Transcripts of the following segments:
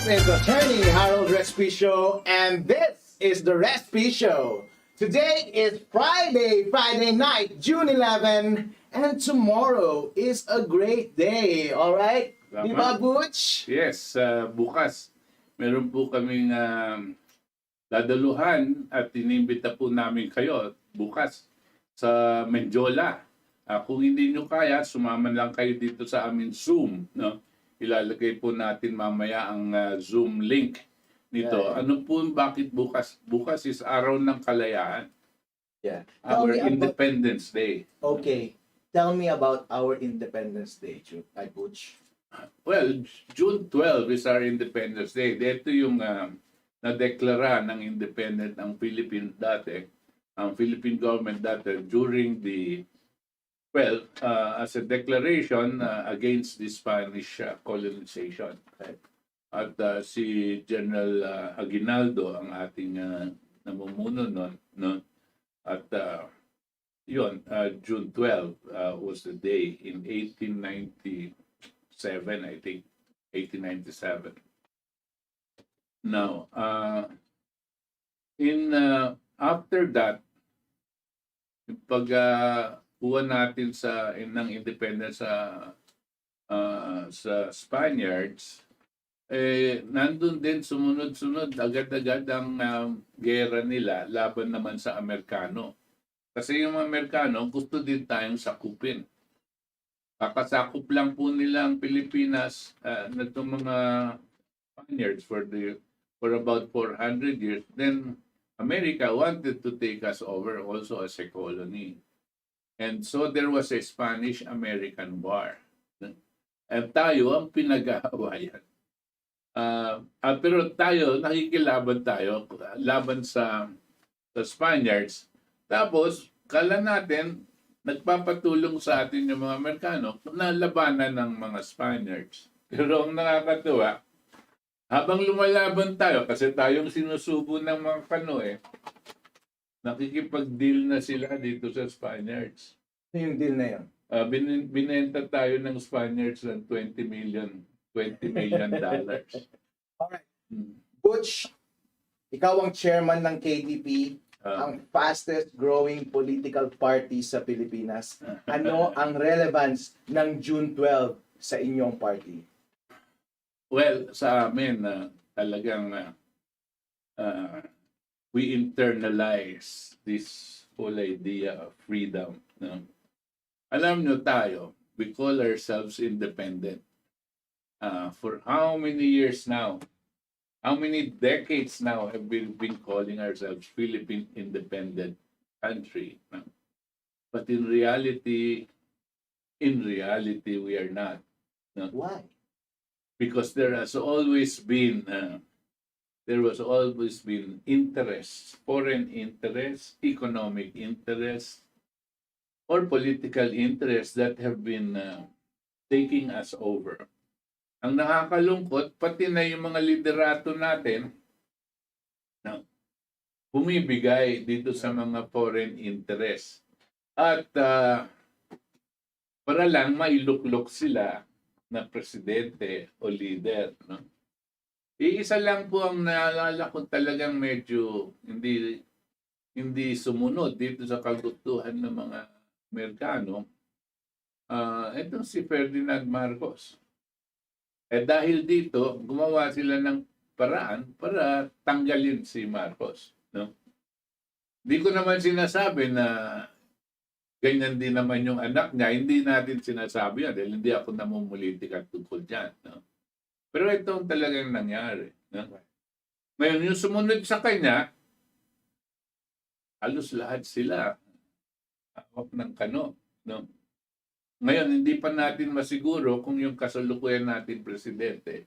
is attorney Harold Respishow, and this is the Respishow. Today is Friday night, June 11, and tomorrow is a great day, alright? Tama. Di ba, Butch? Yes, bukas meron po kaming dadaluhan at inimbita po namin kayo bukas sa Menjola. Kung hindi nyo kaya, sumama lang kayo dito sa amin Zoom. No? Ilalagay po natin mamaya ang Zoom link nito. Yeah. Ano po, bakit bukas? Bukas is araw ng kalayaan. Yeah. Our Independence Day. Okay. Tell me about our Independence Day, Butch. Well, June 12 is our Independence Day. Dito yung nadeklara ng independent ng Philippines dati, ang Philippine government dati during the, well, as a declaration against the Spanish colonization. Right. At si General Aguinaldo ang ating namumuno noon. No? At yun, June 12 was the day in 1897, I think, 1897. Now, after that, pag buwan natin ng independence sa Spaniards, nandun din sumunod-sunod agad-agad ang gera nila laban naman sa Amerikano. Kasi yung Amerikano gusto din tayong sakupin. Kakasakop lang po nila ang Pilipinas na itong mga Spaniards for about 400 years. Then America wanted to take us over also as a colony. And so there was a Spanish-American War. At tayo ang pinag-aawayan. Pero tayo, nakikilaban tayo, laban sa Spaniards. Tapos, kala natin, nagpapatulong sa atin yung mga Amerikano na labanan ng mga Spaniards. Pero ang nakakatuwa, habang lumalaban tayo, kasi tayong sinusubo ng mga kano nakikipag-deal na sila dito sa Spaniards. Ano yung deal na yun? Binenta tayo ng Spaniards ng $20 million. Alright. Butch, ikaw ang chairman ng KDP, ang fastest growing political party sa Pilipinas. Ano ang relevance ng June 12 sa inyong party? Well, sa amin, talagang we internalize this whole idea of freedom. No? Alam nyo tayo, we call ourselves independent. For how many years now? How many decades now have we been calling ourselves Philippine independent country? No? But in reality, we are not. No? Why? Because there was always been interest, foreign interest, economic interest, or political interest that have been taking us over. Ang nakakalungkot, pati na yung mga liderato natin na bumibigay dito sa mga foreign interest. At para lang mailuklok sila na presidente o leader. No? Iisa lang po ang naalala ko talagang medyo hindi sumunod dito sa kagustuhan ng mga Amerikano. Itong si Ferdinand Marcos. Dahil dito, gumawa sila ng paraan para tanggalin si Marcos. No? Di ko naman sinasabi na ganyan din naman yung anak niya. Hindi natin sinasabi yan dahil hindi ako namumulitika tungkol dyan. No? Pero ito talagang nangyari. No? Ngayon, yung sumunod sa kanya, halos lahat sila hawak ng kano. No? Ngayon, hindi pa natin masiguro kung yung kasalukuyan natin presidente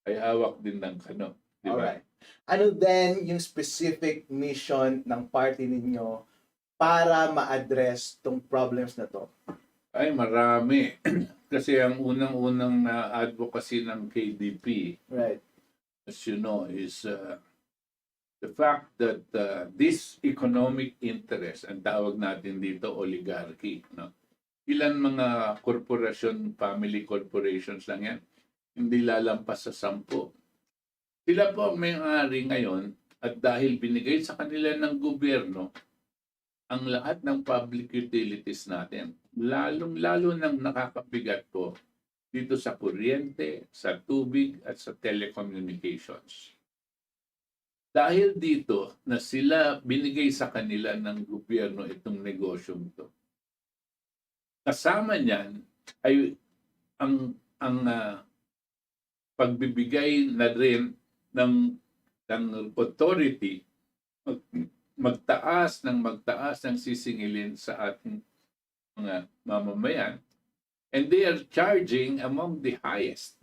ay hawak din ng kano. Di ba? Alright. Ano din yung specific mission ng party ninyo para ma-address tong problems na to? Ay, marami. Kasi ang unang-unang advocacy ng KDP, Right. as you know, is the fact that this economic interest, ang tawag natin dito, oligarchy, no? Ilan mga korporasyon, family corporations lang yan, hindi lalampas sa 10. Sila po ang may-ari ngayon at dahil binigay sa kanila ng gobyerno ang lahat ng public utilities natin. Lalong-lalo nang nakakabigat po dito sa kuryente, sa tubig at sa telecommunications. Dahil dito na sila binigay sa kanila ng gobyerno itong negosyong ito. Kasama niyan ay ang pagbibigay na rin ng authority magtaas ng sisingilin sa ating mga mamamayan, and they are charging among the highest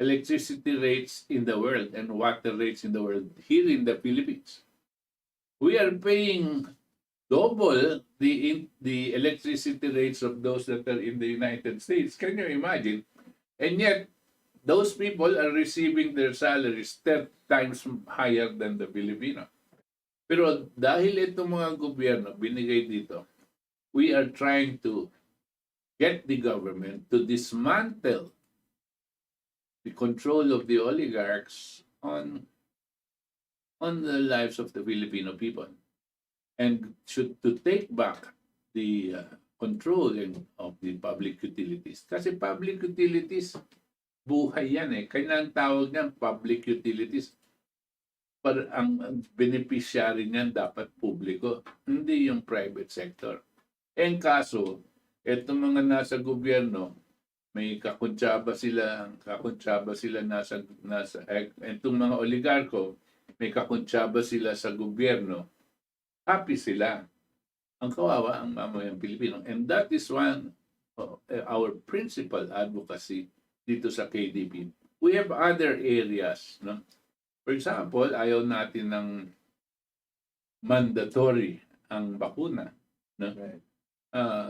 electricity rates in the world and water rates in the world here in the Philippines. We are paying double the electricity rates of those that are in the United States. Can you imagine? And yet, those people are receiving their salaries 10 times higher than the Filipino. Pero dahil itong mga gobyerno binigay dito, we are trying to get the government to dismantle the control of the oligarchs on the lives of the Filipino people, and to take back the control of the public utilities. Kasi public utilities, buhay yan eh. Kaya ang tawag niyan public utilities. Pero ang beneficiary niyan dapat publiko, hindi yung private sector. En kaso, etong mga nasa gobyerno, may kakuntsaba sila nasa itong mga oligarko, may kakuntsaba sila sa gobyerno, happy sila. Ang kawawa ang mamayang Pilipino. And that is one of our principal advocacy dito sa KDP. We have other areas, no? For example, ayaw natin ng mandatory ang bakuna, no? Right.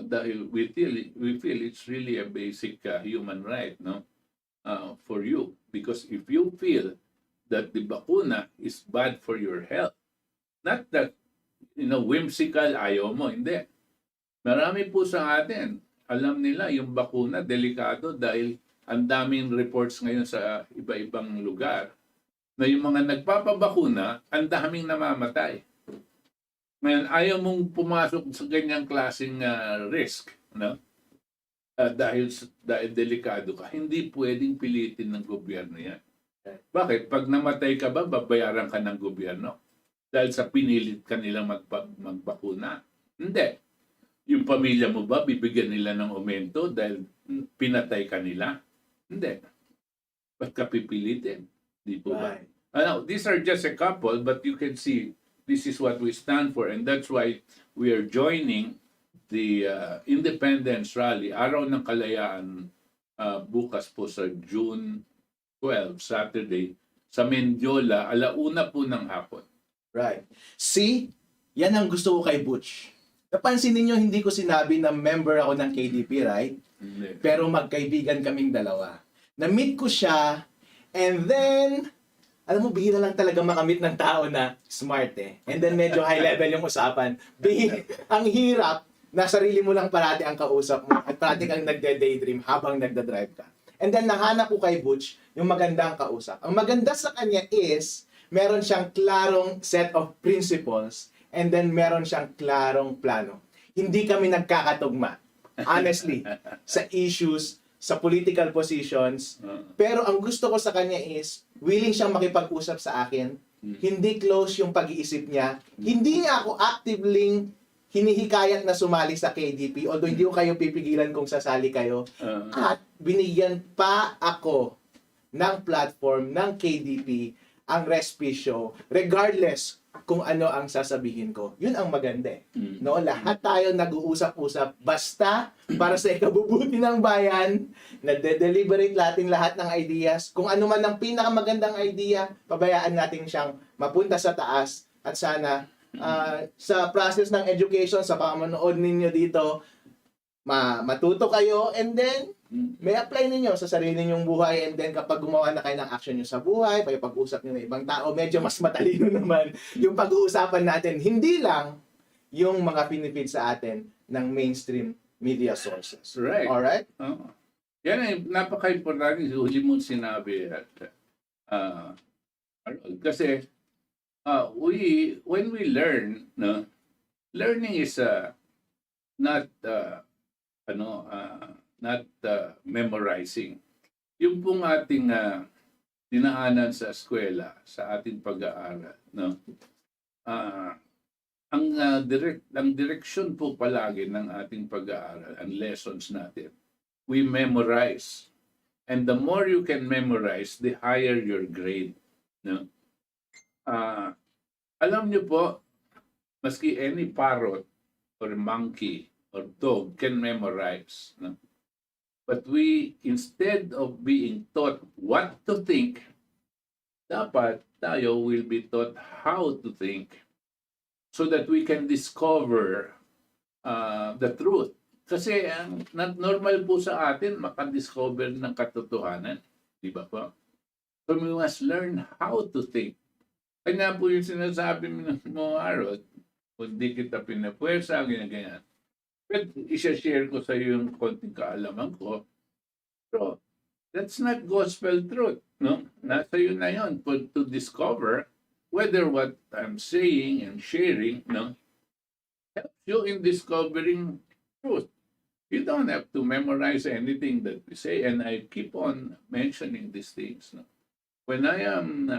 Dahil we feel it's really a basic human right, no? For you, because if you feel that the bakuna is bad for your health, not that whimsical, ayaw mo, hindi. Marami po sa atin, alam nila yung bakuna delikado dahil ang daming reports ngayon sa iba-ibang lugar na yung mga nagpapabakuna, ang daming namamatay. Ngayon, ayaw mong pumasok sa ganyang klaseng risk, no? Dahil delikado ka, hindi pwedeng pilitin ng gobyerno yan. Bakit? Pag namatay ka ba, babayaran ka ng gobyerno? Dahil sa pinilit ka nilang magbakuna? Hindi. Yung pamilya mo ba, bibigyan nila ng aumento dahil pinatay ka nila? Hindi. Ba't ka pipilitin? Di po ba? Right. These are just a couple, but you can see this is what we stand for, and that's why we are joining the Independence Rally, Araw ng Kalayaan, bukas po sa June 12, Saturday, sa Mendiola, 1:00 po ng hapon. Right. See, yan ang gusto ko kay Butch. Napansin ninyo, hindi ko sinabi na member ako ng KDP, right? Hindi. Pero magkaibigan kaming dalawa. Na-meet ko siya, and then, alam mo, bihira lang talaga makamit ng tao na smart eh. And then medyo high level yung usapan. Ang hirap na sarili mo lang parati ang kausap mo at parati kang nagde-daydream habang nagda-drive ka. And then nahanap ko kay Butch yung magandang kausap. Ang maganda sa kanya is, meron siyang klarong set of principles and then meron siyang klarong plano. Hindi kami nagkakatugma, honestly, sa issues, sa political positions. Pero ang gusto ko sa kanya is, willing siyang makipag-usap sa akin. Hindi close yung pag-iisip niya. Hindi niya ako actively hinihikayat na sumali sa KDP, although hindi ko kayo pipigilan kung sasali kayo. At binigyan pa ako ng platform ng KDP, ang Respishow, regardless kung ano ang sasabihin ko. Yun ang maganda eh. No, lahat tayo nag-uusap-usap basta para sa ikabubuti ng bayan, nade-deliberate natin lahat ng ideas. Kung ano man ang pinakamagandang idea, pabayaan natin siyang mapunta sa taas at sana sa process ng education, sa pamanood ninyo dito, matuto kayo and then may apply ninyo sa sarili ninyong buhay, and then kapag gumawa na kayo ng action nyo sa buhay, pag-usap nyo ng ibang tao, medyo mas matalino naman yung pag-uusapan natin. Hindi lang yung mga pinipid sa atin ng mainstream media sources. Right. Alright? Yan ay napaka-importante. Huli mong sinabi at yun. Kasi when we learn, no, learning is not memorizing. Yung pong ating dinaanan sa eskwela, sa ating pag-aaral, no? Ang direksyon po palagi ng ating pag-aaral, ang lessons natin, we memorize. And the more you can memorize, the higher your grade, no? Alam niyo po, maski any parrot or monkey or dog can memorize, no? But we, instead of being taught what to think, dapat tayo will be taught how to think so that we can discover the truth. Kasi not normal po sa atin makadiscover ng katotohanan. Di ba po? So we must learn how to think. Kanya po yung sinasabi mo, Arot, kung di kita pinapwersa, ganyan-ganyan. But isa-share ko sa iyo yung konting kaalaman ko. So, that's not gospel truth, no? Nasa iyo na yun to discover whether what I'm saying and sharing, no, helps you in discovering truth. You don't have to memorize anything that we say, and I keep on mentioning these things. No? When I am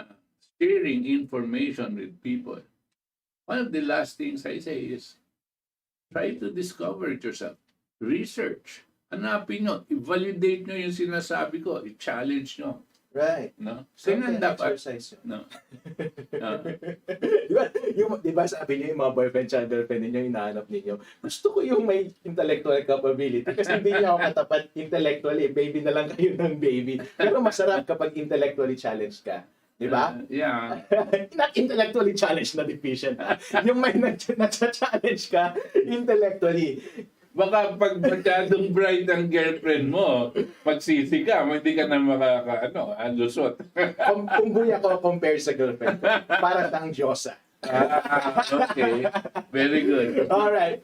sharing information with people, one of the last things I say is, try to discover it yourself. Research. Hanapin nyo. I-validate nyo yung sinasabi ko. I-challenge nyo. Right. No? Something Kaya dapat. exercise yun. No? Di ba sabi niyo yung mga boyfriend at girlfriend ninyo, hinahanap ninyo, gusto ko yung may intellectual capability kasi hindi niya ako katapat intellectually. Baby na lang kayo ng baby. Pero masarap kapag intellectually challenged ka. Di ba? Yeah. Not intellectually challenged na deficient. Yung may nag-challenge ka intellectually. Baka pag masyadong bright ang girlfriend mo, pagsisi ka, hindi ka na lusot. Kung buya ko compare sa girlfriend ko, parang tang Diyosa. Okay. Very good. Alright.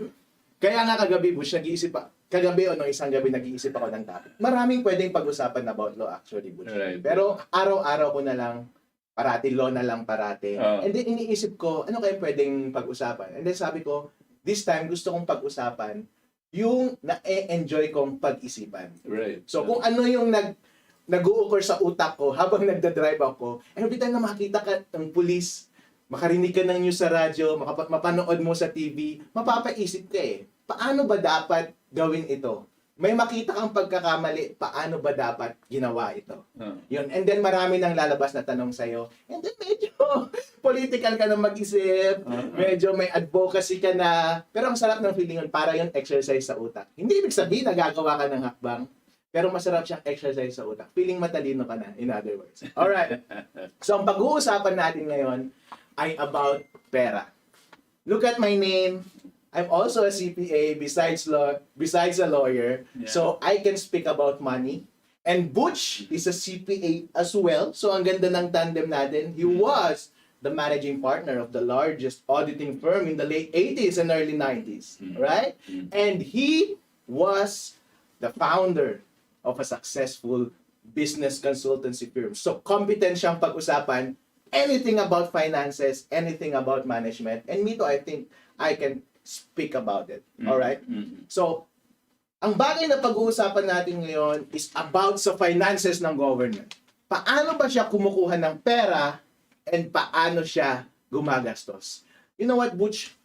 Kaya nga kagabi, Butch, nag-iisip pa. Kagabi o no, isang gabi nag-iisip ako ng topic. Maraming pwedeng pag-usapan about law actually, Butch. Right. Pero araw-araw ko na lang, parati law na lang parati. And then iniisip ko, ano kaya pwedeng pag-usapan? And then sabi ko, this time gusto kong pag-usapan yung na-enjoy kong pag-isipan. Right. So kung ano yung nag-u-occur sa utak ko habang nagda-drive ako, every time na makita ka ng pulis, makarinig ka ng news sa radyo, mapanood mo sa TV, mapapaisip ka paano ba dapat gawin ito? May makita kang pagkakamali, paano ba dapat ginawa ito? Yun. And then marami nang lalabas na tanong sa'yo. And then medyo political ka na mag-isip, medyo may advocacy ka na. Pero ang sarap ng feeling yun, para yung exercise sa utak. Hindi ibig sabihin na gagawa ka ng hakbang, pero masarap siyang exercise sa utak. Feeling matalino ka na, in other words. Alright. So ang pag-uusapan natin ngayon ay about pera. Look at my name. I'm also a CPA besides a lawyer. Yeah. So I can speak about money. And Butch is a CPA as well. So ang ganda ng tandem natin. He was the managing partner of the largest auditing firm in the late 80s and early 90s. Right? And he was the founder of a successful business consultancy firm. So competent siyang pag-usapan anything about finances, anything about management. And me too, I think I can speak about it. Alright? So, ang bagay na pag-uusapan natin ngayon is about sa finances ng government. Paano ba siya kumukuha ng pera and paano siya gumagastos? You know what, Butch?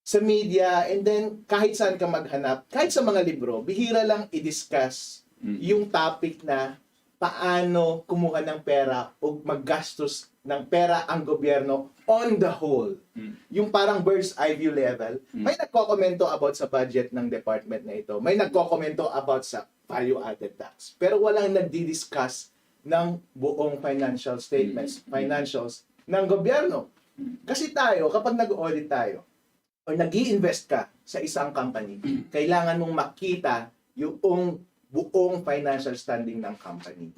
Sa media, and then kahit saan ka maghanap, kahit sa mga libro, bihira lang i-discuss yung topic na paano kumuha ng pera o maggastos ng pera ang gobyerno on the whole. Yung parang bird's eye view level. May nagkokomento about sa budget ng department na ito. May nagkokomento about sa value-added tax. Pero walang nagdi-discuss ng buong financial statements, financials ng gobyerno. Kasi tayo, kapag nag-audit tayo, o nag-i-invest ka sa isang company, kailangan mong makita yung buong financial standing ng company.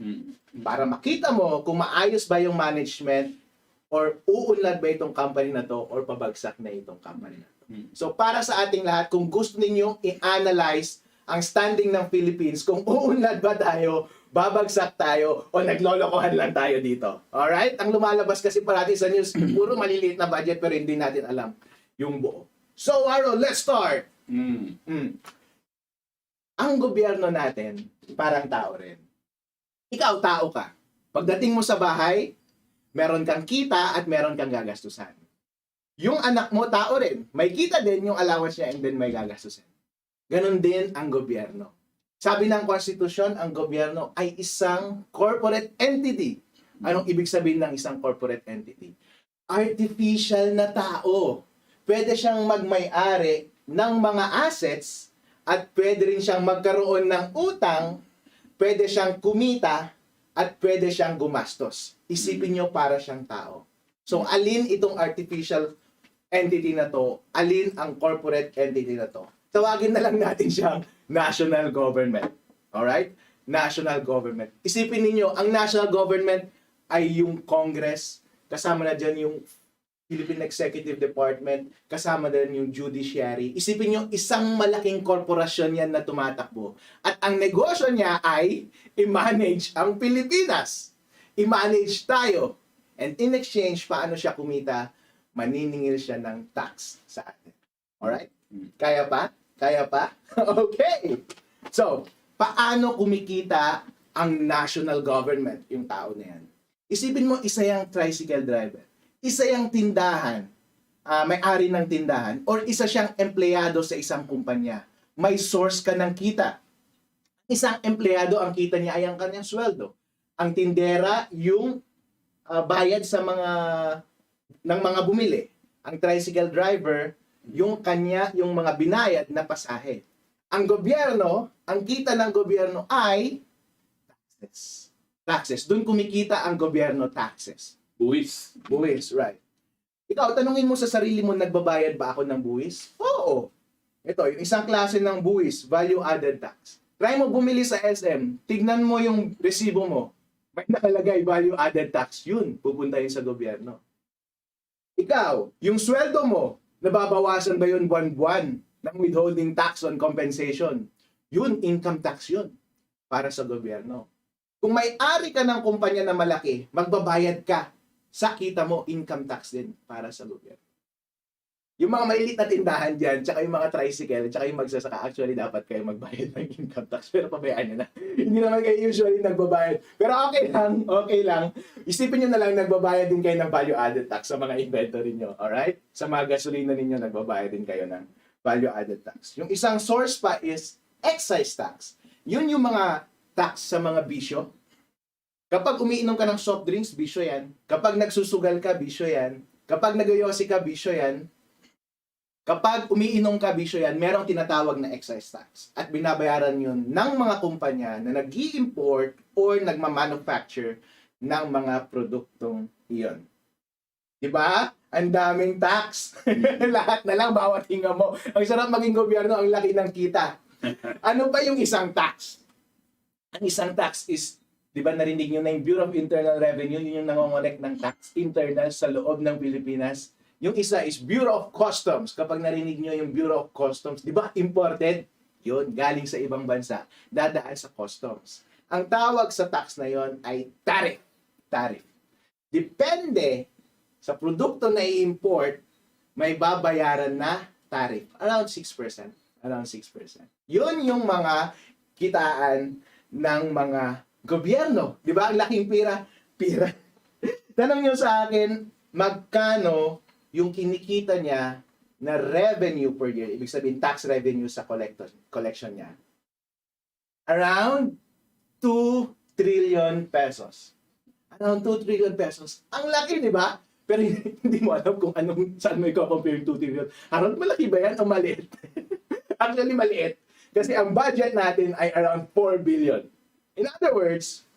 Para makita mo kung maayos ba yung management or uunlad ba itong company na to or pabagsak na itong company na to. So para sa ating lahat, kung gusto ninyong i-analyze ang standing ng Philippines kung uunlad ba tayo, babagsak tayo, o naglolokohan lang tayo dito. Alright? Ang lumalabas kasi parati sa news, puro maliliit na budget pero hindi natin alam yung buo. So, Aro, let's start. Ang gobyerno natin, parang tao rin. Ikaw, tao ka. Pagdating mo sa bahay, meron kang kita at meron kang gagastusan. Yung anak mo, tao rin. May kita din yung allowance niya and then may gagastusin. Ganon din ang gobyerno. Sabi ng konstitusyon, ang gobyerno ay isang corporate entity. Anong ibig sabihin ng isang corporate entity? Artificial na tao. Pwede siyang magmay-ari ng mga assets at pwede rin siyang magkaroon ng utang, pwede siyang kumita, at pwede siyang gumastos. Isipin nyo para siyang tao. So, alin itong artificial entity na to? Alin ang corporate entity na to? Tawagin na lang natin siyang national government. Alright? National government. Isipin niyo ang national government ay yung Congress, kasama na dyan yung Philippine Executive Department, kasama din yung judiciary. Isipin niyo isang malaking korporasyon yan na tumatakbo. At ang negosyo niya ay i-manage ang Pilipinas. I-manage tayo. And in exchange, paano siya kumita? Maniningil siya ng tax sa atin. Alright? Kaya pa? Kaya pa? Okay. So, paano kumikita ang national government, yung tao na yan? Isipin mo, isa yung tricycle driver. Isa yung tindahan, may-ari ng tindahan, or isa siyang empleyado sa isang kumpanya. May source ka ng kita. Isang empleyado, ang kita niya ay ang kanyang sweldo. Ang tindera, yung bayad sa ng mga bumili. Ang tricycle driver, yung mga binayad na pasahe. Ang gobyerno, ang kita ng gobyerno ay taxes. Taxes. Doon kumikita ang gobyerno, taxes. Buwis. Buwis, right. Ikaw, tanungin mo sa sarili mo, nagbabayad ba ako ng buwis? Oo. Ito, yung isang klase ng buwis, value-added tax. Try mo bumili sa SM, tignan mo yung resibo mo. May nakalagay, value-added tax. Yun, pupunta yun sa gobyerno. Ikaw, yung sweldo mo, nababawasan ba yun buwan-buwan ng withholding tax on compensation? Yun, income tax yun para sa gobyerno. Kung may-ari ka ng kumpanya na malaki, magbabayad ka sa kita mo, income tax din para sa gobyerno. Yung mga maliit na tindahan dyan, tsaka yung mga tricycle, tsaka yung magsasaka, actually dapat kayo magbayad ng income tax. Pero pabayaan nyo na. Hindi naman kayo usually nagbabayad. Pero okay lang, okay lang. Isipin nyo na lang, nagbabayad din kayo ng value-added tax sa mga inventory nyo. Alright? Sa mga gasolina ninyo, nagbabayad din kayo ng value-added tax. Yung isang source pa is excise tax. Yun yung mga tax sa mga bisyo. Kapag umiinom ka ng soft drinks, bisyo yan. Kapag nagsusugal ka, bisyo yan. Kapag nagyoyosi ka, bisyo yan. Kapag umiinom ka, bisyo yan, merong tinatawag na excise tax. At binabayaran yun ng mga kumpanya na nag-i-import or nagmamanufacture ng mga produktong iyon. Diba? Ang daming tax. Lahat na lang, bawat hinga mo. Ang sarap maging gobyerno, ang laki ng kita. Ano pa yung isang tax? Ang isang tax is, di ba narinig nyo na yung Bureau of Internal Revenue, yun yung nangongolek ng tax internal sa loob ng Pilipinas. Yung isa is Bureau of Customs. Kapag narinig nyo yung Bureau of Customs, di ba imported? Yun, galing sa ibang bansa. Dadaan sa customs. Ang tawag sa tax na yon ay tariff. Tariff. Depende sa produkto na i-import, may babayaran na tariff. Around 6%. Around 6%. Yun yung mga kitaan ng mga gobyerno. Di ba? Ang laking pira. Tanong nyo sa akin, magkano yung kinikita niya na revenue per year, ibig sabihin tax revenue sa collection niya? Around 2 trillion pesos. Around 2 trillion pesos. Ang laki, di ba? Pero hindi mo alam kung saan mo i-compare yung 2 trillion. Around malaki ba yan o maliit? Actually, maliit. Kasi ang budget natin ay around 4 billion. In other words,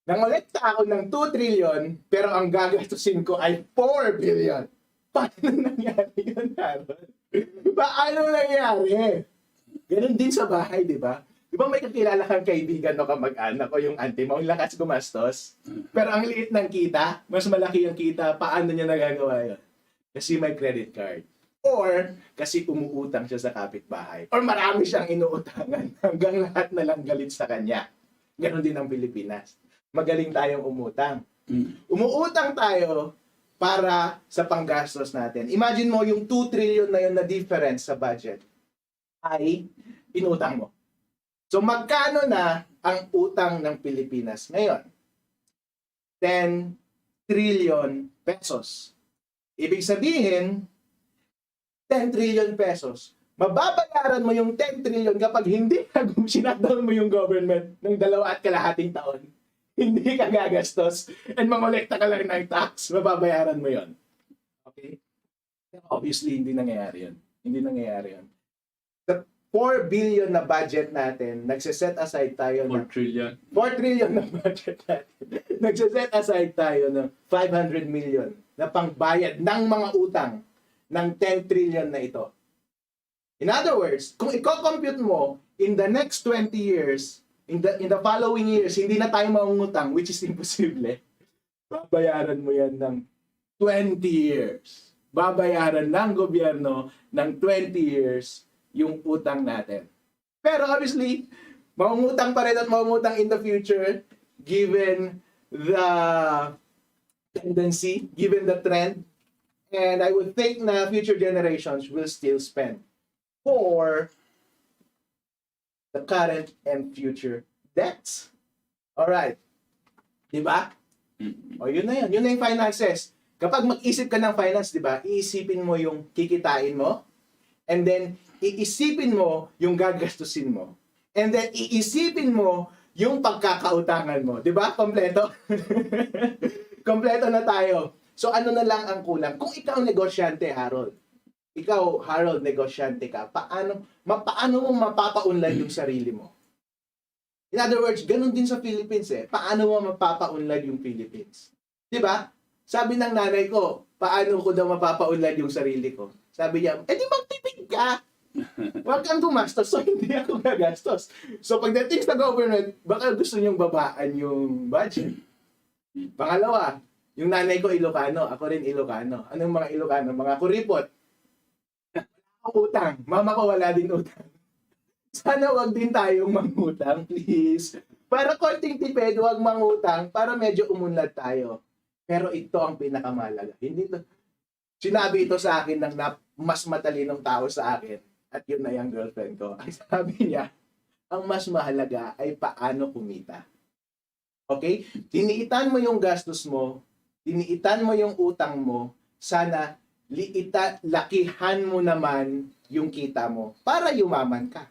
nangolekta ako ng 2 trillion, pero ang gagastusin ko ay 4 billion. Paano nangyari yun, Harold? Paano nangyari? Ganun din sa bahay, di ba? Di ba may kakilala kang kaibigan o kamag-anak o yung auntie mo, ang lakas gumastos, pero ang liit ng kita, mas malaki yung kita, paano niya nagagawa yun? Kasi may credit card. Or kasi umuutang siya sa kapitbahay. Or marami siyang inuutangan hanggang lahat na lang galit sa kanya. Ganon din ang Pilipinas. Magaling tayong umutang. Umuutang tayo para sa panggastos natin. Imagine mo yung 2 trillion na yun na difference sa budget ay inutang mo. So magkano na ang utang ng Pilipinas ngayon? 10 trillion pesos. Ibig sabihin, 10 trillion pesos. Mababayaran mo yung 10 trillion kapag hindi sinakdown mo yung government ng 2.5 taon. Hindi ka gagastos and mangolekta ka lang ng tax, mababayaran mo yon. Okay? Obviously, hindi nangyayari yun. Hindi nangyayari yun. Sa 4 billion na budget natin, nagsiset aside tayo 4 trillion. 4 trillion na budget natin. Nagsiset aside tayo ng 500 million na pangbayad ng mga utang ng 10 trillion na ito. In other words, kung i-compute mo in the next 20 years, in the following years, hindi na tayo mangungutang, which is imposible, babayaran mo yan ng 20 years. Babayaran ng gobyerno ng 20 years yung utang natin. Pero obviously, mangungutang pa rin at mangungutang in the future given the tendency, given the trend. And I would think na future generations will still spend for the current and future debts. Alright. Diba? O yun na yun. Yun na yung finances. Kapag mag-isip ka ng finance, diba, iisipin mo yung kikitain mo, and then iisipin mo yung gagastusin mo, and then iisipin mo yung pagkakautangan mo. Diba? Kompleto? Kompleto na tayo. So ano na lang ang kulang? Kung ikaw negosyante, Harold, ikaw, Harold, negosyante ka, paano mo mapapaunlad yung sarili mo? In other words, ganun din sa Philippines eh. Paano mo mapapaunlad yung Philippines? Diba? Sabi ng nanay ko, paano ko daw mapapaunlad yung sarili ko? Sabi niya, di magtipid ka. Huwag kang gumastos, so hindi ako gagastos. So pagdating sa government, baka gusto niyong babaan yung budget. Pangalawa, yung nanay ko Ilocano, ako rin Ilocano. Anong mga Ilocano? Mga kuripot. Utang. Mama ko wala din utang. Sana wag din tayong mangutang, please. Para konting tipid, wag mangutang para medyo umunlad tayo. Pero ito ang pinakamalaga. Hindi to. Sinabi ito sa akin ng mas matalinong tao sa akin. At yun na yung girlfriend ko. Ang sabi niya, ang mas mahalaga ay paano kumita. Okay? Tiniitan mo yung gastos mo, tiniitan mo yung utang mo, sana lakihan mo naman yung kita mo para yumaman ka.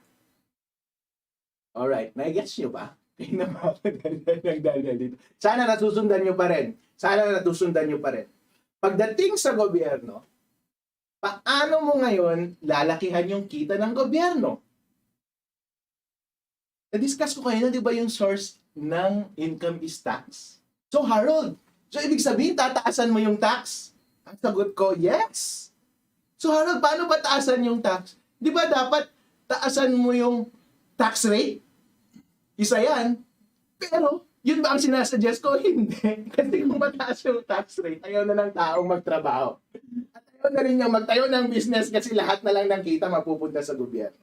Alright, nai-gets nyo ba? Kaya na nagdalal dito. Sana natusundan nyo pa rin. Sana natusundan nyo pa rin. Pagdating sa gobyerno, paano mo ngayon lalakihan yung kita ng gobyerno? Na-discuss ko kayo na, di ba yung source ng income is tax? So Harold, so ibig sabihin tataasan mo yung tax? Ang sagot ko, yes. So Harold, paano ba taasan yung tax? Di ba dapat taasan mo yung tax rate? Isa yan. Pero, yun ba ang sinasuggest ko? Hindi. Kasi kung mataas yung tax rate, ayaw na ng taong magtrabaho. At ayaw na rin yung magtayo ng business kasi lahat na lang ng kita mapupunta sa gobyerno.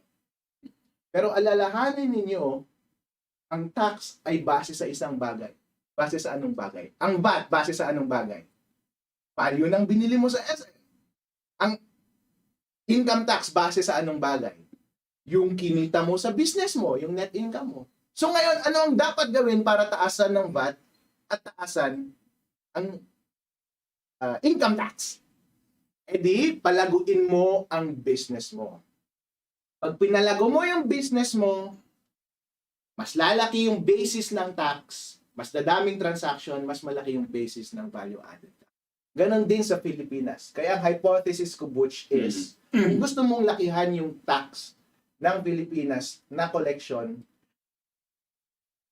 Pero alalahanin ninyo, ang tax ay base sa isang bagay. Base sa anong bagay? Ang VAT, base sa anong bagay? Value ng binili mo sa SM. Ang income tax, base sa anong bagay? Yung kinita mo sa business mo, yung net income mo. So ngayon, ano ang dapat gawin para taasan ng VAT at taasan ang income tax? E di, palaguin mo ang business mo. Pag pinalago mo yung business mo, mas lalaki yung basis ng tax, mas dadaming transaction, mas malaki yung basis ng value added tax. Ganon din sa Pilipinas. Kaya ang hypothesis ko, Butch, is kung gusto mong lakihan yung tax ng Pilipinas na collection,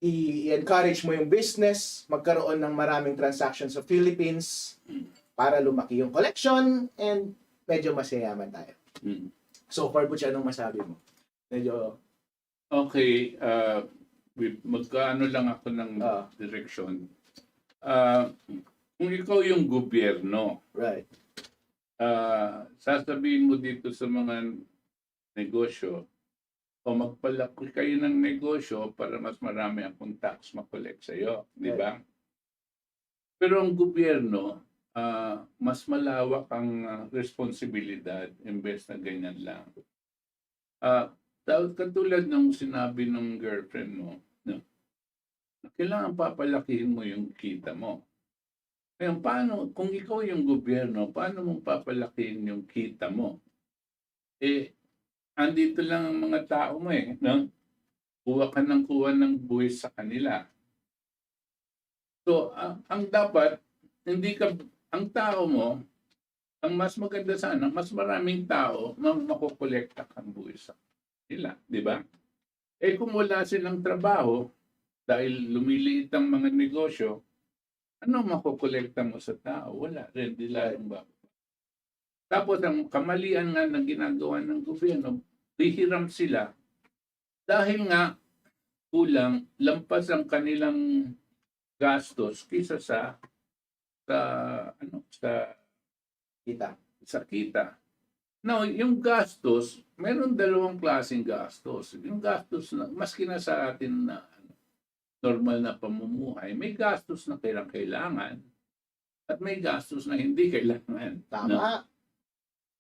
i-encourage mo yung business, magkaroon ng maraming transactions sa Philippines para lumaki yung collection and medyo masayaman tayo. So far, Butch, anong masabi mo? Medyo... Okay, magkaano lang ako ng direksyon. Kung ikaw yung gobyerno, right. sasabihin mo dito sa mga negosyo, o magpalaki kayo ng negosyo para mas marami akong tax makolekt sa'yo, di ba? Pero ang gobyerno, mas malawak ang responsibilidad imbes na ganyan lang. Katulad ng sinabi ng girlfriend mo, no, kailangan papalakihin mo yung kita mo. Ngayon, paano, kung ikaw yung gobyerno, paano mo papalakihin yung kita mo? Andito lang ang mga tao mo no? Kuha ka ng buwis sa kanila. So, ang dapat, ang tao mo, ang mas maganda sana, mas maraming tao na makukolekta kang buwis sa kanila, di ba? Kung wala silang trabaho, dahil lumiliit ang mga negosyo, ano makukolekta mo sa tao? Wala rin, di lang ba? Tapos ang kamalian nga na ginagawa ng gobyerno, hihiram sila dahil nga kulang, lampas ang kanilang gastos kaysa sa Kita. kita. Now, yung gastos, meron dalawang klaseng gastos. Yung gastos na maski na sa atin na normal na pamumuhay, may gastos na kailangan at may gastos na hindi kailangan. Tama. No?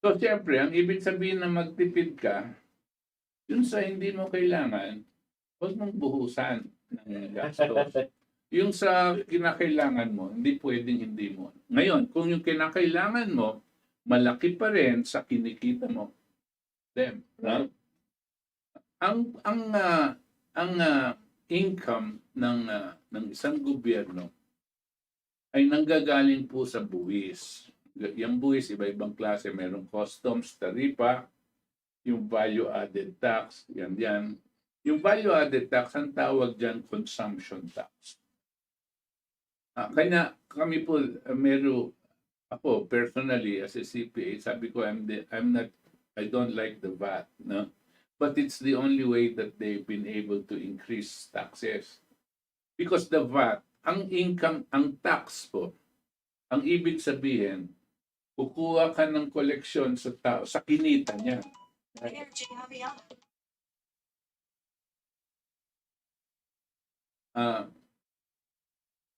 So, siyempre, ang ibig sabihin na magtipid ka, yun sa hindi mo kailangan, huwag mong buhusan ng gastos. Yung sa kinakailangan mo, hindi pwedeng hindi mo. Ngayon, kung yung kinakailangan mo, malaki pa rin sa kinikita mo. Then, no? Ang income ng isang gobyerno ay nanggagaling po sa buwis. Yung buwis, iba-ibang klase. Merong customs, taripa, yung value-added tax, yan. Yung value-added tax, ang tawag dyan, consumption tax. Kanya kami po, ako personally as a CPA, sabi ko, I don't like the VAT, no? But it's the only way that they've been able to increase taxes. Because the VAT, ang income, ang tax po, ang ibig sabihin, kukuha ka ng koleksyon sa tao, sa kinita niya.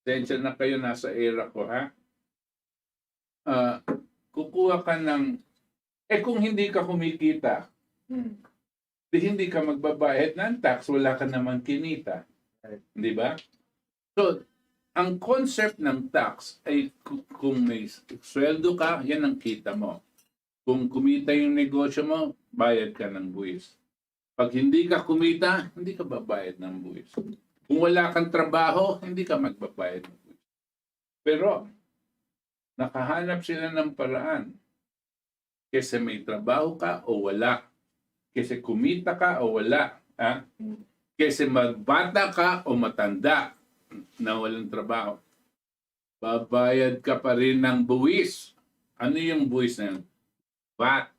Tensya na kayo, nasa era ko, ha? Kukuha ka ng, kung hindi ka kumikita, hindi ka magbabayad ng tax, wala ka naman kinita. Di ba? So, ang concept ng tax ay kung may sweldo ka, yan ang kita mo. Kung kumita yung negosyo mo, bayad ka ng buwis. Pag hindi ka kumita, hindi ka babayad ng buwis. Kung wala kang trabaho, hindi ka magbabayad ng buwis. Pero, nakahanap sila ng paraan. Kasi may trabaho ka o wala. Kasi kumita ka o wala. Kasi magbata ka o matanda na walang trabaho. Babayad ka pa rin ng buwis. Ano yung buwis na yun? VAT.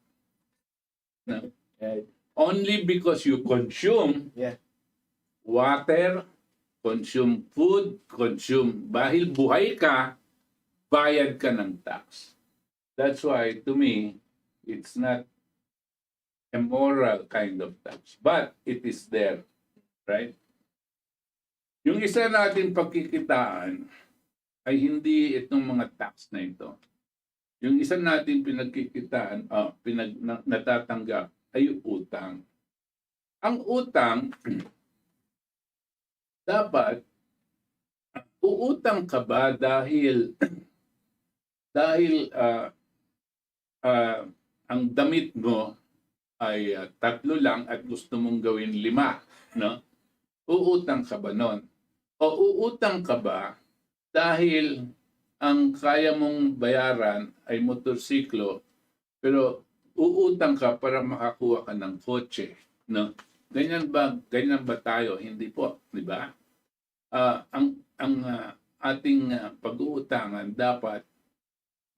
Only because you consume water, consume food, bahil buhay ka, bayad ka ng tax. That's why, to me, it's not a moral kind of tax. But it is there. Right? Yung isa natin pagkikitaan ay hindi itong mga tax na ito. Yung isa natin pinagkikitaan, natatanggap ay utang. Ang utang, dapat, uutang ka ba dahil ang damit mo ay 3 lang at gusto mong gawin 5, no? Uutang ka ba nun? O uutang ka ba dahil ang kaya mong bayaran ay motorsiklo, pero uutang ka para makakuha ka ng kotse, no? Ganyan ba tayo? Hindi po, di ba? Ang ating pag-uutangan dapat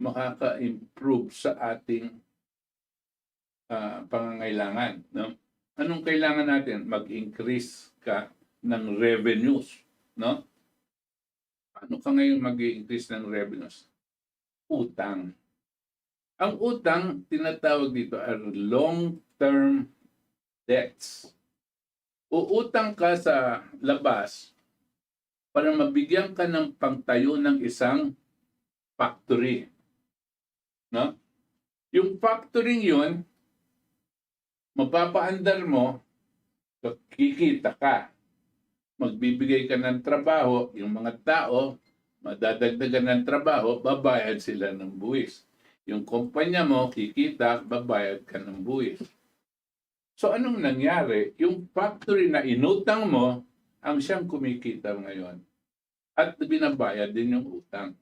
makaka-improve sa ating pangangailangan, no? Anong kailangan natin? Mag-increase ka ng revenues, no? Paano ka ngayon mag-increase ng revenues? Utang. Ang utang, tinatawag dito are long-term debts. Uutang ka sa labas para mabigyan ka ng pangtayo ng isang factory. No? Yung factory yun, mapapaandar mo, kikita ka. Magbibigay ka ng trabaho, yung mga tao, madadagdagan ng trabaho, babayad sila ng buwis. Yung kumpanya mo, kikita, babayad ka ng buwis. So anong nangyari? Yung factory na inutang mo, ang siyang kumikita ngayon. At binabayad din yung utang.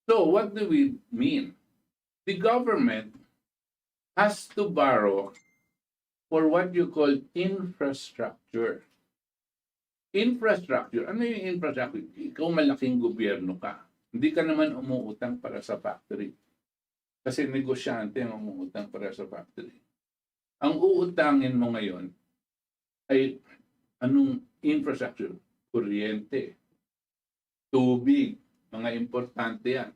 So what do we mean? The government has to borrow for what you call infrastructure. Infrastructure. Ano yung infrastructure? Ikaw malaking gobyerno ka. Hindi ka naman umuutang para sa factory. Kasi negosyante ang umuutang para sa factory. Ang uutangin mo ngayon ay anong infrastructure? Kuryente, tubig, mga importante yan.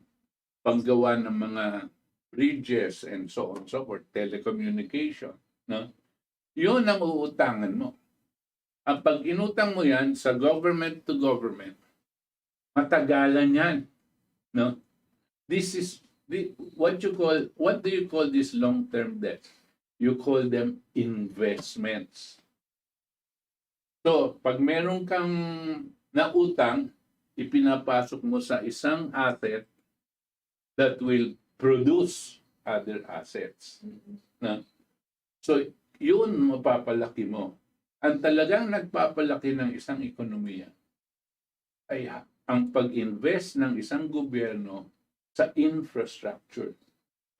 Panggawa ng mga bridges and so on and so forth, telecommunication. No? Yun ang uutangan mo. Ang pag inutang mo yan sa government to government, matagalan yan. No? This is what do you call this long-term debt? You call them investments. So, pag meron kang nautang, ipinapasok mo sa isang asset that will produce other assets. Na? So, yun mapapalaki mo. Ang talagang nagpapalaki ng isang ekonomiya ay ang pag-invest ng isang gobyerno sa infrastructure.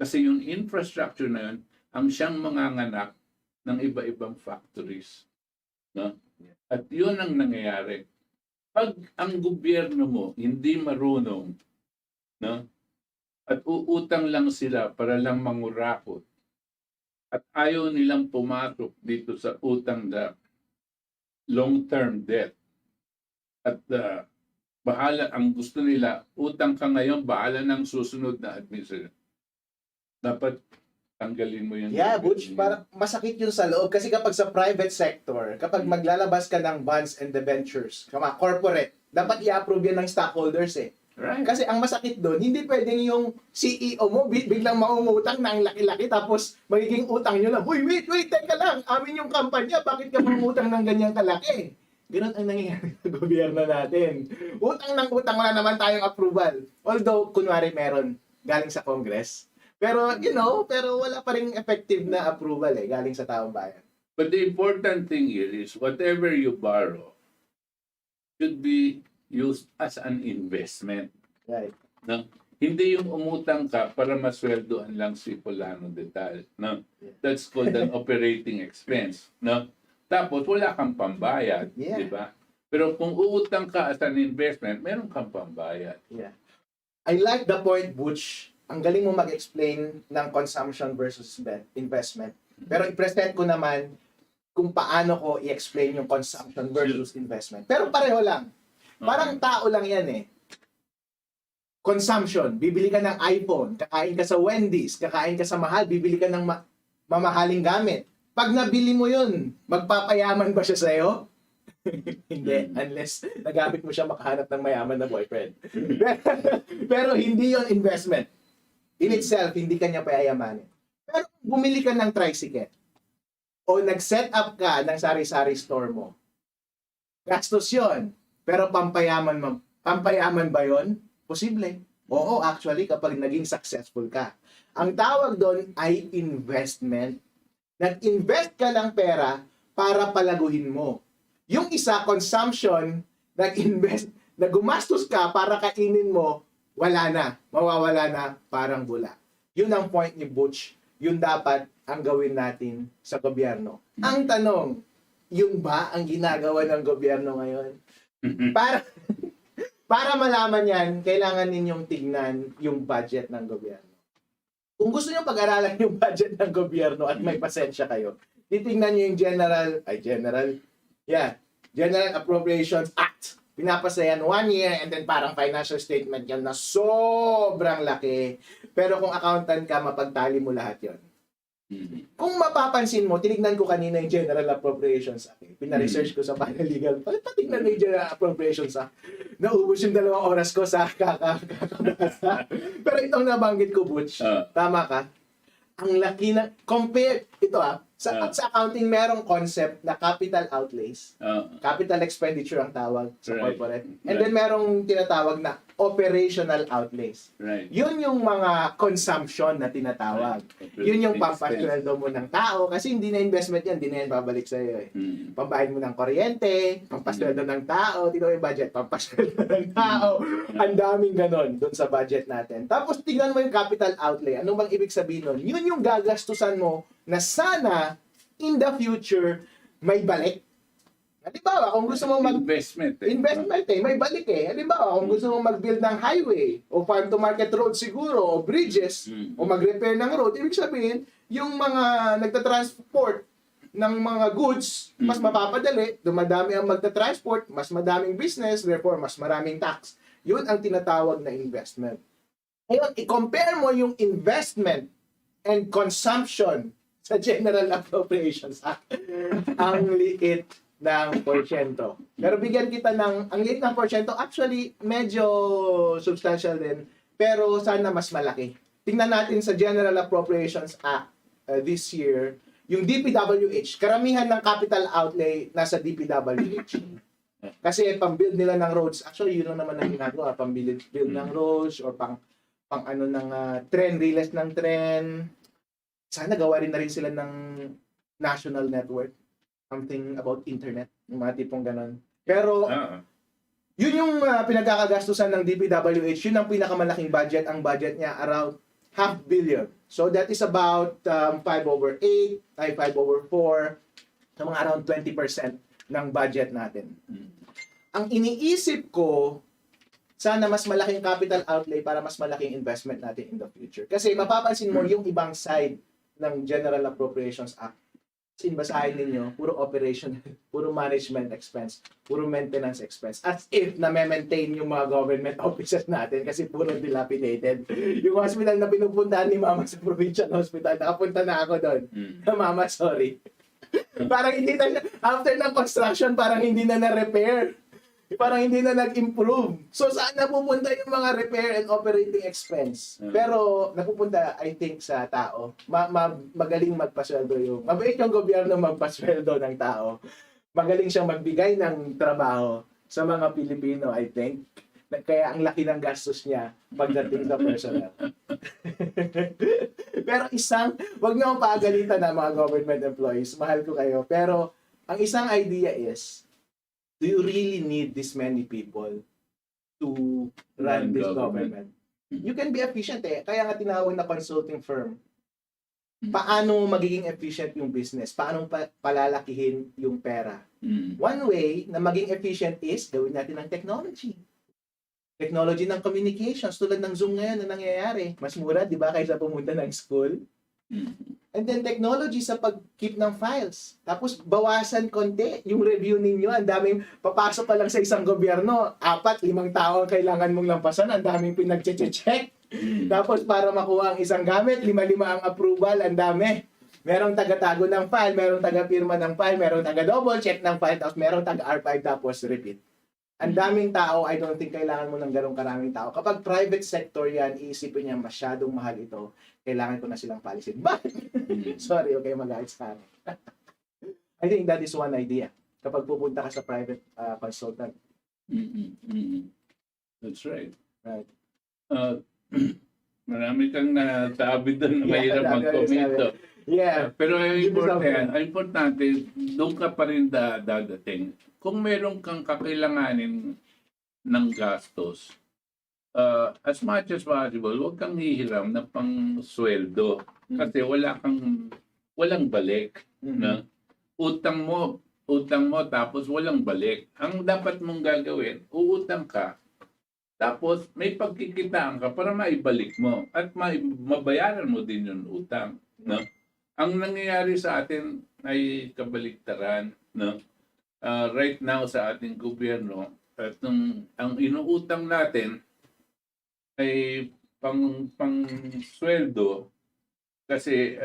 Kasi yung infrastructure na yun, ang siyang manganganak ng iba-ibang factories. No? At yun ang nangyayari. Pag ang gobyerno mo hindi marunong, no? At uutang lang sila para lang mangurakot, at ayaw nilang pumasok dito sa utang na long-term debt, at bahala, ang gusto nila, utang ka ngayon, bahala ng susunod na administration. Dapat tanggalin mo yun. Yeah, Butch, para masakit yun sa loob. Kasi kapag sa private sector, kapag maglalabas ka ng bonds and debentures, kama corporate, dapat i-approve yan ng stockholders eh. Right. Kasi ang masakit doon, hindi pwedeng yung CEO mo biglang maungutang na ang laki-laki tapos magiging utang nyo lang. Uy, wait, teka lang. Amin yung kampanya, bakit ka mangutang ng ganyang kalaki? Ganun ang nangyayari sa gobyerno natin. Utang ng utang, wala naman tayong approval. Although, kunwari meron galing sa Congress. Pero, pero wala pa rin effective na approval galing sa taong bayan. But the important thing here is whatever you borrow should be used as an investment. Right. No? Hindi yung umutang ka para masweldoan lang si Polano de Tal. No? That's called an operating expense. No? Tapos wala kang pambayad, Yeah. di ba? Pero kung uutang ka as an investment, meron kang pambayad. Yeah. I like the point, Butch. Ang galing mo mag-explain ng consumption versus investment. Pero i-present ko naman kung paano ko i-explain yung consumption versus investment. Pero pareho lang. Parang tao lang yan eh. Consumption, bibili ka ng iPhone, kakain ka sa Wendy's, kakain ka sa mahal, bibili ka ng mamahaling gamit. Pag nabili mo yun, magpapayaman ba siya sa'yo? Hindi, unless nagamit mo siya makahanap ng mayaman na boyfriend. Pero hindi yon investment. In itself, hindi kanya payayamanin. Pero bumili ka ng tricycle o nag-set up ka ng sari-sari store mo, gastos yon. Pero pampayaman ba yon? Posible. Oo, actually, kapag naging successful ka. Ang tawag doon ay investment. Nag-invest ka ng pera para palaguhin mo. Yung isa, consumption, nag-invest, na gumastos ka para kainin mo, wala na, mawawala na, parang bula. Yun ang point ni Butch. Yun dapat ang gawin natin sa gobyerno. Ang tanong, yun ba ang ginagawa ng gobyerno ngayon? Para malaman yan, kailangan ninyong tignan yung budget ng gobyerno. Kung gusto niyo pag-aralan yung budget ng gobyerno at may pasensya kayo, titingnan niyo yung General Appropriations Act Pinapasa yan 1 year and then parang financial statement yan na sobrang laki. Pero kung accountant ka, mapagtali mo lahat yon. Kung mapapansin mo, tinignan ko kanina yung General Appropriations Act. Pina-research ko sa Paralegal. Patignan mo yung General Appropriations Act. Naubos yung 2 oras ko sa kakabasa. Pero itong nabanggit ko, Butch, tama ka. Ang laki na, compare, ito sa accounting merong concept na capital outlays. Capital expenditure ang tawag sa corporate. And then merong tinatawag na operational outlays. Yun yung mga consumption na tinatawag. Yun yung pampasweldo mo ng tao kasi hindi na investment yan, hindi na yan babalik sa'yo. Pambayad mo ng kuryente, pampasweldo ng tao, tino yung budget, pampasweldo ng tao. Ang daming ganon dun sa budget natin. Tapos tingnan mo yung capital outlay. Ano bang ibig sabihin nun? Yun yung gagastusan mo na sana in the future may balik. Halimbawa, kung gusto mong investment may balik Halimbawa, kung gusto mong mag-build ng highway o farm to market road siguro o bridges o mag-repair ng road, ibig sabihin, yung mga nagta-transport ng mga goods, mas mapapadali, dumadami ang magta-transport, mas madaming business, therefore mas maraming tax. Yun ang tinatawag na investment. Ngayon, i-compare mo yung investment and consumption sa General Appropriations Act. Ang liit ng porsyento. Pero bigyan kita ng, ang liit ng porsyento, actually, medyo substantial din, pero sana mas malaki. Tingnan natin sa General Appropriations Act this year, yung DPWH, karamihan ng capital outlay nasa DPWH. Kasi pang-build nila ng roads, actually yun lang naman ang ginagawa, pang-build ng roads or pang ano ng tren, relays ng tren. Sana gawa rin na rin sila ng national network. Something about internet, yung mga tipong ganon. Pero, yun yung pinagkakagastusan ng DPWH, yun ang pinakamalaking budget. Ang budget niya around $500 million. So that is about 5/8, 5/4, so mga around 20% ng budget natin. Ang iniisip ko, sana mas malaking capital outlay para mas malaking investment natin in the future. Kasi mapapansin mo yung ibang side ng General Appropriations Act. Basahin ninyo, puro operation, puro management expense, puro maintenance expense. As if na-maintain yung mga government offices natin kasi puro dilapidated. Yung hospital na pinupuntahan ni Mama sa provincial hospital, nakapunta na ako doon. Mama, sorry. Parang hindi na, after ng construction, parang hindi na na-repair. Parang hindi na nag-improve. So, saan napupunta yung mga repair and operating expense? Pero, napupunta, I think, sa tao. Magaling magpasweldo yung... Mabait yung gobyerno magpasweldo ng tao. Magaling siyang magbigay ng trabaho sa mga Pilipino, I think. Kaya ang laki ng gastos niya pagdating sa personnel. Pero wag niyo akong paagalitan na mga government employees. Mahal ko kayo. Pero, ang isang idea is, do you really need this many people to run this government? You can be efficient Kaya nga tinawag na consulting firm. Paano magiging efficient yung business? Paano palalakihin yung pera? One way na maging efficient is gawin natin ng technology. Technology ng communications tulad ng Zoom ngayon na nangyayari. Mas mura, di ba, kaysa pumunta ng school? And then technology sa pag-keep ng files. Tapos bawasan konti yung review ninyo. Ang daming papasok pa lang sa isang gobyerno. 4-5 tao ang kailangan mong lampasan. Ang daming pinag-check. Tapos para makuha ang isang gamit, 5 ang approval. Ang dami. Merong taga-tago ng file, merong taga-pirma ng file, merong taga-double check ng file, tapos merong taga-archive tapos repeat. Ang daming tao, I don't think kailangan mo ng ganong karaming tao. Kapag private sector yan, iisipin niya masyadong mahal ito. Kailangan ko na silang palisin. But, sorry, okay, mag-ayos sa akin. I think that is one idea. Kapag pupunta ka sa private consultant. That's right. Right. Marami kang nasabi doon na mahirap mag-komento. Yeah. Pero ang importante, doon ka pa rin dadating. Kung meron kang kakailanganin ng gastos, as much as possible, huwag kang hihiram na pang sweldo. Kasi walang balik. Na? Utang mo tapos walang balik. Ang dapat mong gagawin, uutang ka, tapos may pagkikitaan ka para maibalik mo at mabayaran mo din yung utang. No? Ang nangyayari sa atin ay kabaliktaran. No? Right now sa ating gobyerno, At ang inuutang natin ay pang sweldo kasi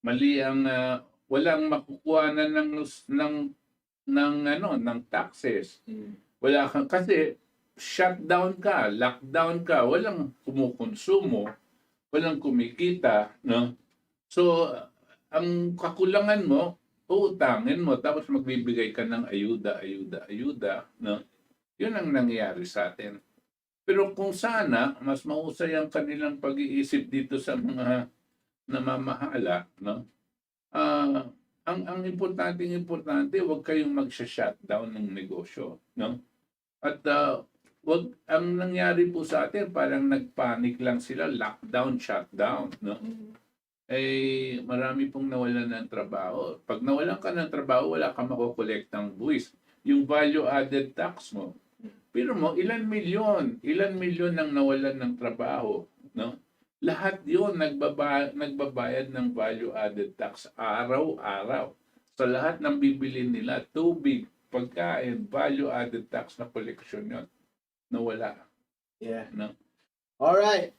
mali ang walang makukuha na ng taxes. Wala kang kasi shutdown ka, lockdown ka, walang kumukonsumo, walang kumikita, no? So ang kakulangan mo, uutangin mo tapos magbibigay ka ng ayuda, no? 'Yun ang nangyayari sa atin. Pero kung sana mas mahusay ang kanilang pag-iisip dito sa mga namamahala, no? Ah, ang importante, huwag kayong magsha-shutdown ng negosyo, no? At wag ang nangyari po sa atin parang nagpanic lang sila, lockdown, shutdown, no? Eh marami pong nawalan ng trabaho. Pag nawalan ka ng trabaho, wala kang makokolektang buwis. Yung value added tax mo. Pero mo ilan milyon ang nawalan ng trabaho, no? Lahat 'yon nagbabayad ng value added tax araw-araw. Sa lahat ng bibili nila, tubig, pagkain, value added tax na koleksyon 'yon. Nawala, Yeah. no? Alright.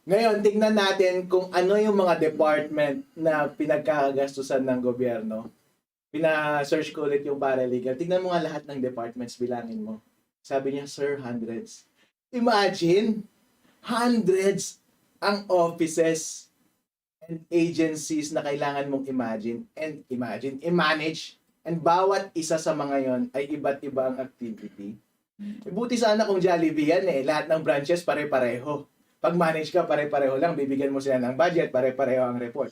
Ngayon, tingnan natin kung ano yung mga department na pinagkakagastusan ng gobyerno. Pina-search ko ulit yung paralegal. Tingnan mo nga lahat ng departments, bilangin mo. Sabi niya, sir, hundreds. Imagine, hundreds ang offices and agencies na kailangan mong i-manage. And bawat isa sa mga yon ay iba't iba ang activity. Buti sana kung Jollibee yan lahat ng branches pare-pareho. Pag manage ka, pare-pareho lang, bibigyan mo sila ng budget, pare-pareho ang report.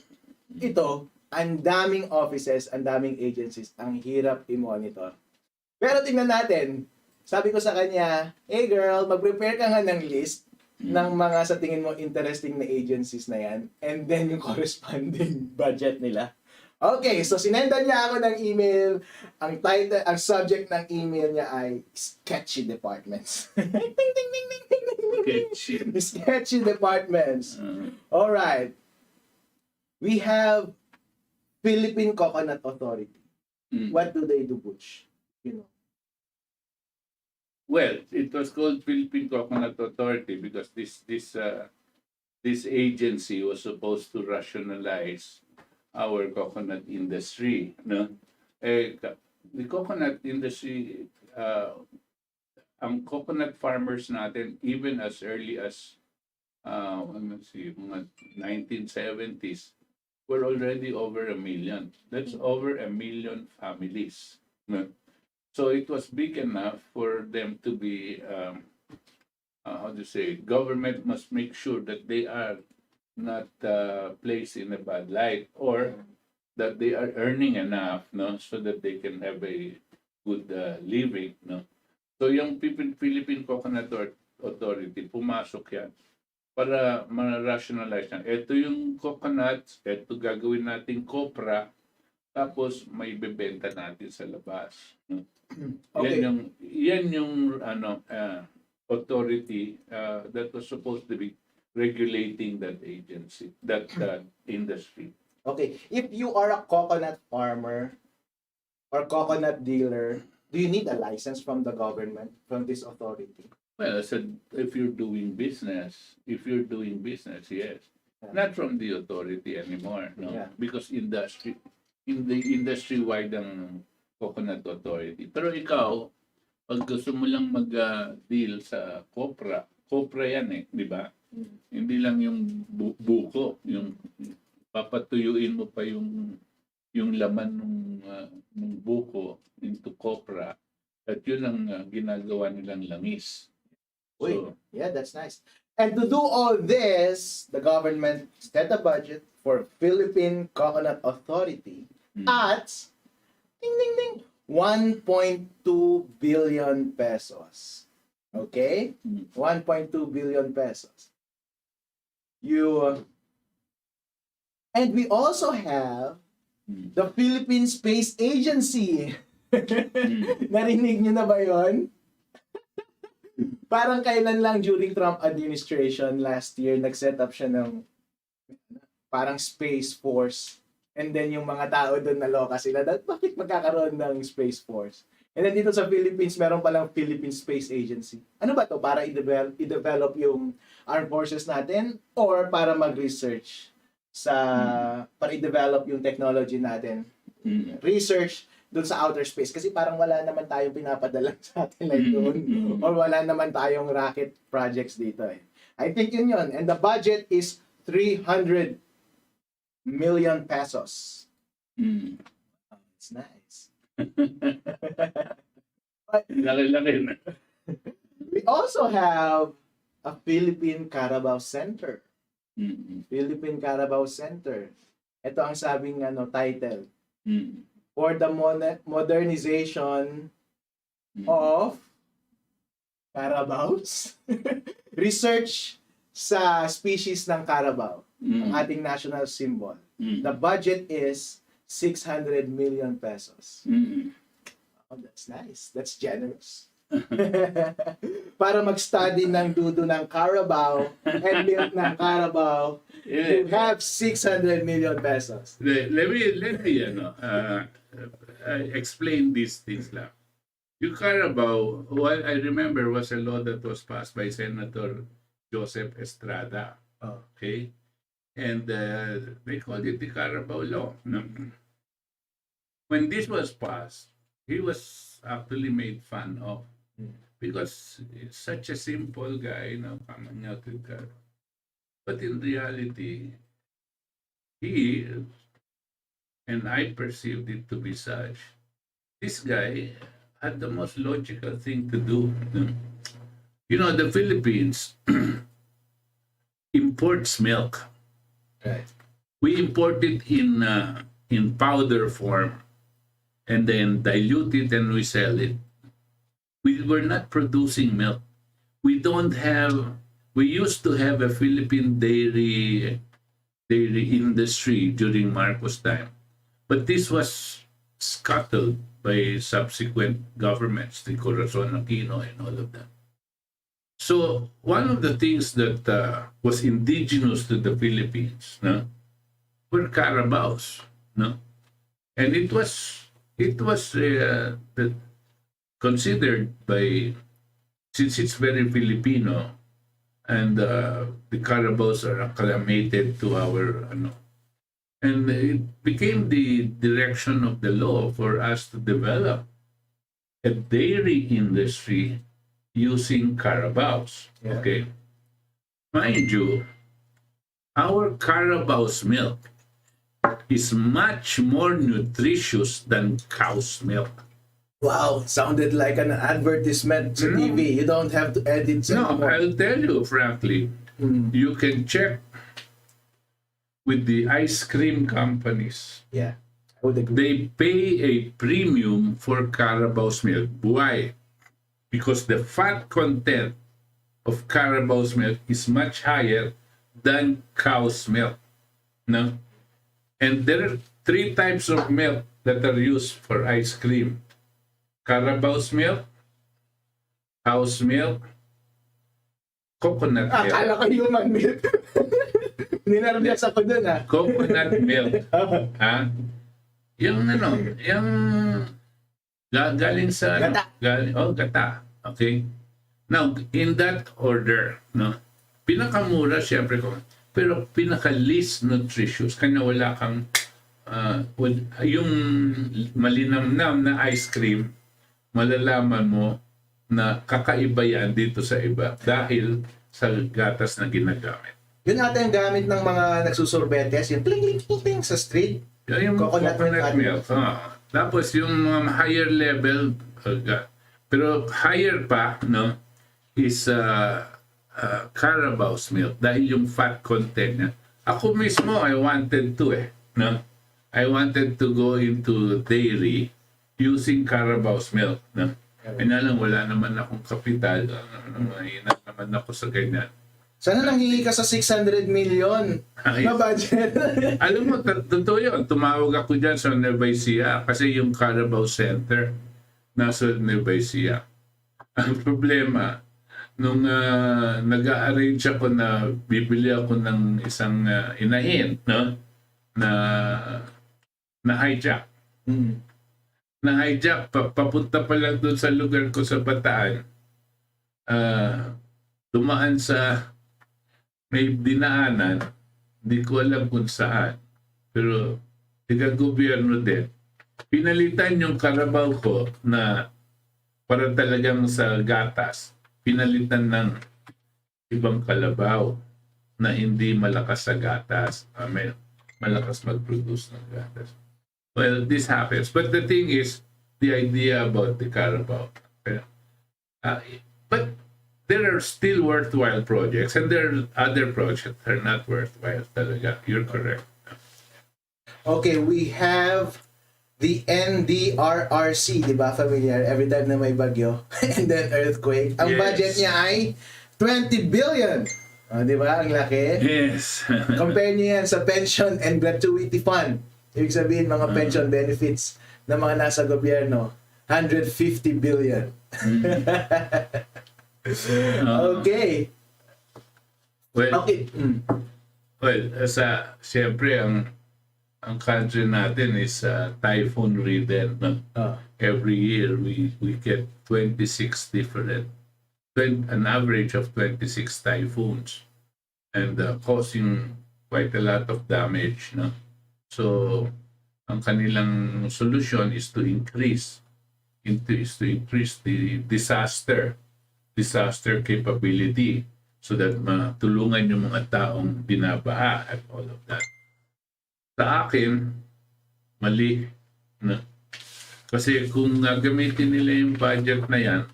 Ito, ang daming offices, ang daming agencies, ang hirap i-monitor. Pero tingnan natin, sabi ko sa kanya, hey girl, mag-prepare ka nga ng list ng mga sa tingin mo interesting na agencies na yan, and then yung corresponding budget nila. Okay, so sinendan niya ako ng email. Ang title, ang subject ng email niya ay sketchy departments. Ting, ting, ting, ting, ting, ting, ting. Sketchy departments. All right. We have Philippine Coconut Authority. What do they do, Butch? You know. Well, it was called Philippine Coconut Authority because this agency was supposed to rationalize our coconut industry, no? The coconut industry, ang coconut farmers natin, even as early as mga 1970s, were already over 1 million. That's over 1 million families, no? So it was big enough for them to be, government must make sure that they are not placed in a bad light or that they are earning enough, no, so that they can have a good living, no. So yung Philippine Coconut Authority, pumasok yan para ma-rationalize yan. Ito yung coconut, ito gagawin natin copra, tapos may bebenta natin sa labas, no? Okay. Yan yung authority that was supposed to be regulating that agency, that industry. Okay, if you are a coconut farmer or coconut dealer, do you need a license from the government, from this authority? Well, I said, if you're doing business, yes. Yeah. Not from the authority anymore, no? Yeah. Because in the industry-wide ang coconut authority. Pero ikaw, pag gusto mo lang mag-deal sa copra yan di ba? Hindi lang yung buko, yung papatuyuin mo pa yung laman ng buko into copra at yun ang ginagawa nilang langis. Wait, yeah, that's nice. And to do all this, the government set a budget for Philippine Coconut Authority at ding ding ding 1.2 billion pesos. Okay? 1.2 billion pesos. And we also have the Philippine Space Agency. Narinig niyo na ba yon? Parang kailan lang during Trump administration last year, nag-set up siya ng parang Space Force. And then yung mga tao doon naloka sila, bakit magkakaroon ng Space Force? And then dito sa Philippines, meron palang Philippine Space Agency. Ano ba to? Para i-develop yung armed forces natin or para mag-research para i-develop yung technology natin? Research doon sa outer space kasi parang wala naman tayong pinapadala sa satellite doon or wala naman tayong rocket projects dito eh. I think yun. And the budget is 300 million pesos. It's nice. But Laki-laki na. we also have a Philippine Carabao Center. Philippine Carabao Center. Ito ang sabing title. For the modernization of Carabaos. Research sa species ng Carabao. Ang ating national symbol. The budget is 600 million pesos. Oh, that's nice. That's generous. Para mag-study ng dudo ng Carabao and milk ng Carabao, you have 600 million pesos. Let me explain these things lang. Yung Carabao, what I remember was a law that was passed by Senator Joseph Estrada. Okay? And they called it the Carabao Law. No? When this was passed, he was actually made fun of because he's such a simple guy, coming out with Carabao. But in reality, he, and I perceived it to be such, this guy had the most logical thing to do. You know, the Philippines imports milk. Right. We import it in powder form and then dilute it and we sell it. We were not producing milk. We used to have a Philippine dairy industry during Marcos' time. But this was scuttled by subsequent governments, the Corazon Aquino and all of that. So one of the things that was indigenous to the Philippines were Carabaos. And it was considered by, since it's very Filipino, and the Carabaos are acclimated to our, and it became the direction of the law for us to develop a dairy industry using Carabaos. Yeah. Okay, mind you, our Carabaos milk is much more nutritious than cow's milk. Wow, sounded like an advertisement sa TV. You don't have to edit No, anymore. I'll tell you frankly, you can check with the ice cream companies. Yeah, I would agree. They pay a premium for Carabao's milk. Why? Because the fat content of Carabao's milk is much higher than cow's milk. No? And there are 3 types of milk that are used for ice cream. Carabao's milk, cow's milk, coconut milk. Akala ko human milk. Ninervyos ako dun Coconut milk. Ha? Yung yung galing sa Gata. Gata. Okay? Now, in that order, pinakamura siyempre ko, pero pinaka-least nutritious kanya wala kang yung malinamnam na ice cream, malalaman mo na kakaiba yan dito sa iba dahil sa gatas na ginagamit. Yun ata yung gamit ng mga nagsusorbetes, yung pling sa street. Yung Coconut milk. Tapos yung higher level, pero higher pa, is Carabao's milk dahil yung fat content niya. Ako mismo, I wanted to I wanted to go into dairy using Carabao's milk. Kaya lang, wala naman akong kapital. Mahina naman ako sa ganyan. Sana nanghingi ka sa 600 million na budget. Alam mo, totoo yun. Tumawag ako dyan sa Nueva Ecija kasi yung Carabao Center nasa Nueva Ecija. Ang problema, nung nag-arrange ako na bibili ako ng isang inahin, na hijack. na-hijack, papunta pa lang doon sa lugar ko sa Bataan, dumaan sa may dinaanan, hindi ko alam kung saan. Pero taga-gobyerno din. Pinalitan yung karabaw ko na para talagang sa gatas. Pinalitan ng ibang kalabaw na hindi malakas sa gatas. Malakas mag-produce ng gatas. Well, this happens. But the thing is, the idea about the Carabao. But there are still worthwhile projects and there are other projects that are not worthwhile talaga. You're correct. Okay, we have the NDRRC, di ba? Familiar? Every time na may bagyo and then earthquake. Ang Yes. budget niya ay 20 billion. Di ba? Ang laki. Yes. Compare niyo yan sa pension and gratuity fund. Ibig sabihin, mga pension benefits ng mga nasa gobyerno, 150 billion. Okay. Well, Okay. well, siyempre ang country natin is typhoon ridden. No? Every year we get 26 different, an average of 26 typhoons, and causing quite a lot of damage. No? So, ang kanilang solution is to increase the disaster capability so that matulungan yung mga taong binabaha at all of that. Sa akin, mali. No? Kasi kung gagamitin nila yung budget na yan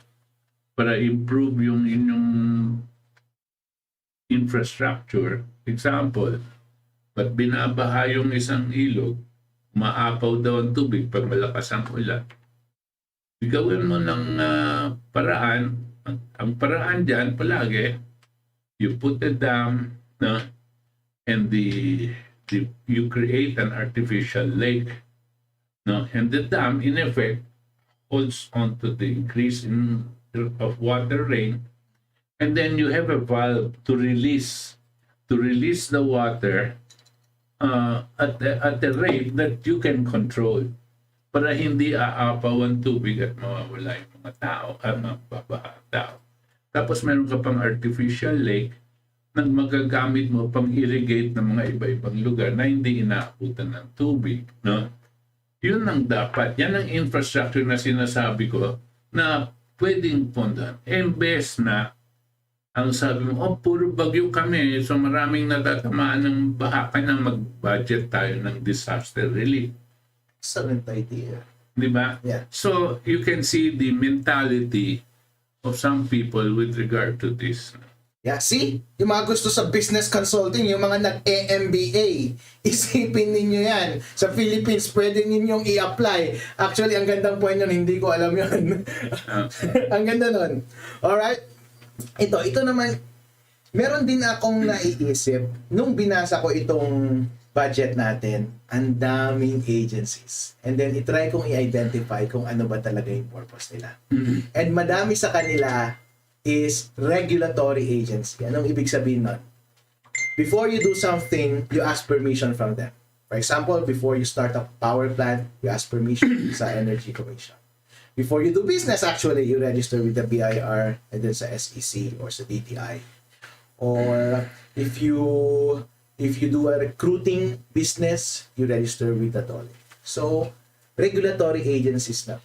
para improve yung inyong infrastructure, example, ba't binabaha yung isang ilog, maapaw daw ang tubig pag malakas ang ulan. Gawin mo ng paraan. Ang paraan dyan palagi, you put a dam, no? And you create an artificial lake, no? And the dam in effect holds on to the increase of water rain, and then you have a valve to release the water at the rate that you can control para hindi aapaw ang tubig at mawawala yung mga tao at mababaha ang tao. Tapos meron ka pang artificial lake na magagamit mo pang irrigate ng mga iba-ibang lugar na hindi inaabutan ng tubig. No? Yun ang dapat. Yan ang infrastructure na sinasabi ko na pwedeng pondan. Embes na ang sabi mo, puro bagyo kami, so maraming natatamaan ng baha, kaya mag-budget tayo ng disaster relief. Excellent idea. Di ba? Yeah. So, you can see the mentality of some people with regard to this. Yeah, see? Yung mga gusto sa business consulting, yung mga nag-MBA, isipin ninyo yan. Sa Philippines, pwede ninyong i-apply. Actually, ang gandang point yun, hindi ko alam yun. Ang ganda nun. Alright? Ito naman, meron din akong naiisip, nung binasa ko itong budget natin, ang daming agencies. And then, itry kong i-identify kung ano ba talaga yung purpose nila. And madami sa kanila is regulatory agency. Anong ibig sabihin nun? Before you do something, you ask permission from them. For example, before you start a power plant, you ask permission sa Energy Commission. Before you do business, actually, you register with the BIR and then sa SEC or sa DTI. Or if you do a recruiting business, you register with the DOLE. So, regulatory agencies na.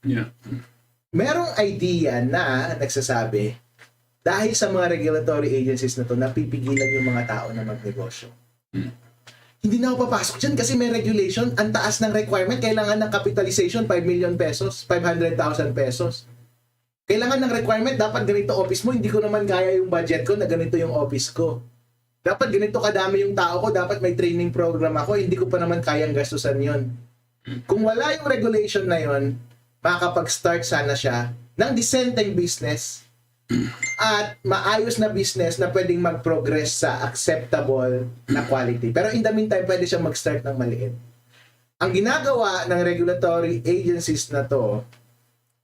Yeah. Merong idea na nagsasabi, dahil sa mga regulatory agencies na to, napipigilan yung mga tao na magnegosyo. Hindi na ako papasok dyan kasi may regulation. Ang taas ng requirement, kailangan ng capitalization 5 million pesos, 500,000 pesos. Kailangan ng requirement, dapat ganito office mo. Hindi ko naman kaya yung budget ko na ganito yung office ko. Dapat ganito kadami yung tao ko, dapat may training program ako, hindi ko pa naman kayang gastusan yon. Kung wala yung regulation na yon, makakapag-start sana siya ng decenteng business at maayos na business na pwedeng mag-progress sa acceptable na quality. Pero in the meantime, pwede siyang mag-start ng maliit. Ang ginagawa ng regulatory agencies na to,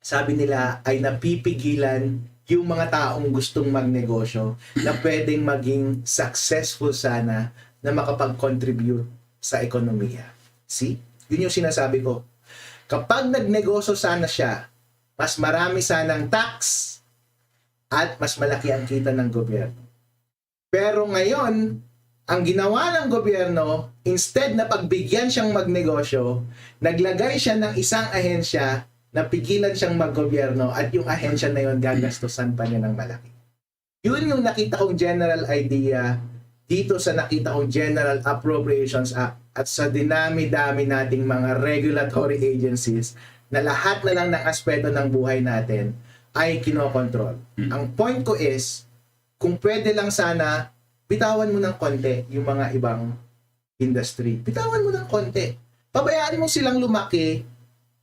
sabi nila ay napipigilan yung mga taong gustong magnegosyo na pwedeng maging successful sana na makapag-contribute sa ekonomiya. See? Yun yung sinasabi ko. Kapag nagnegosyo sana siya, mas marami sanang tax at mas malaki ang kita ng gobyerno. Pero ngayon, ang ginawa ng gobyerno, instead na pagbigyan siyang magnegosyo, naglagay siya ng isang ahensya na pigilan siyang maggobyerno at yung ahensya na yun gagastusan pa niya ng malaki. Yun yung nakita kong general idea dito sa nakita kong General Appropriations Act at sa dinami-dami nating mga regulatory agencies na lahat na lang ng aspeto ng buhay natin ay kinokontrol. Ang point ko is, kung pwede lang sana, bitawan mo ng konti yung mga ibang industry. Bitawan mo ng konti. Pabayaan mo silang lumaki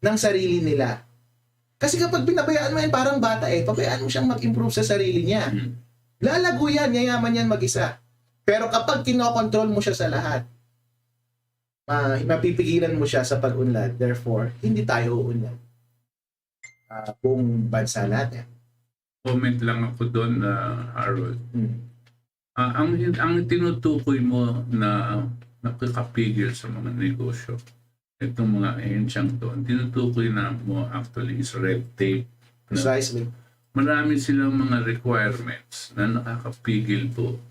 ng sarili nila. Kasi kapag pinabayaan mo yan, parang bata pabayaan mo siyang mag-improve sa sarili niya. Lalago yan, yayaman yan mag-isa. Pero kapag kinokontrol mo siya sa lahat, mapipigilan mo siya sa pag-unlad. Therefore, hindi tayo uunlad. Buong bansa natin. Comment lang ako doon, Harold. Ang tinutukoy mo na nakakapigil sa mga negosyo, itong mga ahensyang to, ang tinutukoy na mo actually is red tape. Precisely. Marami silang mga requirements na nakakapigil po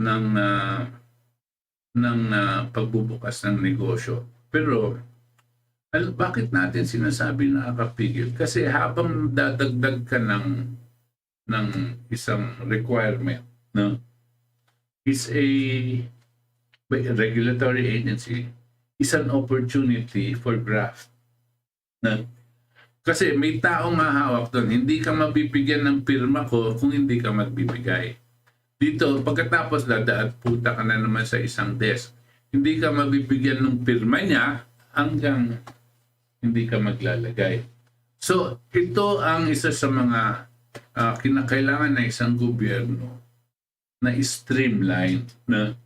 ng pagbubukas ng negosyo. Pero bakit natin sinasabi na nakakapigil? Kasi habang dadagdag ka ng isang requirement, no, is a regulatory agency, is an opportunity for graft. No? Kasi may taong mahawak doon. Hindi ka mabibigyan ng pirma ko kung hindi ka magbibigay. Dito, pagkatapos at puta ka na naman sa isang desk. Hindi ka mabibigyan ng pirma niya hanggang hindi ka maglalagay. So, ito ang isa sa mga kinakailangan ng isang gobyerno na streamline, na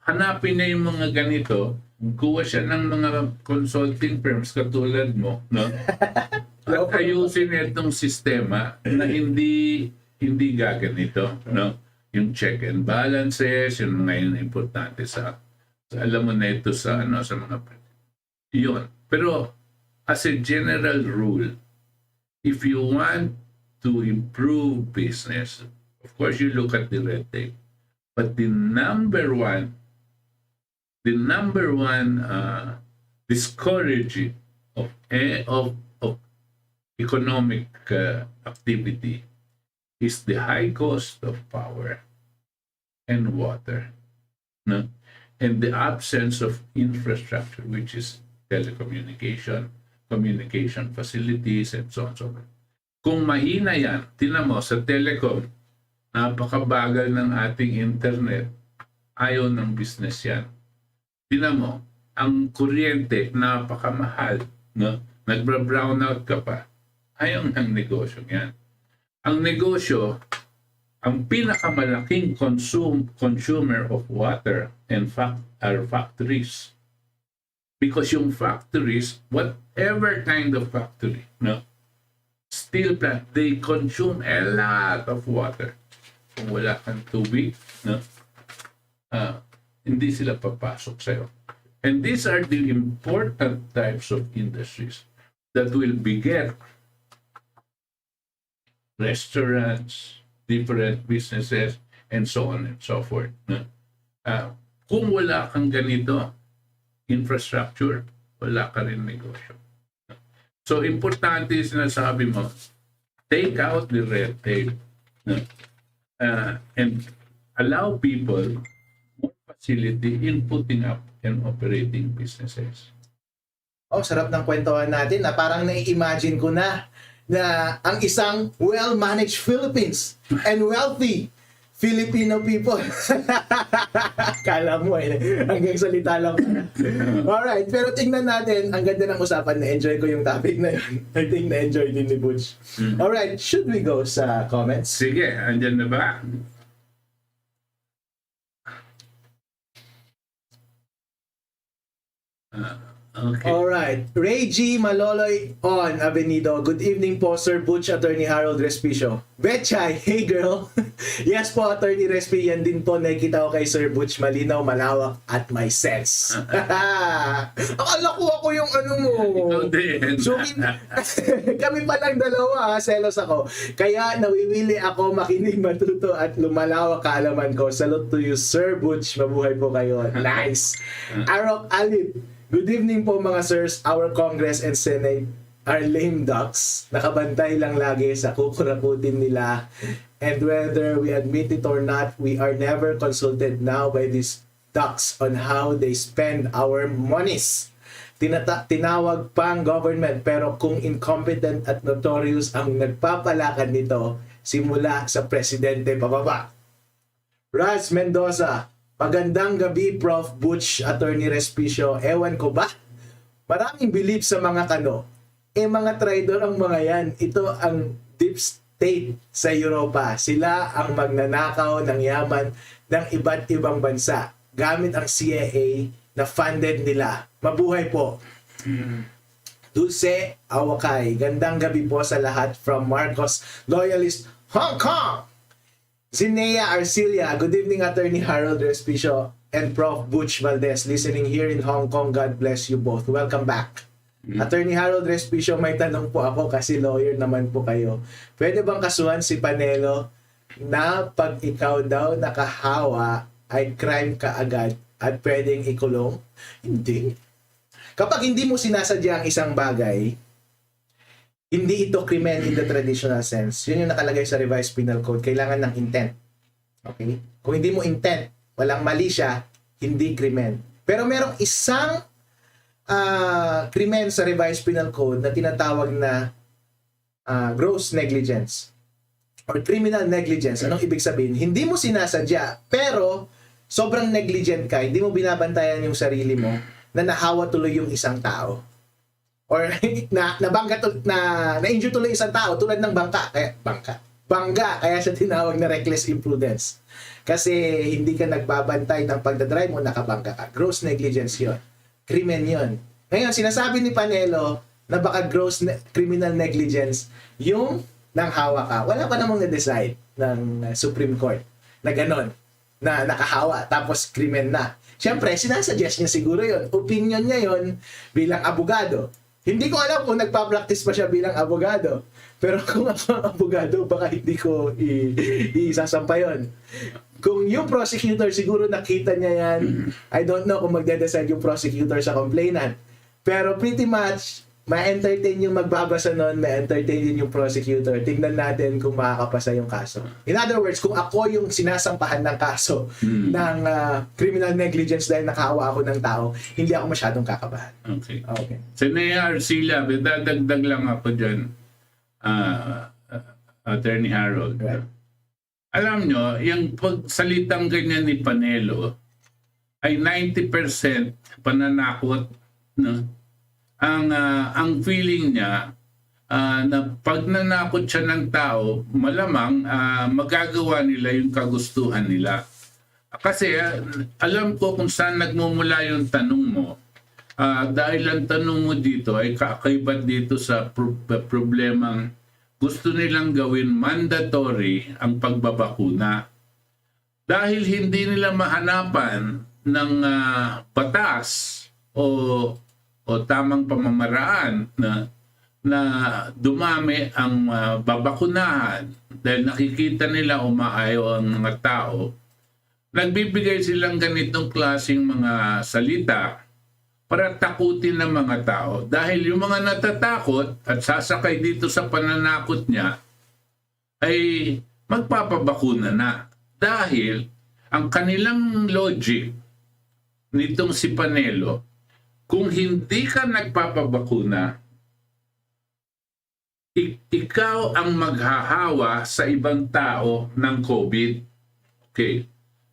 hanapin niya yung mga ganito, kuha siya ng mga consulting firms katulad mo, no? At ayusin itong sistema na hindi gaganito, no? Yung check and balances, yung ngayon importante sa alam mo na ito sa mga yun. Pero as a general rule, if you want to improve business, of course you look at the red tape. But the number one discouraging of economic activity is the high cost of power and water, no? And the absence of infrastructure, which is telecommunication, communication facilities, and so on. So kung mahina yan, tinan mo sa telecom, napakabagal ng ating internet, ayaw ng business yan. Tinan mo, ang kuryente, napakamahal, no? Nagbra-brownout ka pa, ayaw ng negosyo yan. Ang negosyo, ang pinakamalaking consumer of water are factories. Because yung factories, whatever kind of factory, no? Steel plant, they consume a lot of water. Kung wala kang tubig, no? Hindi sila papasok sa'yo. And these are the important types of industries that will beget restaurants, different businesses, and so on and so forth. No? Kung wala kang ganito, infrastructure, wala ka rin negosyo. So, importante yung sinasabi mo, take out the red tape, no? And allow people more facility in putting up and operating businesses. Oh, sarap ng kwentuhan natin na parang nai-imagine ko na ang isang well-managed Philippines and wealthy Filipino people. Kala mo hanggang salita lang. Alright, pero tingnan natin, ang ganda ng usapan, na-enjoy ko yung topic na yun. I think na-enjoy din ni Butch. Alright, should we go sa comments? Sige, andyan na ba? Okay. Alright. Ray G. Maloloy on Avenido. Good evening po, Sir Butch, Attorney Harold Respishow. Betchay, hey girl. Yes po, Attorney Respi, yan din po nakikita ko kay Sir Butch. Malinaw, malawak, at may sense. Akala ko ako ko yung ano mo. Ikaw din. So, kami pa lang dalawa, selos ako. Kaya nawiwili ako makinig, matuto at lumalawak kaalaman ko. Salute to you, Sir Butch. Mabuhay po kayo. Nice. Arok Alip. Good evening po mga sirs. Our Congress and Senate are lame ducks. Nakabantay lang lagi sa kukurakutin nila. And whether we admit it or not, we are never consulted now by these ducks on how they spend our monies. Tinawag pang government, pero kung incompetent at notorious ang nagpapalakan nito, simula sa presidente pababa. Raz Mendoza, magandang gabi Prof. Butch, Attorney Respishow. Ewan ko ba? Maraming belief sa mga kano. Mga traidor ang mga yan. Ito ang deep state sa Europa. Sila ang magnanakaw ng yaman ng iba't ibang bansa gamit ang CIA na funded nila. Mabuhay po. Dulce Awakay, gandang gabi po sa lahat from Marcos Loyalist Hong Kong. Zinea Arcilia, good evening Attorney Harold Respicio and Prof. Butch Valdes, listening here in Hong Kong. God bless you both. Welcome back. Attorney Harold Respicio, may tanong po ako kasi lawyer naman po kayo. Pwede bang kasuhan si Panelo na pag ikaw daw nakahawa ay crime ka agad at pwedeng ikulong? Hindi. Kapag hindi mo sinasadya ang isang bagay, hindi ito krimen in the traditional sense. Yun yung nakalagay sa Revised Penal Code. Kailangan ng intent. Okay? Kung hindi mo intent, walang mali siya, hindi krimen. Pero merong isang krimen sa Revised Penal Code na tinatawag na gross negligence or criminal negligence. Anong ibig sabihin? Hindi mo sinasadya, pero sobrang negligent ka, hindi mo binabantayan yung sarili mo na nahawa tuloy yung isang tao. Or na-injure tuloy isang tao tulad ng bangga, kaya siya tinawag na reckless imprudence. Kasi hindi ka nagbabantay ng pagdadrive mo, nakabangga ka. Gross negligence yun. Krimen yun. Ngayon, sinasabi ni Panelo na baka gross criminal negligence yung nanghawa ka. Wala pa namang na-decide ng Supreme Court na ganon, na nakahawa, tapos krimen na. Siyempre, sinasuggest niya siguro yun. Opinion niya yun bilang abogado. Hindi ko alam kung nagpa-practice pa siya bilang abogado. Pero kung ako ang abogado, baka hindi ko isasampa yun. Kung yung prosecutor siguro nakita niya yan, I don't know kung magde-decide yung prosecutor sa complainant. Pero pretty much, ma-entertain yung magbabasa nun, ma-entertain din yung prosecutor. Tingnan natin kung makakapasa yung kaso. In other words, kung ako yung sinasampahan ng kaso ng criminal negligence dahil nakahawa ako ng tao, hindi ako masyadong kakabahan. Okay. Okay. Sinea Arcila, dadagdag lang ako dyan, Attorney Harold. Right. Alam nyo, yung pagsalitang ganyan ni Panelo ay 90% pananakot. No? Ang feeling niya na pag nanakot siya ng tao, malamang magagawa nila yung kagustuhan nila. Kasi alam ko kung saan nagmumula yung tanong mo. Dahil ang tanong mo dito ay kakaiba dito sa problemang gusto nilang gawin mandatory ang pagbabakuna. Dahil hindi nila mahanapan ng batas o tamang pamamaraan na dumami ang babakunahan dahil nakikita nila umaayaw ang mga tao, nagbibigay silang ganitong klaseng mga salita para takutin ng mga tao. Dahil yung mga natatakot at sasakay dito sa pananakot niya ay magpapabakuna na. Dahil ang kanilang logic nitong si Panelo, kung hindi ka nagpapabakuna, ikaw ang maghahawa sa ibang tao ng COVID. Okay.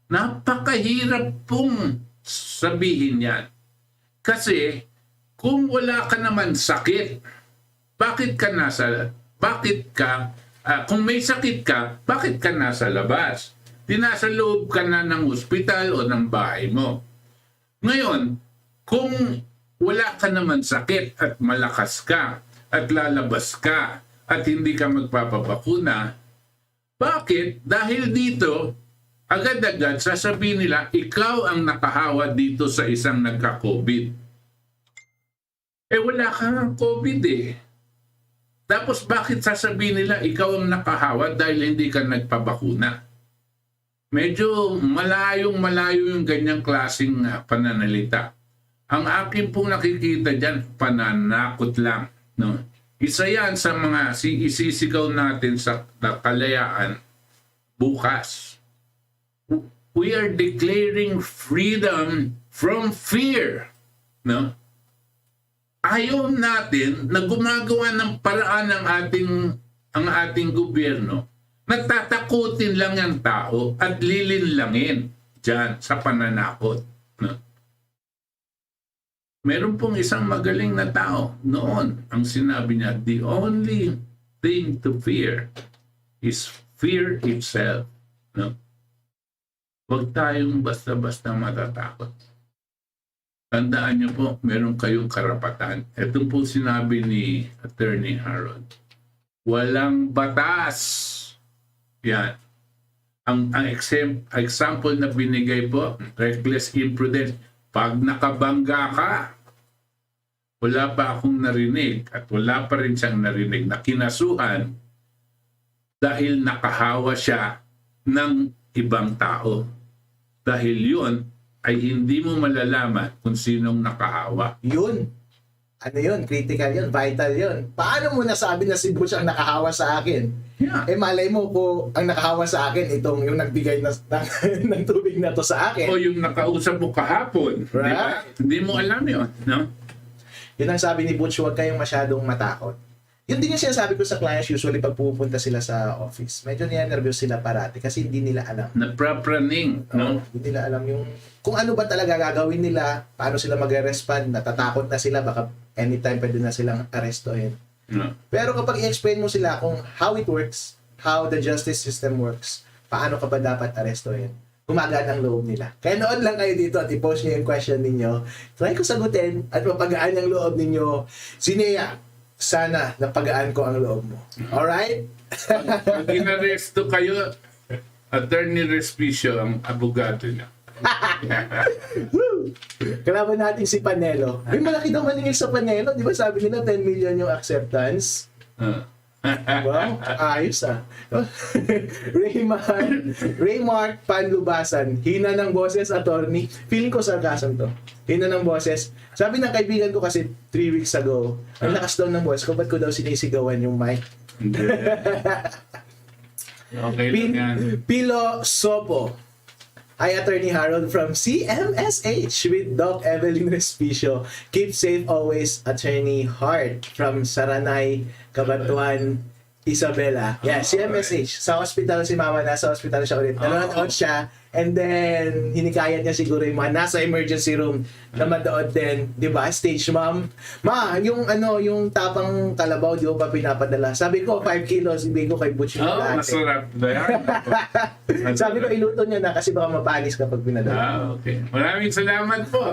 Napakahirap pong sabihin yan. Kasi kung wala ka naman sakit, kung may sakit ka, bakit ka nasa labas? Di nasa loob ka na ng ospital o ng bahay mo. Ngayon, kung wala ka naman sakit at malakas ka at lalabas ka at hindi ka magpapabakuna, bakit? Dahil dito, agad-agad sasabihin nila, ikaw ang nakahawa dito sa isang nagka-COVID. Wala kang COVID eh. Tapos bakit sasabihin nila ikaw ang nakahawa dahil hindi ka nagpabakuna? Medyo malayong-malayo yung ganyang klaseng pananalita. Ang akin pong nakikita dyan, pananakot lang. No? Isa yan sa mga isisigaw natin sa kalayaan bukas. We are declaring freedom from fear. No? Ayaw natin na gumagawa ng paraan ang ating gobyerno. Natatakutin lang ang tao at lilinlangin dyan sa pananakot. No? Meron pong isang magaling na tao noon. Ang sinabi niya, the only thing to fear is fear itself. No? Huwag tayong basta-basta matatakot. Tandaan niyo po, meron kayong karapatan. Ito po sinabi ni Attorney Harold. Walang batas. Yan. Ang example na binigay po, reckless imprudence. Pag nakabangga ka, wala pa akong narinig at wala pa rin siyang narinig na kinasuhan dahil nakahawa siya ng ibang tao. Dahil yun ay hindi mo malalaman kung sinong nakahawa. Yun. Ano yun? Critical yun. Vital yun. Paano mo nasabi na si Butch ang nakahawa sa akin? Yeah. Malay mo po, ang nakahawa sa akin, yung nagbigay ng tubig na to sa akin. O yung nakausap mo kahapon. Right. Diba? Hindi mo alam yun. No? Yun ang sabi ni Butch, huwag kayong masyadong matakot. Yun din yung sinasabi ko sa clients usually pag pupunta sila sa office. Medyo niya-nervous sila parati kasi hindi nila alam. Naprapraning. No? Hindi nila alam yung kung ano ba talaga gagawin nila, paano sila mag-respond, natatakot na sila, baka anytime pwede na silang arestohin. No. Pero kapag i-explain mo sila kung how it works, how the justice system works, paano ka ba dapat arestohin, gumagaan ang loob nila. Kaya noon lang kayo dito at i-post nyo yung question ninyo. Try ko sagutin at mapagaan ang loob ninyo. Sinea, sana napagaan ko ang loob mo. Alright? Pag inaresto kayo, Attorney Respishow ang abogado niya. Woo! Kalaban natin si Panelo. May malaki daw maningil sa Panelo. Di ba sabi nila 10 million yung acceptance? Wow, ayos ah. Raymark Panlubasan, hina ng boses, attorney. Feeling ko sarcasm to. Hina ng boses. Sabi ng kaibigan ko kasi 3 weeks ago, ang lakas daw ng boses ko, ba't ko daw sinisigawan yung mic? Okay lang yan. Pilo Sopo. Hi, Attorney Harold from CMSH with Doc Evelyn Respicio. Keep safe always, Attorney Hart from Saranay, Cabatuan, Isabela. Yeah, CMSH. Sa hospital si Mama, nasa hospital siya ulit. Nanonood siya, and then hinikayat niya siguro yung mga nasa emergency room na madood din, di ba? Stage mom. Ma, yung tapang kalabaw, di ko pa pinapadala. Sabi ko, 5 kilos, ibig ko kay Butch yung lahat. Masarap na yan. Sabi ko, iluto niya na kasi baka mapanis kapag pinadala. Okay. Maraming salamat po.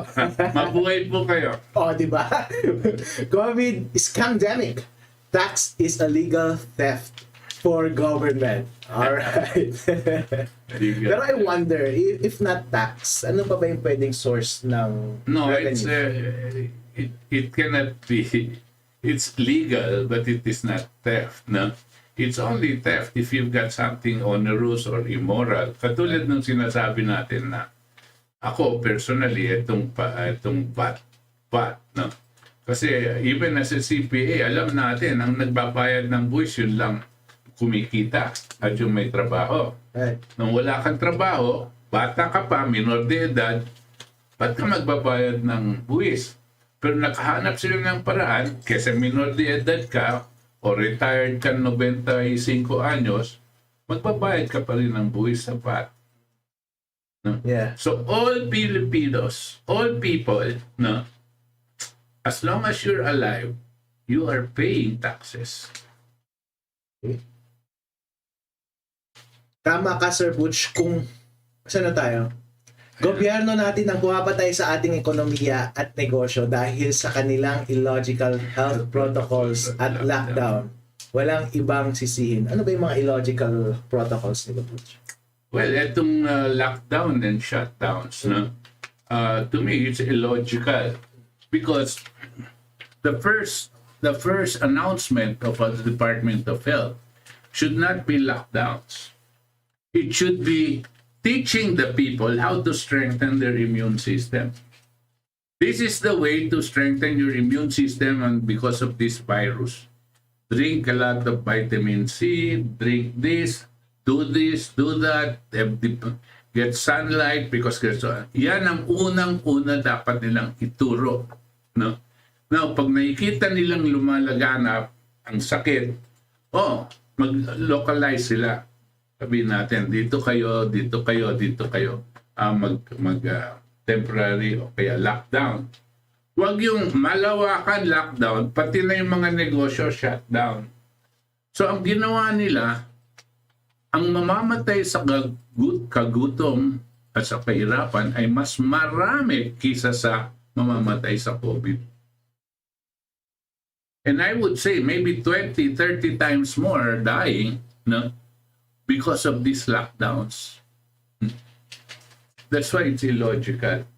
Mabuhay po kayo. Di ba? COVID is scandemic. Tax is a legal theft for government. Alright. Pero I wonder, if not tax, ano pa ba yung pwedeng source ng No, revenue? it cannot be. It's legal, but it is not theft. No? It's only theft if you've got something onerous or immoral. Katulad ng sinasabi natin na ako personally, itong VAT, no? Kasi even as a CPA, alam natin, ang nagbabayad ng buwis, yun lang kumikita at yung may trabaho. Right. Nung wala kang trabaho, bata ka pa, minor de edad, ba't ka magbabayad ng buwis? Pero nakahanap sila ng paraan, kesa minor de edad ka, o retired ka 95 anyos, magbabayad ka pa rin ng buwis sa VAT. No? Yeah. So all Filipinos, all people, no, as long as you're alive, you are paying taxes. Tama ka, Sir Butch, kung saan na tayo? Gobyerno natin ang pumapatay sa ating ekonomiya at negosyo dahil sa kanilang illogical health protocols at lockdown. Walang ibang sisihin. Ano ba yung mga illogical protocols nila, Butch? Well, itong lockdown and shutdowns, no? To me, it's illogical. Because the first announcement of the Department of Health should not be lockdowns. It should be teaching the people how to strengthen their immune system. This is the way to strengthen your immune system, and because of this virus. Drink a lot of vitamin C, drink this, do that, get sunlight because yan ang unang-una dapat nilang ituro. No? Now, pag nakikita nilang lumalaganap ang sakit, mag-localize sila. Sabihin natin, dito kayo, temporary o kaya lockdown. Huwag yung malawakan lockdown, pati na yung mga negosyo shutdown. So ang ginawa nila, ang mamamatay sa kagutom at sa kahirapan ay mas marami kisa sa mamamatay sa COVID. And I would say maybe 20, 30 times more dying, no, because of these lockdowns. That's why it's illogical.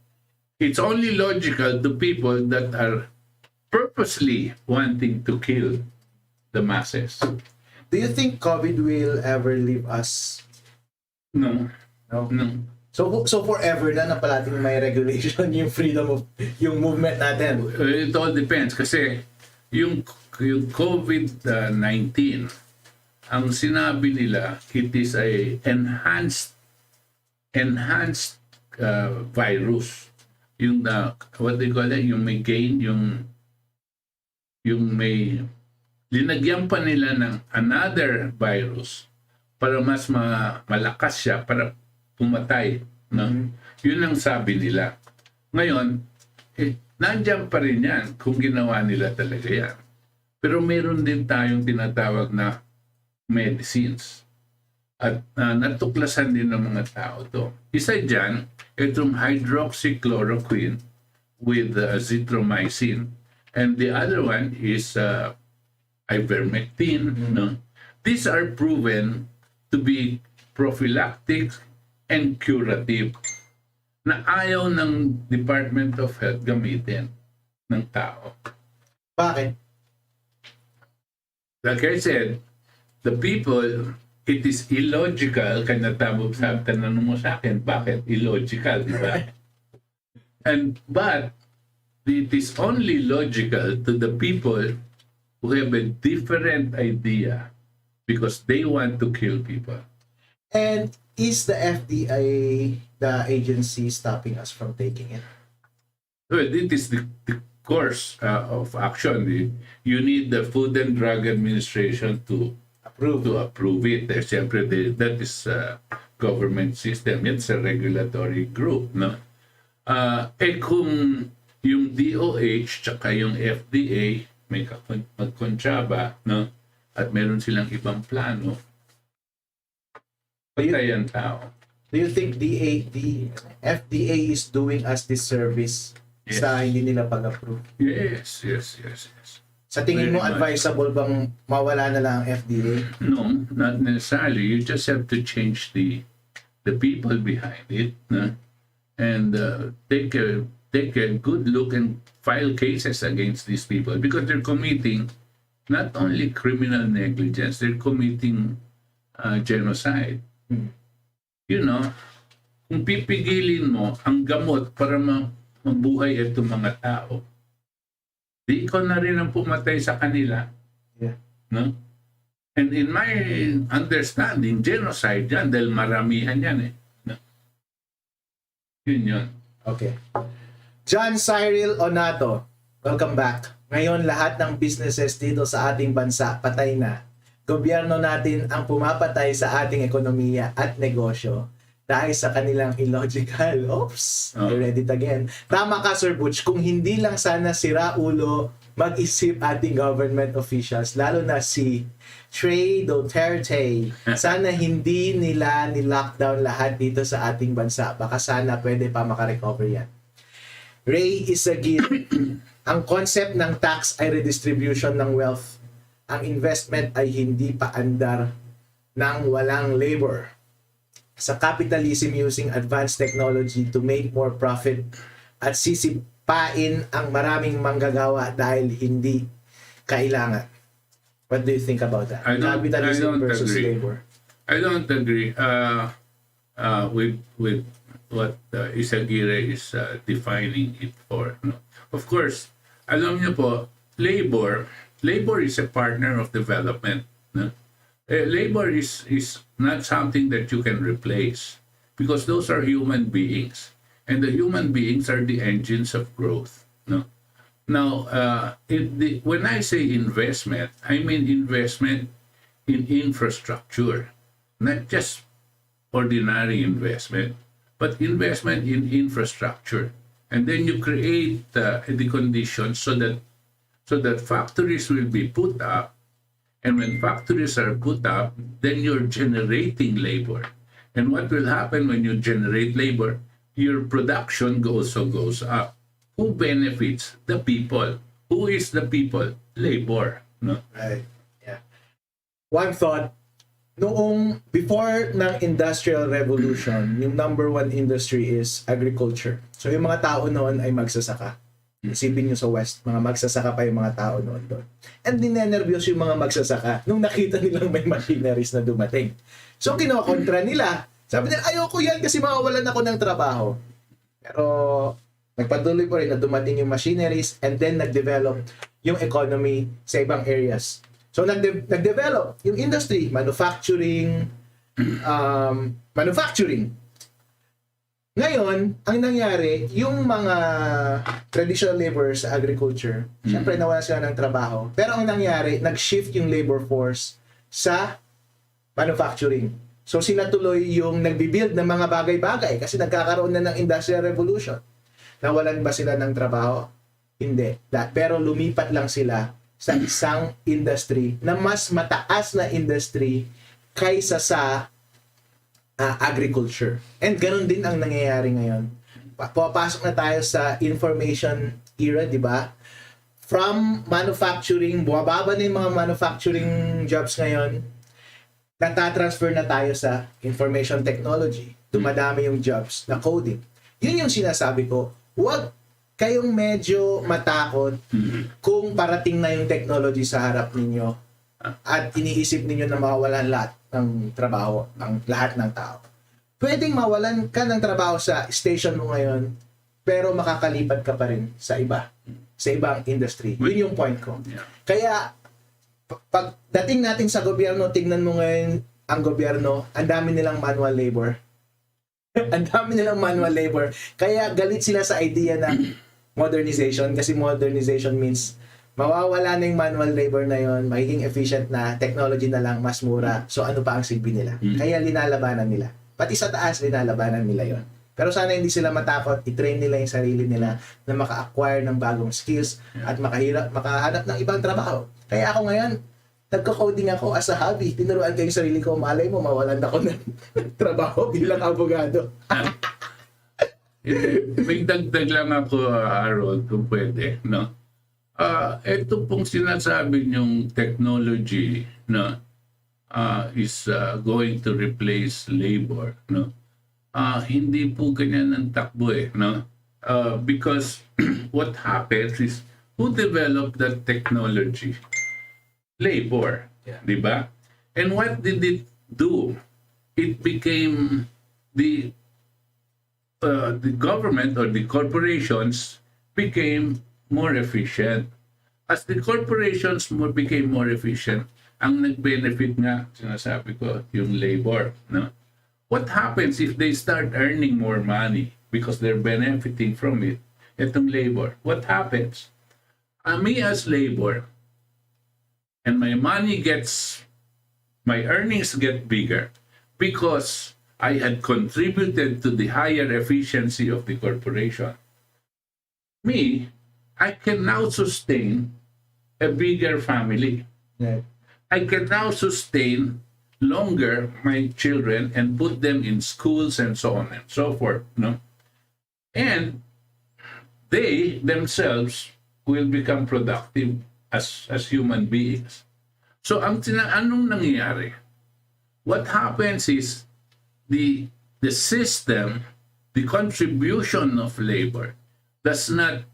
It's only logical to people that are purposely wanting to kill the masses. Do you think COVID will ever leave us? No. No. No. So forever na palating may regulation yung freedom of yung movement natin. It all depends kasi yung COVID-19, ang sinabi nila, it is a enhanced virus. Yung what they call it, yung may gain, yung may linagyan pa nila ng another virus para mas malakas siya para pumatay, no? Yun ang sabi nila. Ngayon, nandiyan pa rin yan kung ginawa nila talaga yan. Pero meron din tayong tinatawag na medicines. At natuklasan din ng mga tao to. Isa dyan, itong hydroxychloroquine with azithromycin. And the other one is ivermectin. No? These are proven to be prophylactic and curative na ayaw ng Department of Health gamitin ng tao. Bakit? Like I said, the people, it is illogical, kaya tanong mo sa akin, bakit illogical, di ba? But it is only logical to the people who have a different idea because they want to kill people. And is the FDA the agency stopping us from taking it? Well, it is the course of action. You need the Food and Drug Administration to approve it. Siyempre, that is government system. It's a regulatory group. No? Kung yung DOH tsaka yung FDA may magkontraba, no? At meron silang ibang plano, patay ang tao. Do you think the FDA is doing us this service sa hindi nila pag-approve? Yes. Sa tingin mo, Very much. advisable bang mawala na lang ang FDA? No, not necessarily. You just have to change the people behind it, no? And take a good look and file cases against these people because they're committing not only criminal negligence, they're committing genocide. You know, kung pipigilin mo ang gamot para mabuhay itong mga tao, di ikaw na rin ang pumatay sa kanila. Yeah. No? And in my understanding, genocide yan dahil maramihan yan eh. No? Yun. Okay. John Cyril Onato, welcome back. Ngayon lahat ng businesses dito sa ating bansa patay na. Gobyerno natin ang pumapatay sa ating ekonomiya at negosyo dahil sa kanilang illogical. Oops, I read it again. Tama ka, Sir Butch, kung hindi lang sana sira ulo mag-isip ating government officials, lalo na si Trey Duterte, sana hindi nila ni-lockdown lahat dito sa ating bansa. Baka sana pwede pa makarecover yan. Ray is a gift. Ang concept ng tax ay redistribution ng wealth. Ang investment ay hindi paandar ng walang labor. Sa capitalism using advanced technology to make more profit at pain ang maraming manggagawa dahil hindi kailangan. What do you think about that? Capitalism versus agree. labor. I don't agree with what Isagire is defining it for. No? Of course, alam niyo po, labor is a partner of development. No? Labor is not something that you can replace because those are human beings, and the human beings are the engines of growth. No? Now, when I say investment, I mean investment in infrastructure, not just ordinary investment, but investment in infrastructure. And then you create the conditions so that factories will be put up. And when factories are put up, then you're generating labor. And what will happen when you generate labor? Your production also goes up. Who benefits? The people. Who is the people? Labor. No? Right. Yeah. One thought, noong before ng Industrial Revolution, yung number one industry is agriculture. So yung mga tao noon ay magsasaka. Isipin nyo sa West, mga magsasaka pa yung mga tao noon doon. And ninenervyos yung mga magsasaka nung nakita nilang may machineries na dumating. So kinokontra nila. Sabi nila, ayoko yan kasi mawawalan ako ng trabaho. Pero nagpatuloy po rin na dumating yung machineries and then nag-develop yung economy sa ibang areas. So nag-develop yung industry, manufacturing. Ngayon, ang nangyari, yung mga traditional laborers sa agriculture, syempre nawala sila ng trabaho. Pero ang nangyari, nag-shift yung labor force sa manufacturing. So sila tuloy yung nagbibuild ng mga bagay-bagay kasi nagkakaroon na ng Industrial Revolution. Nawalan ba sila ng trabaho? Hindi. Pero lumipat lang sila sa isang industry na mas mataas na industry kaysa sa agriculture. And ganun din ang nangyayari ngayon. Papasok na tayo sa information era, di ba? From manufacturing, bumababa na yung mga manufacturing jobs ngayon, natatransfer na tayo sa information technology. Dumadami yung jobs na coding. Yun yung sinasabi ko, huwag kayong medyo matakot kung parating na yung technology sa harap ninyo at iniisip ninyo na mawawalan lahat ng trabaho ang lahat ng tao. Pwedeng mawalan ka ng trabaho sa station mo ngayon, pero makakalipat ka pa rin sa ibang industry. Yun yung point ko. Kaya, pagdating natin sa gobyerno, tignan mo ngayon ang gobyerno, ang dami nilang manual labor. Ang dami nilang manual labor. Kaya galit sila sa idea ng modernization, kasi modernization means mawawala na yung manual labor na yon, magiging efficient na, technology na lang, mas mura. So ano pa ang silbi nila? Kaya linalabanan nila. Pati sa taas, linalabanan nila yon. Pero sana hindi sila matakot, i-train nila yung sarili nila na maka-acquire ng bagong skills at makahanap ng ibang trabaho. Kaya ako ngayon, nagko-coding ako as a hobby. Tinuruan ko yung sarili ko, malay mo, mawalan ako ng trabaho bilang abogado. May dagdag lang ako, Harold, kung pwede, no? Ito pong sinasabi niyong technology, no, is going to replace labor, no? Hindi po ganyan ang takbo no? Because what happens is, who developed that technology? Labor, di ba? And what did it do? It became the government or the corporations became more efficient. As the corporations became more efficient, ang nag-benefit nga, sinasabi ko, yung labor. No? What happens if they start earning more money because they're benefiting from it? Itong labor. What happens? Me as labor, and my earnings get bigger because I had contributed to the higher efficiency of the corporation. I can now sustain a bigger family. Right. I can now sustain longer my children and put them in schools and so on and so forth. No? And they themselves will become productive as human beings. So anong nangyayari? What happens is the system, the contribution of labor does not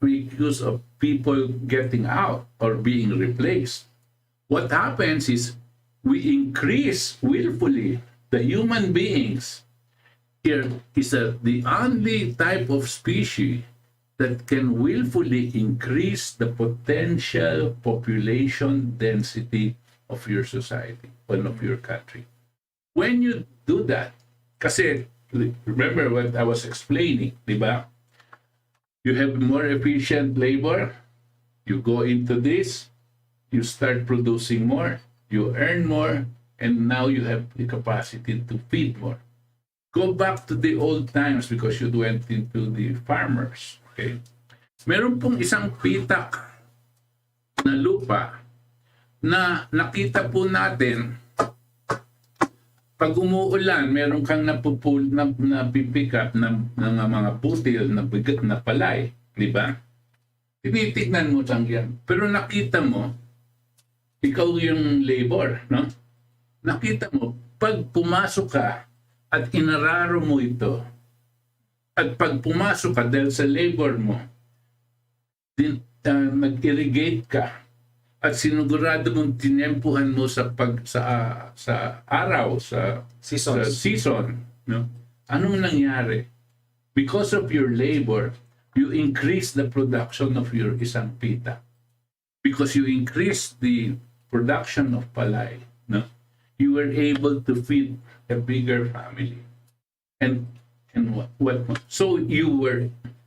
because of people getting out or being replaced. What happens is we increase willfully the human beings. Here is the only type of species that can willfully increase the potential population density of your society and of your country. When you do that, kasi remember what I was explaining, di ba? You have more efficient labor, you go into this, you start producing more, you earn more, and now you have the capacity to feed more. Go back to the old times because you went into the farmers. Okay? Meron pong isang pitak na lupa na nakita po natin pag umuulan, meron kang napipick up ng mga butil na bigat na palay, di ba? Tinitignan mo lang yan. Pero nakita mo, ikaw yung labor, no? Nakita mo, pag pumasok ka at inararo mo ito, at pag pumasok ka dahil sa labor mo, nag-irrigate ka, at sinugurado mong tinempuhan mo sa araw, sa season, no? Anong nangyari? Because of your labor, you increase the production of your isang pita. Because you increase the production of palay, no? You were able to feed a bigger family. And what so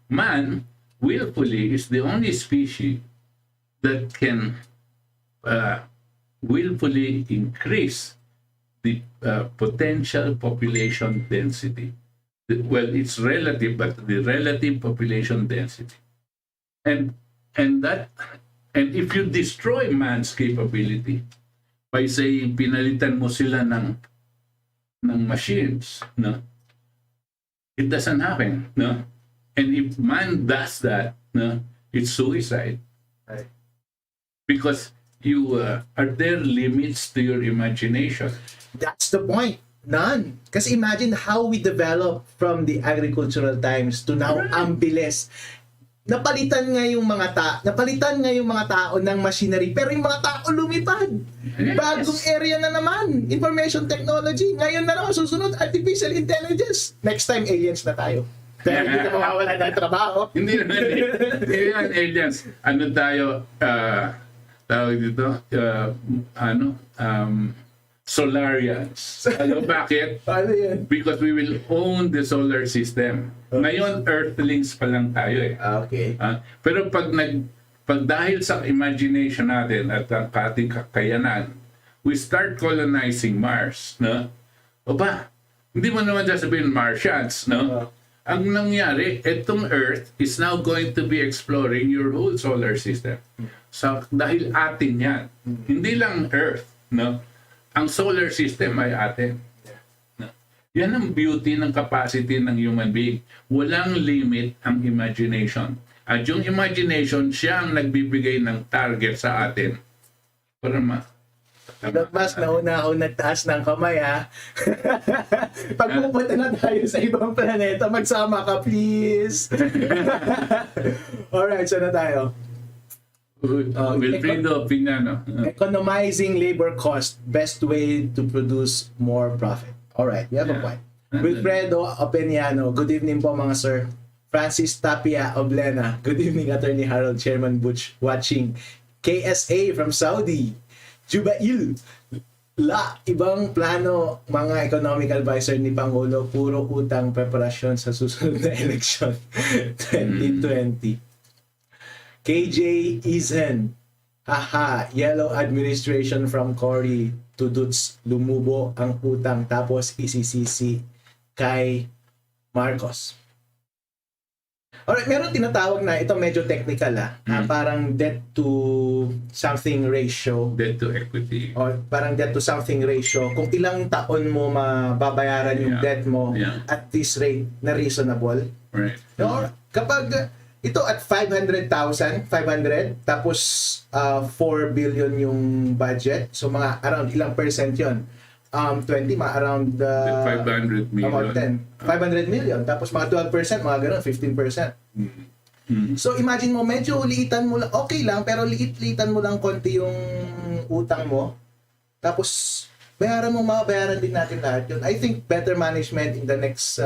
man willfully is the only species that can willfully increase the potential population density. Well, it's relative, but the relative population density. And if you destroy man's capability by saying pinalitan mo sila ng machines, no? It doesn't happen, no? And if man does that, no, it's suicide. Right. Because are there limits to your imagination? That's the point. None. Kasi imagine how we developed from the agricultural times to now ang bilis. Napalitan nga yung mga tao ng machinery, pero yung mga tao lumipad. Yes. Bagong area na naman, information technology. Ngayon na naman susunod, artificial intelligence. Next time aliens na tayo. Pero hindi ka mawawala ng trabaho. Hindi yan aliens. Ano tayo, tawag dito, Solarians. Ano, bakit? Ano yan? Because we will own the solar system. Ngayon, Earthlings pa lang tayo eh. Okay. Pero pag dahil sa imagination natin at ang ating kakayanan, we start colonizing Mars, no? O ba, hindi mo naman sasabihin Martians, no? Ang nangyari, itong Earth is now going to be exploring your whole solar system. So, dahil atin yan. Hindi lang Earth, no? Ang solar system ay atin. No? Yan ang beauty ng capacity ng human being. Walang limit ang imagination. At yung imagination, siya ang nagbibigay ng target sa atin. Para Mas nauna ako nagtaas ng kamay, ha? Pag pupunta na tayo sa ibang planeta, magsama ka, please. Alright, so na tayo. Wilfredo Pina, no? Economizing labor cost, best way to produce more profit. Alright, we have a point. Wilfredo Openiano, good evening po mga sir. Francis Tapia Oblena, good evening Attorney Harold, Chairman Butch, watching. KSA from Saudi. Jubail, ibang plano mga economic advisor ni Pangulo, puro utang preparasyon sa susunod na eleksyon 2020. KJ Izen, haha, yellow administration from Cory to Dutz, lumubo ang utang tapos isisisi kay Marcos. Alright, meron tinatawag na, ito medyo technical parang debt to something ratio. Debt to equity. O parang debt to something ratio. Kung ilang taon mo mababayaran yung debt mo at this rate na reasonable. Right. No? Kapag ito at 500,000, 500, tapos 4 billion yung budget. So mga around ilang percent yun? 20, around 500 million. About 10. 500 million. Tapos mga 12%, mga ganun, 15%. So imagine mo, medyo liitan mo lang, okay lang, pero liitan mo lang konti yung utang mo. Tapos, mabayaran din natin lahat yun. I think better management in the next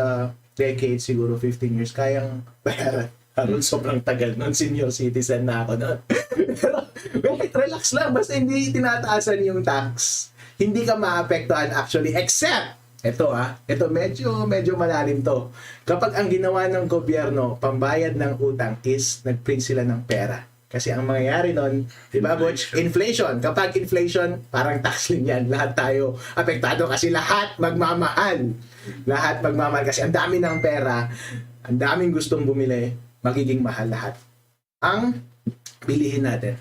decade, siguro 15 years, kayang bayaran. Harold, sobrang tagal nun, senior citizen na ako nun. Pero, wait, relax lang, basta hindi tinataasan yung tax. Hindi ka maapektuhan actually, except, ito medyo malalim to. Kapag ang ginawa ng gobyerno, pambayad ng utang is, nag-print sila ng pera. Kasi ang mangyayari nun, di ba, Butch? Inflation. Kapag inflation, parang tax din yan. Lahat tayo apektado kasi lahat magmamahal. Lahat magmamahal kasi ang dami ng pera, ang daming gustong bumili, magiging mahal lahat. Ang bilihin natin.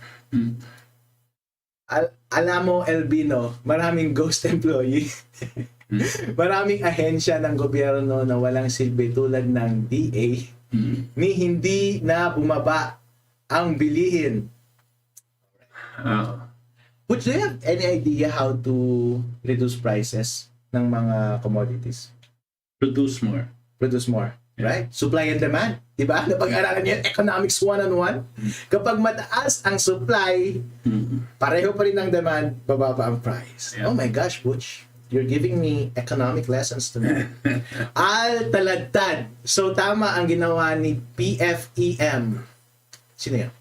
Alam mo, Elvino, maraming ghost employee. Maraming ahensya ng gobyerno na walang silbi tulad ng DA ni hindi na bumaba ang bilihin. Would you have any idea how to reduce prices ng mga commodities? Produce more. Right? Supply and demand. Diba? Napag-aralan niyo yung economics 101. Kapag mataas ang supply, pareho pa rin ang demand, bababa ang price. Yeah. Oh my gosh, Butch. You're giving me economic lessons tonight. Talagtad. So, tama ang ginawa ni PFEM. Sino yan?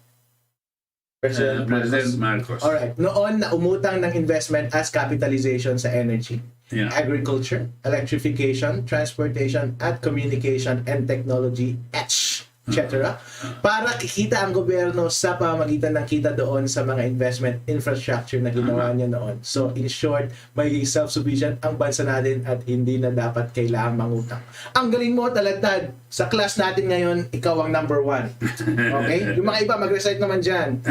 President Marcos. Alright. Noon na umutang ng investment as capitalization sa energy. Yeah. Agriculture, electrification, transportation, at communication and technology, etc. Para kikita ang gobyerno sa pamamagitan ng kita doon sa mga investment infrastructure na ginawa niya noon. So, in short, magiging self-sufficient ang bansa natin at hindi na dapat kailangang mangutang. Ang galing mo, Talagtad. Sa class natin ngayon, ikaw ang number 1. Okay? Yung mga iba, mag-recite naman dyan.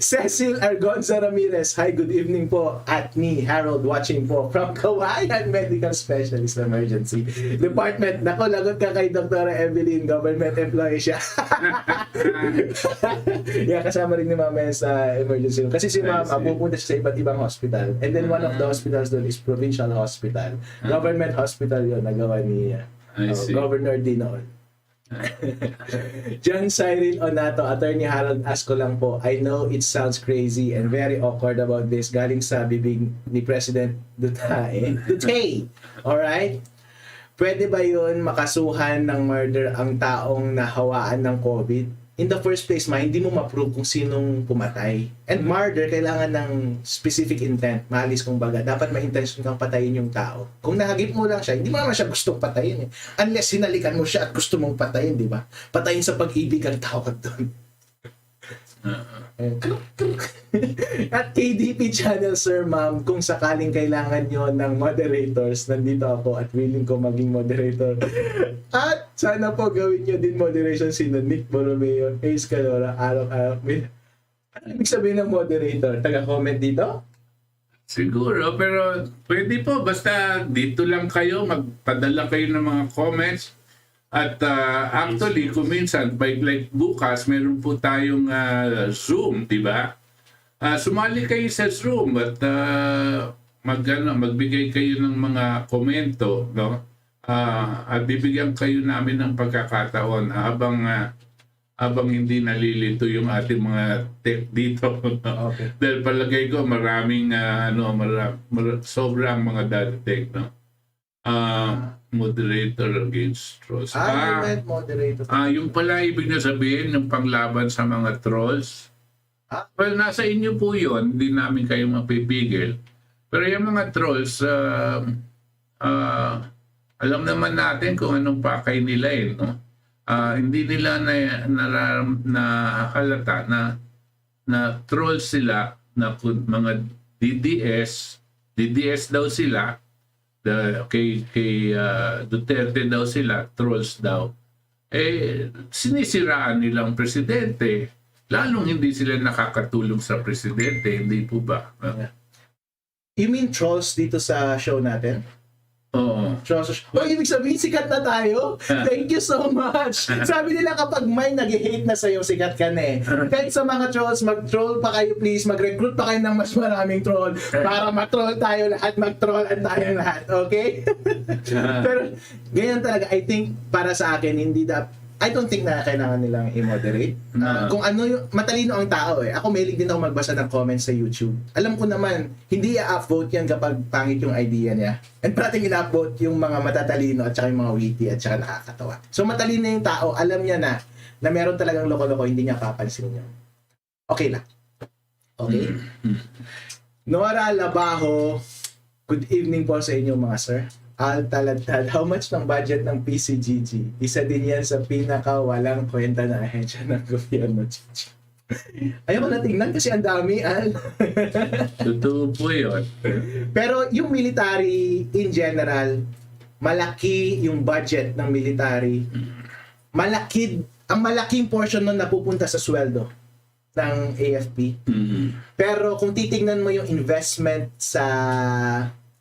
Cecil Argonza Ramirez. Hi, good evening po. At me, Harold, watching po from Kawayan Medical Specialist Emergency Department. Nako, lagot ka kay Dr. Evelyn, government employee siya. Yeah, kasama rin ni Mama yan sa emergency room. Kasi si Mama, pupunta siya sa iba't ibang hospital. And then one of the hospitals doon is provincial hospital. Government hospital yun, nagawa ni Governor D noon. John Cyril Onato, Attorney Harold, ask ko lang po, I know it sounds crazy and very awkward about this, galing sa bibig ni President Duterte. Alright? Pwede ba yun makasuhan ng murder ang taong nahawaan ng COVID? In the first place, hindi mo ma-prove kung sinong pumatay. And murder, kailangan ng specific intent. Mahalis kung baga. Dapat may intention kang patayin yung tao. Kung nahagip mo lang siya, hindi mo naman siya gustong patayin. Unless hinalikan mo siya at gusto mong patayin, di ba? Patayin sa pag-ibig ang tawag doon. At KDP channel, sir, ma'am, kung sakaling kailangan nyo ng moderators, nandito ako at willing ko maging moderator. At sana po gawin nyo din moderation sino Nick Borromeo, Ace Calora, araw-araw. Ano ibig sabihin ng moderator? Taga-comment dito? Siguro, pero pwede po. Basta dito lang kayo, magpadala kayo ng mga comments. At actually, kung minsan, like bukas, meron po tayong Zoom, di ba? Sumali kayo sa Zoom at magbigay kayo ng mga komento, no? At bibigyan kayo namin ng pagkakataon habang hindi nalilito yung ating mga tech dito. Okay. Dahil palagay ko maraming sobrang mga dadating, no? Moderator against trolls. Moderator. Yung pala ibig na sabihin ng panglaban sa mga trolls. Well, nasa inyo po yun. Hindi namin kayo mapipigil. Pero yung mga trolls, alam naman natin kung anong pakay nila eh, no? Hindi nila nahalata na trolls sila, na mga DDS daw sila, kay Duterte daw sila, trolls daw. Sinisiraan nilang presidente. Lalong hindi sila nakakatulong sa presidente, hindi po ba? You mean trolls dito sa show natin? Oo. Ibig sabihin, sikat na tayo? Thank you so much. Sabi nila kapag may nag-hate na sa'yo, sikat ka na eh. Kahit sa mga trolls, mag-troll pa kayo please, mag-recruit pa kayo ng mas maraming troll para ma-troll tayo lahat, mag-trollan tayong lahat, okay? Pero ganyan talaga, I think para sa akin, I don't think na kailangan nilang i-moderate. Kung ano yung, matalino ang tao eh. Ako mahilig din ako magbasa ng comments sa YouTube. Alam ko naman, hindi i-upvote yan kapag pangit yung idea niya. And parating i-upvote yung mga matatalino at saka yung mga witty at saka nakakatawa. So matalino yung tao, alam niya na meron talagang loko-loko, hindi niya papansin yun. Okay lang. Okay? Nora Labajo, good evening po sa inyo mga sir. Talagtad, how much ng budget ng PCGG? Isa din yan sa pinaka walang kwenta na ahensya ng gobyerno. Ayaw ko na tingnan kasi ang dami, Al. Totoo po yun. Pero yung military in general, malaki yung budget ng military. Ang malaking portion nun napupunta sa sweldo ng AFP. Pero kung titingnan mo yung investment sa,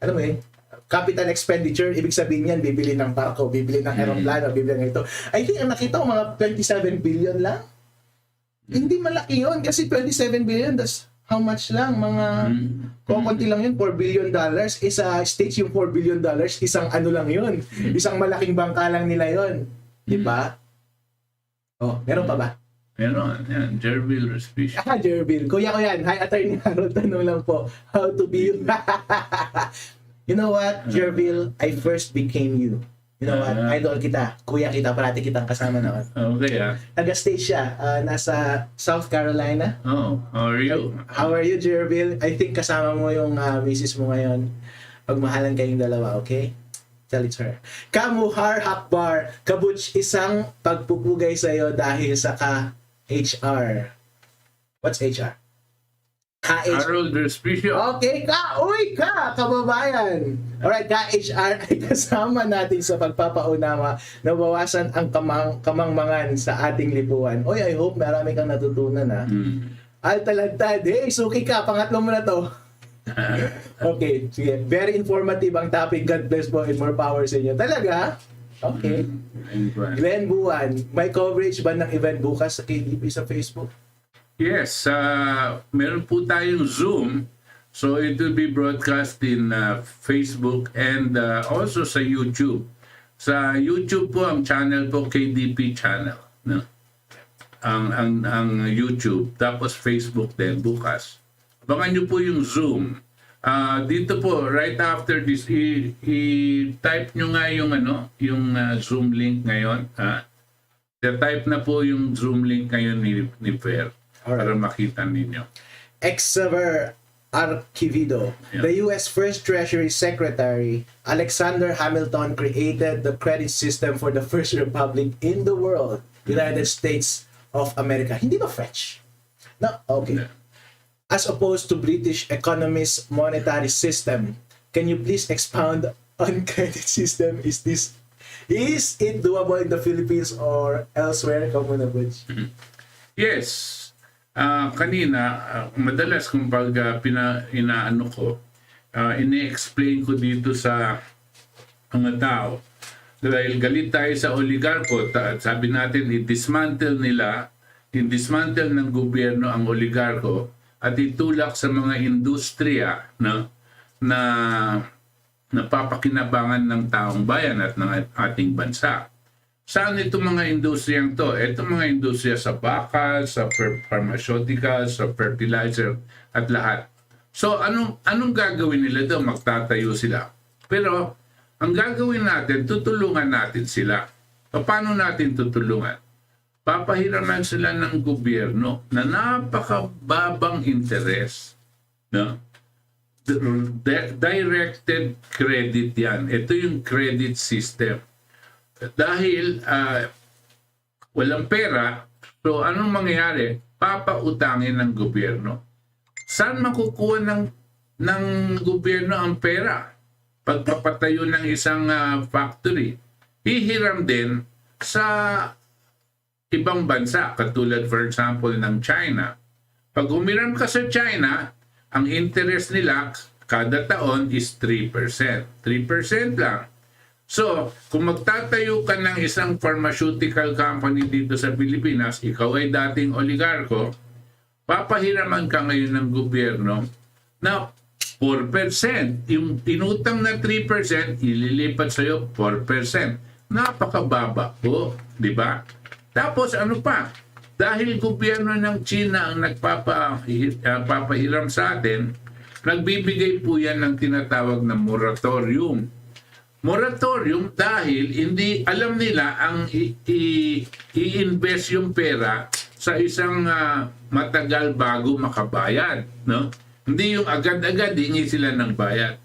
ano mo yun, capital expenditure, ibig sabihin yan, bibili ng barko, bibili ng aeroplano, bibili ng ito. I think ang nakita ko mga 27 billion lang. Hindi malaki yun kasi 27 billion, that's how much lang? Mga kukunti lang yun, $4 billion. Isa states yung $4 billion, isang ano lang yun. Isang malaking bangka lang nila yun. Diba? Oh, meron pa ba? Meron, yan. Jervil Respishow. Jervil. Kuya ko yan. Hi, Attorney Harold. Tanong lang po. How to be you? You know what, Jervil? I first became you. You know what? Idol kita. Kuya kita. Parati kitang kasama naman. Okay, Taga-stay siya. Nasa South Carolina. Oh, how are you? How are you, Jervil? I think kasama mo yung misis mo ngayon. Pagmahalan kayong dalawa, okay? Tell it to her. Kamuhar Hakbar. Kabutch, isang pagpupugay sa'yo dahil sa ka-HR. What's HR? Harold Respishow. Okay ka! Uy ka! Kababayan! Alright, ka-HR ay kasama natin sa pagpapaunawa na bawasan ang kamangmangan sa ating lipuan. Uy, I hope marami kang natutunan ha. Altalagtad. Hey, suki ka! Pangatlo mo na to. Okay, sige. Very informative ang topic. God bless po and more power sa inyo. Talaga? Okay. Glenn Buwan, may coverage ba ng event bukas sa KDP sa Facebook? Yes, meron po tayong Zoom. So it will be broadcast in Facebook and also sa YouTube. Sa YouTube po ang channel po KDP channel, no? Ang YouTube, tapos Facebook din bukas. Abangan niyo po yung Zoom. Dito po right after this i-type niyo nga yung Zoom link ngayon, i-type na po yung Zoom link ngayon ni Pera. Para makita ninyo. Xavier Arquivido. Yeah. The U.S. First Treasury Secretary Alexander Hamilton created the credit system for the first republic in the world, United States of America. Hindi ba French? No? Okay. Yeah. As opposed to British economist monetary system, can you please expound on credit system? Is it doable in the Philippines or elsewhere? Come on, Butch. Yes. Kanina, madalas kung pag inaano ko, ini-explain ko dito sa mga tao. Dahil galit tayo sa oligarko, sabi natin, i-dismantle ng gobyerno ang oligarko at itulak sa mga industriya na napapakinabangan ng taong bayan at ng ating bansa. Saan itong mga industriyang to? Itong mga industriya sa bakal, sa pharmaceutical, sa fertilizer at lahat. So anong gagawin nila daw? Magtatayo sila. Pero ang gagawin natin, tutulungan natin sila. Paano natin tutulungan? Papahiraman sila ng gobyerno na napakababang interes. No? Directed credit yan. Ito yung credit system. Dahil walang pera, so anong mangyayari? Papautangin ng gobyerno. Saan makukuha ng gobyerno ang pera? Pagpapatayo ng isang factory. Hihiram din sa ibang bansa, katulad for example ng China. Pag humiram ka sa China, ang interest nila kada taon is 3%. 3% lang. So, kung magtatayo ka ng isang pharmaceutical company dito sa Pilipinas, ikaw ay dating oligarko, papahiraman ka ngayon ng gobyerno na 4%. Yung inutang na 3%, ililipat sa'yo 4%. Napakababa po, di ba? Tapos ano pa? Dahil gobyerno ng China ang nagpapahiram sa atin, nagbibigay po yan ng tinatawag na moratorium. Moratorium dahil hindi alam nila ang i-invest yung pera sa isang matagal bago makabayad, no? Hindi yung agad-agad hingi sila ng bayad.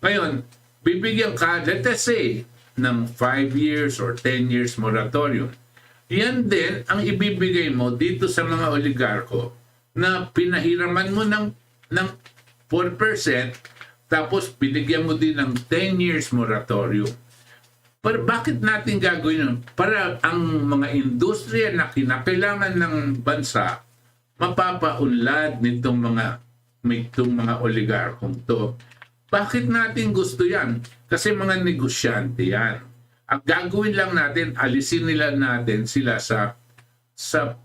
Ngayon, bibigyan ka, let us say, ng 5 years or 10 years moratorium. Yan din ang ibibigay mo dito sa mga oligarko na pinahiraman mo ng 4%, tapos binigyan mo din ng 10 years moratorium. Pero bakit natin gagawin yun? Para ang mga industriya na kinakailangan ng bansa, mapapaunlad nitong mga oligarkong to. Bakit natin gusto yan? Kasi mga negosyante yan. Ang gagawin lang natin, alisin nila natin sila sa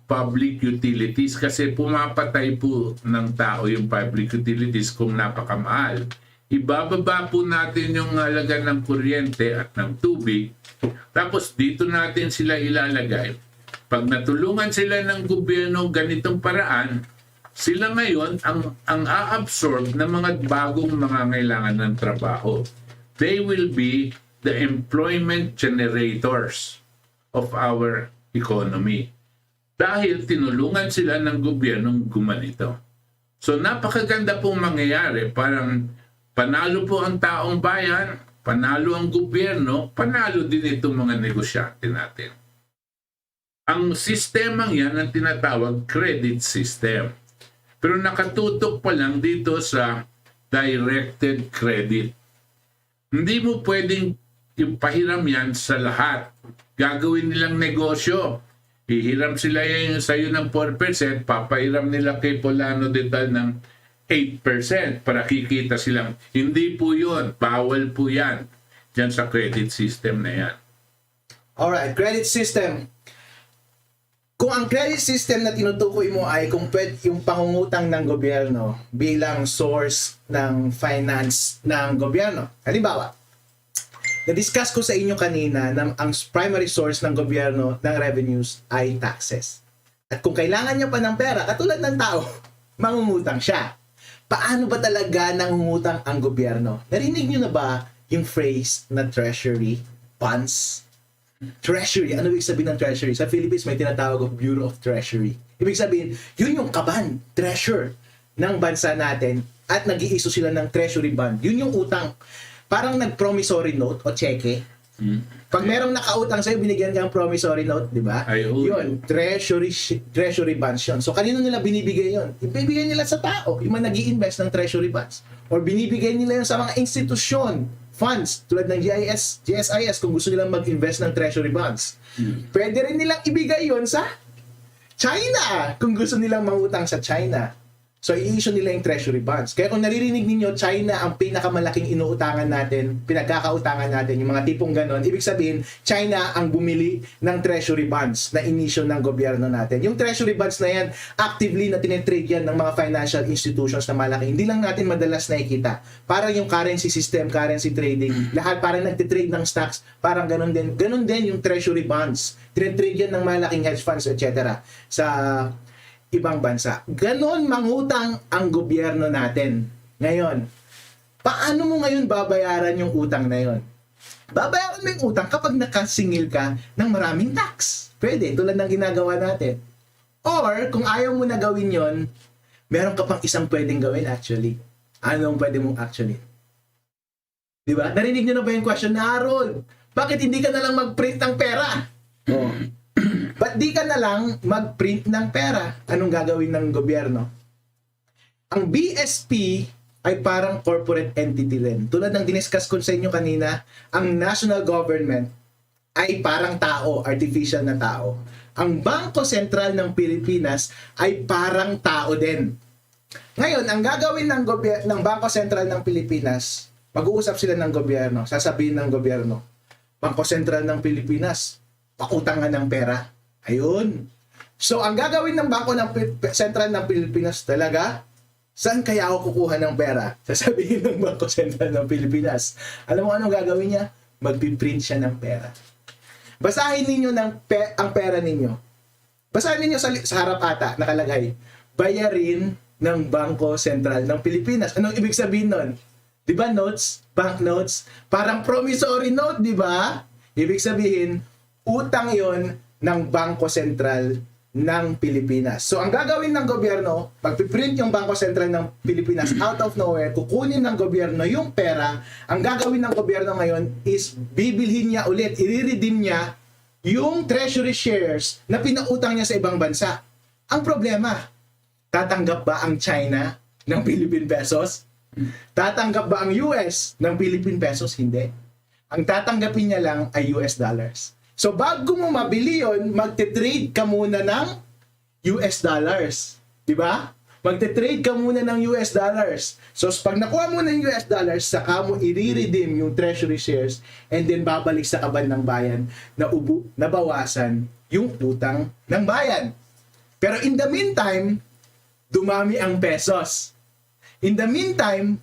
public utilities kasi pumapatay po ng tao yung public utilities kung napakamahal. Ibababa po natin yung halaga ng kuryente at ng tubig, tapos dito natin sila ilalagay. Pag natulungan sila ng gobyerno ganitong paraan, sila ngayon ang a-absorb ng mga bagong mangangailangan ng trabaho. They will be the employment generators of our economy. Dahil tinulungan sila ng gobyernong gumanito. So napakaganda pong mangyayari, parang panalo po ang taong bayan, panalo ang gobyerno, panalo din itong mga negosyante natin. Ang sistemang yan ang tinatawag credit system. Pero nakatutok pa lang dito sa directed credit. Hindi mo pwedeng ipahiram yan sa lahat. Gagawin nilang negosyo. Hihiram sila yan sa'yo ng 4%, papahiram nila kay Polano de Tal ng 8% para kikita silang. Hindi po yun. Bawal po yan. Diyan sa credit system na yan. Alright, credit system. Kung ang credit system na tinutukoy mo ay kung yung pangungutang ng gobyerno bilang source ng finance ng gobyerno. Halimbawa, na-discuss ko sa inyo kanina na ang primary source ng gobyerno ng revenues ay taxes. At kung kailangan niya pa ng pera, katulad ng tao, mangungutang siya. Paano ba talaga nangungutang ang gobyerno? Narinig niyo na ba yung phrase na treasury funds? Treasury, ano ibig sabihin ng treasury? Sa Philippines may tinatawag ng Bureau of Treasury. Ibig sabihin, yun yung kaban, treasure ng bansa natin at nag-iiso sila ng treasury bond. Yun yung utang. Parang nag-promissory note o cheque. Pag merong nakautang sa'yo, binigyan ka ng promissory note, di ba? Yun, treasury bonds yun. So, kanino nila binibigay yun? Ibibigay nila sa tao, yung mga nag-i-invest ng treasury bonds. Or binibigay nila yun sa mga institusyon, funds, tulad ng GSIS, kung gusto nilang mag-invest ng treasury bonds. Pwede rin nilang ibigay yun sa China, kung gusto nilang mangutang sa China. So, i-issue nila yung treasury bonds. Kaya kung naririnig ninyo, China ang pinakamalaking inuutangan natin, pinagkakautangan natin, yung mga tipong ganon, ibig sabihin, China ang bumili ng treasury bonds na in-issue ng gobyerno natin. Yung treasury bonds na yan, actively na tinetrade yan ng mga financial institutions na malaki. Hindi lang natin madalas nakikita. Parang yung currency system, currency trading, lahat parang nagtitrade ng stocks, parang ganon din. Ganon din yung treasury bonds. Tinetrade yan ng malaking hedge funds, etc. sa ibang bansa. Ganon mangutang ang gobyerno natin. Ngayon, paano mo ngayon babayaran yung utang na yon? Babayaran mo yung utang kapag nakasingil ka ng maraming tax. Pwede, tulad ng ginagawa natin. Or, kung ayaw mo na gawin yon, meron ka pang isang pwedeng gawin actually. Anong pwede mong actually? Diba? Narinig nyo na ba yung question na, Harold? Bakit hindi ka na lang mag-print ng pera? Oh. Ba't di ka na lang mag-print ng pera? Anong gagawin ng gobyerno? Ang BSP ay parang corporate entity rin. Tulad ng diniscuss ko sa inyo kanina, ang national government ay parang tao, artificial na tao. Ang Bangko Sentral ng Pilipinas ay parang tao din. Ngayon, ang gagawin ng Bangko Sentral ng Pilipinas, mag-uusap sila ng gobyerno, sasabihin ng gobyerno, Bangko Sentral ng Pilipinas, pakutangan ng pera. Ayun. So, ang gagawin ng Bangko Sentral ng Pilipinas talaga, saan kaya ako kukuha ng pera? Sasabihin ng Bangko Sentral ng Pilipinas. Alam mo anong gagawin niya? Magpiprint siya ng pera. Basahin ninyo ang pera ninyo. Basahin niyo sa harap ata, nakalagay, bayarin ng Bangko Sentral ng Pilipinas. Anong ibig sabihin nun? Di ba notes? Bank notes? Parang promissory note, di ba? Ibig sabihin, utang yon ng Bangko Sentral ng Pilipinas. So, ang gagawin ng gobyerno, pagpiprint yung Bangko Sentral ng Pilipinas out of nowhere, kukunin ng gobyerno yung pera, ang gagawin ng gobyerno ngayon is bibilhin niya ulit, i-redeem niya yung treasury shares na pinautang niya sa ibang bansa. Ang problema, tatanggap ba ang China ng Philippine pesos? Tatanggap ba ang US ng Philippine pesos? Hindi. Ang tatanggapin niya lang ay US dollars. So bago mo mabili yun, magte-trade ka muna ng US dollars. Diba? Magte-trade ka muna ng US dollars. So pag nakuha mo ng US dollars, saka mo i-redeem yung treasury shares and then babalik sa kaban ng bayan na nabawasan yung utang ng bayan. Pero in the meantime, dumami ang pesos. In the meantime,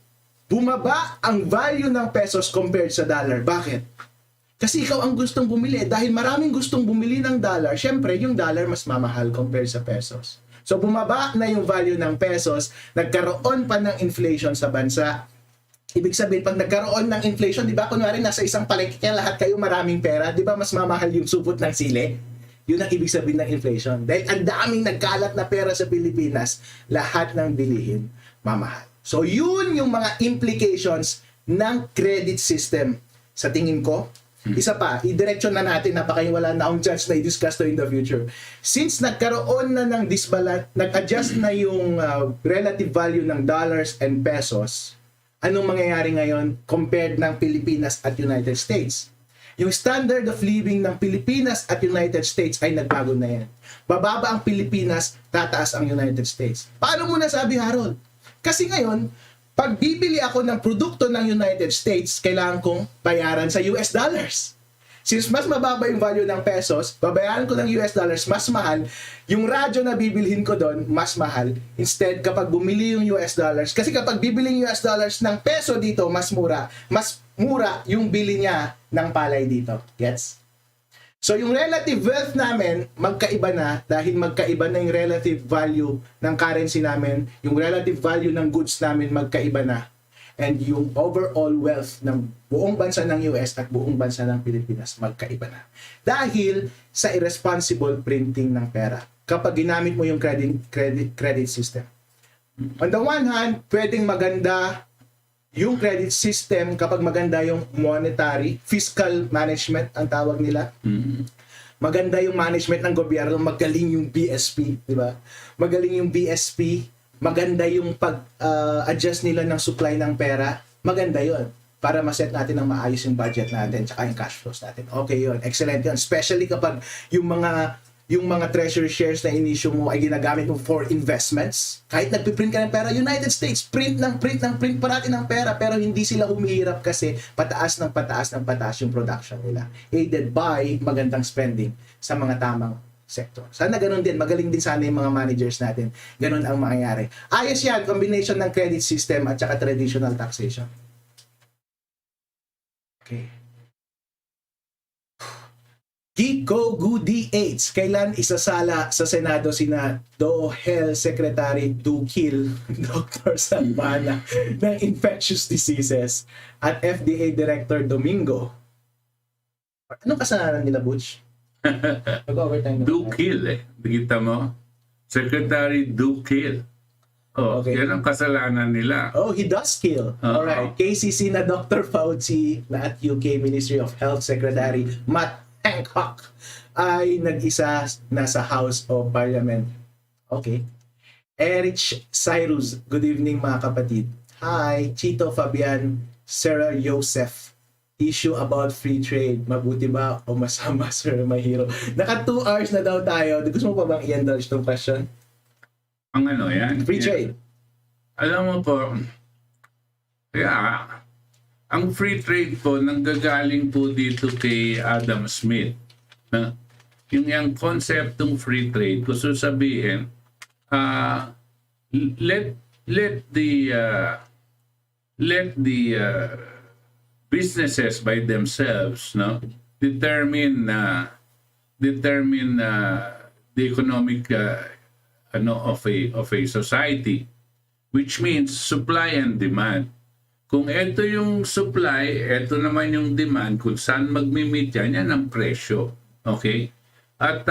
bumaba ang value ng pesos compared sa dollar. Bakit? Kasi ikaw ang gustong bumili. Dahil maraming gustong bumili ng dollar, syempre yung dollar mas mamahal compared sa pesos. So bumaba na yung value ng pesos, nagkaroon pa ng inflation sa bansa. Ibig sabihin, pag nagkaroon ng inflation, di ba, kunwari nasa isang palengke, lahat kayo maraming pera, di ba mas mamahal yung supot ng sili? Yun ang ibig sabihin ng inflation. Dahil ang daming nagkalat na pera sa Pilipinas, lahat ng bilihin mamahal. So yun yung mga implications ng credit system. Sa tingin ko, isa pa, i-direction na natin, wala na akong chance na i-discuss to in the future. Since nagkaroon na ng disbalance, nag-adjust na yung relative value ng dollars and pesos, anong mangyayari ngayon compared ng Pilipinas at United States? Yung standard of living ng Pilipinas at United States ay nagbago na yan. Bababa ang Pilipinas, tataas ang United States. Paano mo nasabi, Harold? Kasi ngayon, pag bibili ako ng produkto ng United States, kailangan kong bayaran sa US dollars. Since mas mababa yung value ng pesos, babayaran ko ng US dollars, mas mahal. Yung radyo na bibilhin ko doon, mas mahal. Instead, kapag bumili yung US dollars, kasi kapag bibili yung US dollars ng peso dito, mas mura yung bili niya ng palay dito. Gets? So yung relative wealth namin, magkaiba na dahil magkaiba na yung relative value ng currency namin, yung relative value ng goods namin magkaiba na, and yung overall wealth ng buong bansa ng US at buong bansa ng Pilipinas magkaiba na. Dahil sa irresponsible printing ng pera kapag ginamit mo yung credit system. On the one hand, pwedeng maganda yung credit system kapag maganda yung monetary, fiscal management ang tawag nila. Maganda yung management ng gobyerno, magaling yung BSP, di ba? Magaling yung BSP, maganda yung pag-adjust nila ng supply ng pera, maganda yon para ma-set natin ng maayos yung budget natin tsaka yung cash flows natin. Okay yon, excellent yon. Especially kapag yung mga treasury shares na in-issue mo ay ginagamit mo for investments. Kahit nagpiprint ka ng pera, United States, print parati ng pera, pero hindi sila humihirap kasi pataas yung production nila. Aided by magandang spending sa mga tamang sector. Sana ganun din, magaling din sana yung mga managers natin. Ganun ang mangyayari. Ayos yan, combination ng credit system at saka traditional taxation. Okay. Kiko DH, kailan isasala sa Senado sina DOHEL Secretary Dukil, Dr. Salvana ng Infectious Diseases at FDA Director Domingo? Anong kasalanan nila, Butch? Nag-overtime na. Dukil Kita mo? Secretary Dukil. Oh, Okay. yan ang kasalanan nila. Oh, he does kill. Alright. KCC na Dr. Fauci na at UK Ministry of Health Secretary Matt Hancock ay nag-isa na sa House of Parliament. Okay. Erich Cyrus, good evening mga kapatid. Hi, Chito Fabian, Sarah Joseph. Issue about free trade. Mabuti ba o masama, Sir Mahiro? Naka 2 hours na daw tayo. Gusto mo pa bang i-indulge tong question? Ang ano yan? Free trade. Alam mo po, ang free trade po nanggagaling po dito kay Adam Smith. Yung konseptong free trade, gusto sabihin, let the businesses by themselves determine the economic of a society, which means supply and demand. Kung ito yung supply, ito naman yung demand, kung saan magmi-meet yan ang presyo. Okay? At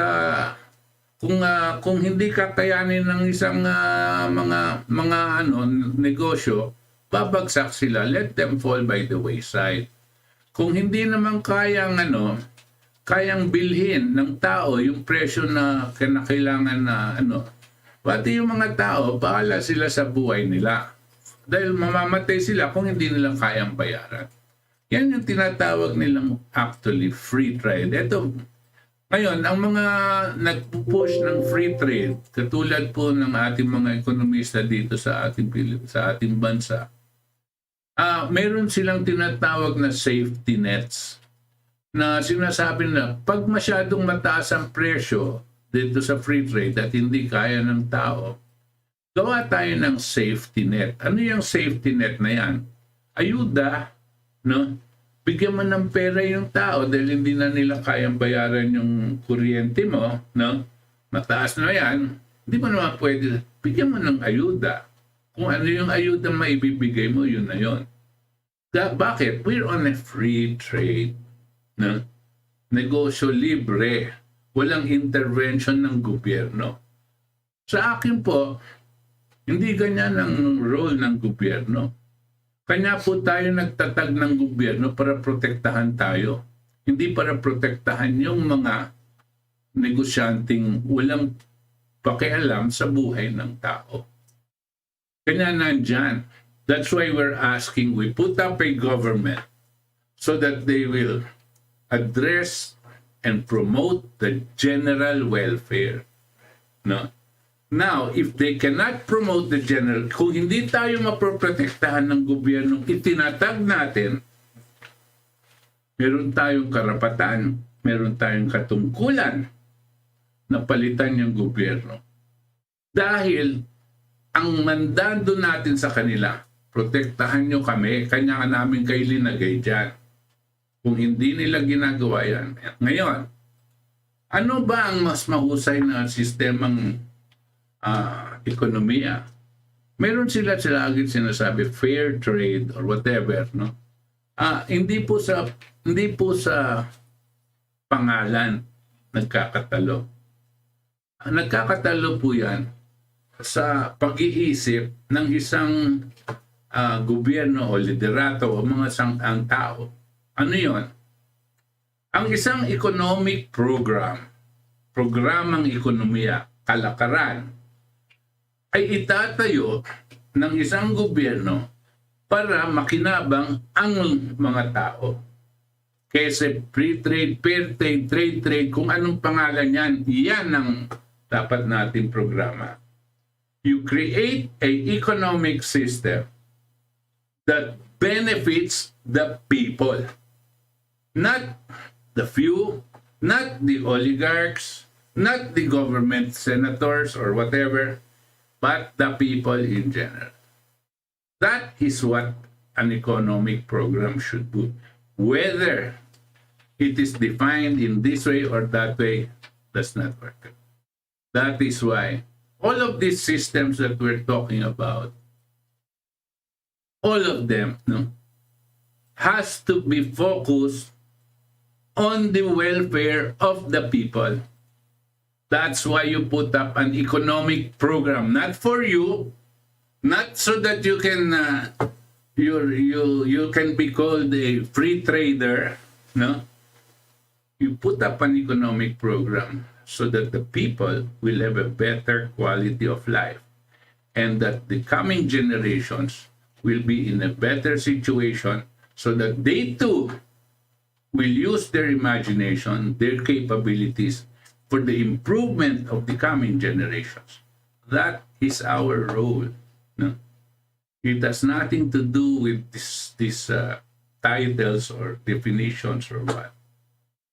kung hindi kakayanin ng isang mga negosyo, babagsak sila, let them fall by the wayside. Kung hindi naman kayang bilhin ng tao yung presyo na kinakailangan na pati yung mga tao, bahala sila sa buhay nila. Dahil mamamatay sila kung hindi nila kayang bayaran. Yan yung tinatawag nilang actually free trade. Ito, ngayon, ang mga nagpupush ng free trade, katulad po ng ating mga ekonomista dito sa ating bansa, meron silang tinatawag na safety nets na sinasabi na pag masyadong mataas ang presyo dito sa free trade at hindi kaya ng tao, gawa tayo ng safety net. Ano yung safety net na yan? Ayuda, no? Bigyan mo ng pera yung tao dahil hindi na nila kayang bayaran yung kuryente mo, no? Mataas na yan. Hindi mo naman pwede. Bigyan mo ng ayuda. Kung ano yung ayuda maibibigay mo, yun na yun. Bakit? We're on a free trade. No? Negosyo libre. Walang intervention ng gobyerno. Sa akin po, hindi ganyan ang role ng gobyerno. Kanya po tayo nagtatag ng gobyerno para protektahan tayo. Hindi para protektahan yung mga negosyanteng walang pakialam sa buhay ng tao. Kanya nandyan. That's why we're asking, we put up a government so that they will address and promote the general welfare. No? Now, if they cannot promote the general, kung hindi tayo maproprotektahan ng gobyernong itinatag natin, meron tayong karapatan, meron tayong katungkulan na palitan yung gobyerno. Dahil ang mandado natin sa kanila, protektahan nyo kami, kanya namin kayo linagay dyan. Kung hindi nila ginagawa yan. Ngayon, ano ba ang mas mahusay na sistemang ekonomiya? Meron sila lagi sinasabi fair trade or whatever, no? Hindi po sa pangalan nagkakatalo. Nagkakatalo po yan sa pag-iisip ng isang gobyerno o liderato o mga ang tao. Ano yon? Ang isang economic programang ekonomiya, kalakaran, ay itatayo ng isang gobyerno para makinabang ang mga tao. Kaysa free trade, fair trade, trade, kung anong pangalan yan, yan ang dapat nating programa. You create a economic system that benefits the people. Not the few, not the oligarchs, not the government senators or whatever, but the people in general. That is what an economic program should do. Whether it is defined in this way or that way, does not work. That is why all of these systems that we're talking about, all of them, has to be focused on the welfare of the people. That's why you put up an economic program, not for you, not so that you can you can be called a free trader, no? You put up an economic program so that the people will have a better quality of life and that the coming generations will be in a better situation so that they too will use their imagination, their capabilities for the improvement of the coming generations. That is our role. No? It has nothing to do with these titles or definitions or what.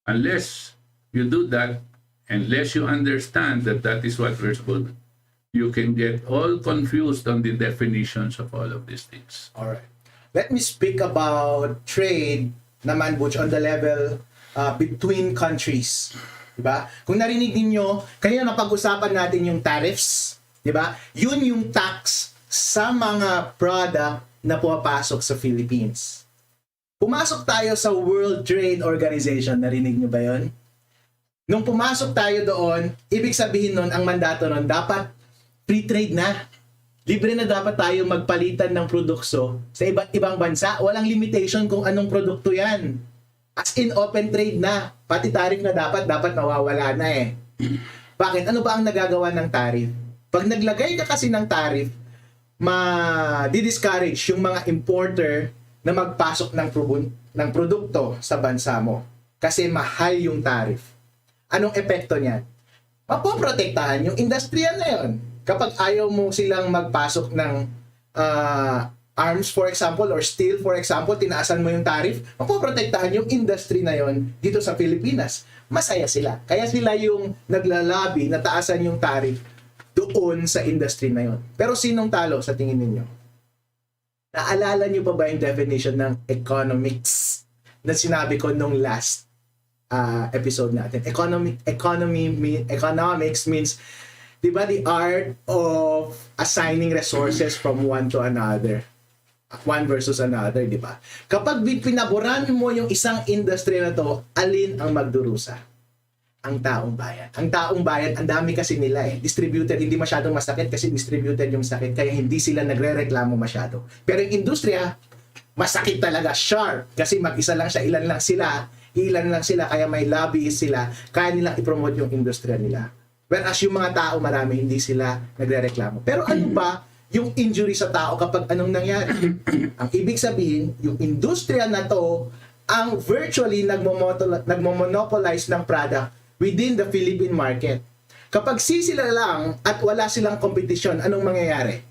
Unless you do that, unless you understand that that is what we're supposed to do, you can get all confused on the definitions of all of these things. All right. Let me speak about trade naman, Butch, on the level between countries. Diba? Kung narinig ninyo, kanina napag-usapan natin yung tariffs. Diba? Yun yung tax sa mga product na pumapasok sa Philippines. Pumasok tayo sa World Trade Organization. Narinig nyo ba yun? Nung pumasok tayo doon, ibig sabihin nun, ang mandato nun, dapat free trade na. Libre na dapat tayo magpalitan ng produkto sa iba't ibang bansa. Walang limitation kung anong produkto yan. As in, open trade na. Pati tariff na dapat nawawala na eh. Bakit? Ano ba ang nagagawa ng tariff? Pag naglagay ka kasi ng tariff, ma-discourage yung mga importer na magpasok ng produkto sa bansa mo. Kasi mahal yung tariff. Anong epekto niyan? Mapoprotektahan yung industriya na yun. Kapag ayaw mo silang magpasok ng arms, for example, or steel, for example, tinaasan mo yung tariff, mapoprotektahan yung industry na yon dito sa Pilipinas. Masaya sila. Kaya sila yung naglalabi na taasan yung tariff doon sa industry na yon. Pero sinong talo sa tingin ninyo? Naalala nyo pa ba yung definition ng economics na sinabi ko nung last episode natin? Economics means, di ba, the art of assigning resources from one to another. One versus another, di ba? Kapag pinaboran mo yung isang industry na to, alin ang magdurusa? Ang taong bayan. Ang taong bayan, ang dami kasi nila eh. Distributed, hindi masyadong masakit kasi distributed yung sakit, kaya hindi sila nagre-reklamo masyado. Pero yung industriya, masakit talaga, sharp. Kasi mag-isa lang siya, ilan lang sila, kaya may lobbyist sila, kaya nilang i-promote yung industriya nila. Whereas yung mga tao, marami, hindi sila nagre-reklamo. Pero ano ba yung injury sa tao kapag anong nangyari? Ang ibig sabihin, yung industriya na to, ang virtually nagmo-monopolize ng product within the Philippine market. Kapag sila lang at wala silang kompetisyon, anong mangyayari?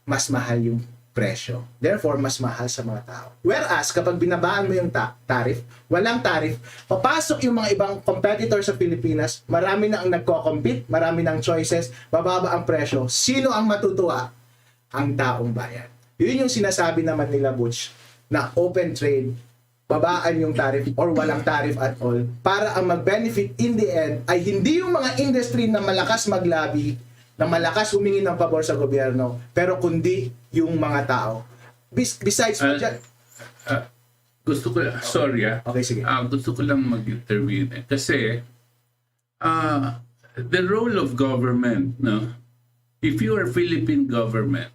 Mas mahal yung presyo. Therefore, mas mahal sa mga tao. Whereas, kapag binabaan mo yung tariff, walang tariff, papasok yung mga ibang competitor sa Pilipinas, marami na ang nagko-compete, marami ng choices, bababa ang presyo. Sino ang matutuwa? Ang taong bayan. Yun yung sinasabi naman nila, Butch, na open trade, babaan yung tariff or walang tariff at all, para ang mag-benefit in the end ay hindi yung mga industry na malakas mag-lobby, na malakas humingi ng pabor sa gobyerno, pero kundi yung mga tao. Besides, gusto ko, sorry okay, sige. Gusto ko lang mag-intervene kasi the role of government, no? If you are Philippine government,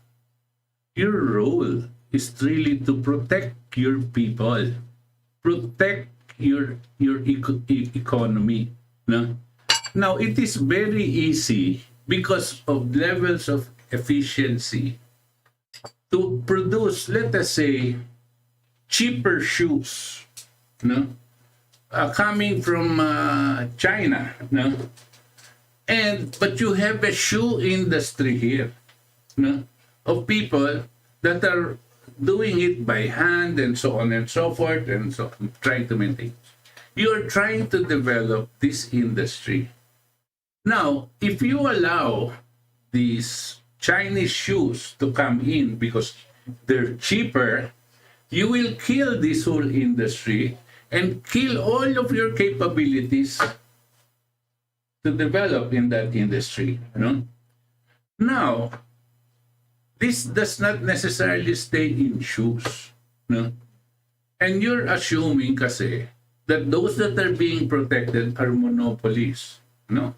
your role is really to protect your people, protect your economy, no? Now, it is very easy because of levels of efficiency to produce, let us say, cheaper shoes, no? Coming from China, no? But you have a shoe industry here, no? Of people that are doing it by hand and so on and so forth, and so trying to maintain. You are trying to develop this industry. Now, if you allow these Chinese shoes to come in because they're cheaper, you will kill this whole industry and kill all of your capabilities to develop in that industry. You know? Now, this does not necessarily stay in shoes. No? And you're assuming kasi that those that are being protected are monopolies. No?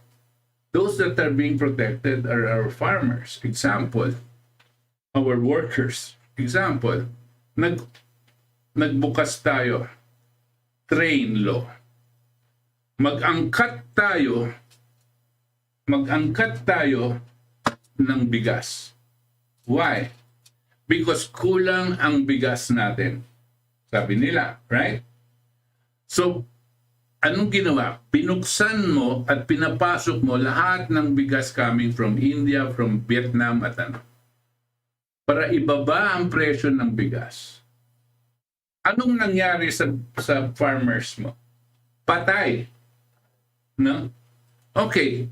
Those that are being protected are our farmers. Example, our workers. Example, nagbukas tayo, train law. Mag-angkat tayo ng bigas. Why? Because kulang ang bigas natin. Sabi nila, right? So, anong ginawa? Pinuksan mo at pinapasok mo lahat ng bigas coming from India, from Vietnam at ano. Para ibaba ang presyo ng bigas. Anong nangyari sa farmers mo? Patay. No? Okay.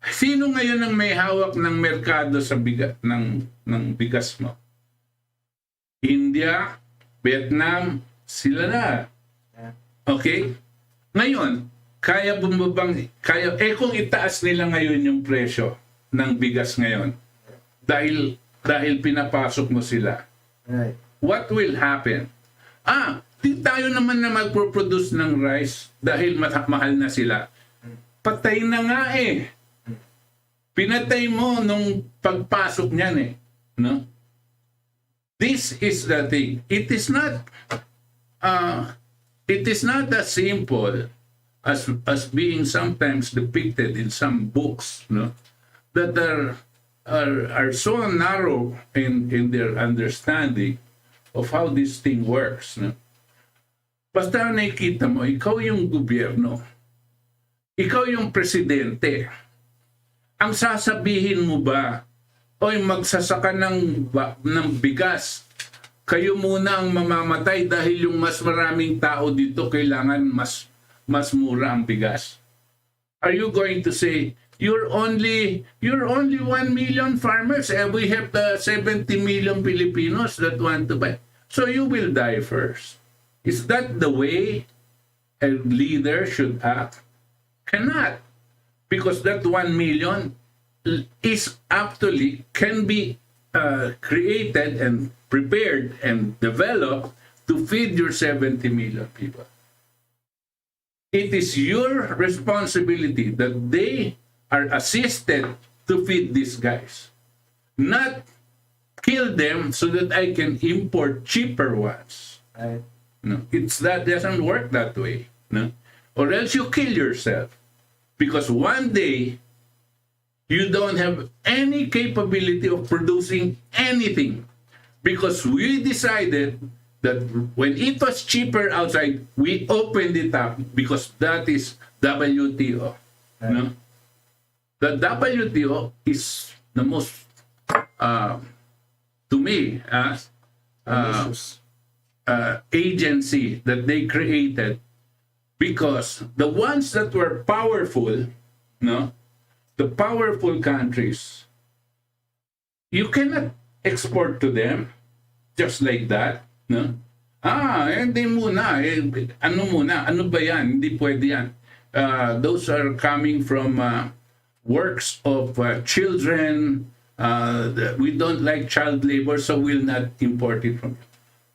Sino ngayon ang may hawak ng merkado sa bigas ng bigas mo? India, Vietnam, sila na. Okay? Ngayon, kaya bumabang, kung itaas nila ngayon yung presyo ng bigas ngayon, dahil pinapasok mo sila, Right. what will happen? Di tayo naman na magproduce ng rice dahil mahal na sila. Patay na nga eh. Pinatay mo nung pagpasok niyan eh. No? This is the thing. It is not as simple as being sometimes depicted in some books, no? That are so narrow in their understanding of how this thing works. No? Basta nakikita mo, ikaw yung gobyerno, ikaw yung presidente, ang sasabihin mo ba, oy, magsasaka ng bigas, kayo muna ang mamamatay dahil yung mas maraming tao dito kailangan mas mura ang bigas? Are you going to say, you're only 1 million farmers and we have the 70 million Filipinos that want to buy, so you will die first? Is that the way a leader should act? Cannot, because that 1 million is actually can be created and prepared and developed to feed your 70 million people. It is your responsibility that they are assisted to feed these guys, not kill them so that I can import cheaper ones. Right. No, that doesn't work that way. No, or else you kill yourself, because one day you don't have any capability of producing anything, because we decided that when it was cheaper outside, we opened it up because that is WTO. Right. No, the WTO is the most, to me, Delicious. agency that they created, because the ones that were powerful, no, the powerful countries, you cannot export to them just like that, no. Hindi muna, ano ba yan? Hindi pwede yan. Those are coming from works of children. We don't like child labor, so we'll not import it from you.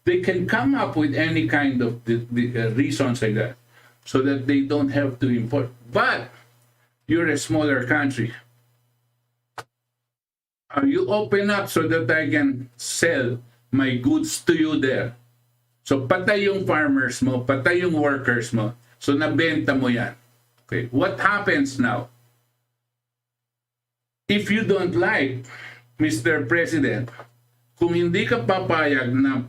They can come up with any kind of reasons like that, so that they don't have to import. But you're a smaller country. You open up so that I can sell my goods to you there. So patay yung farmers mo, patay yung workers mo, so nabenta mo yan. Okay, what happens now? If you don't like, Mr. President, kung hindi ka papayag na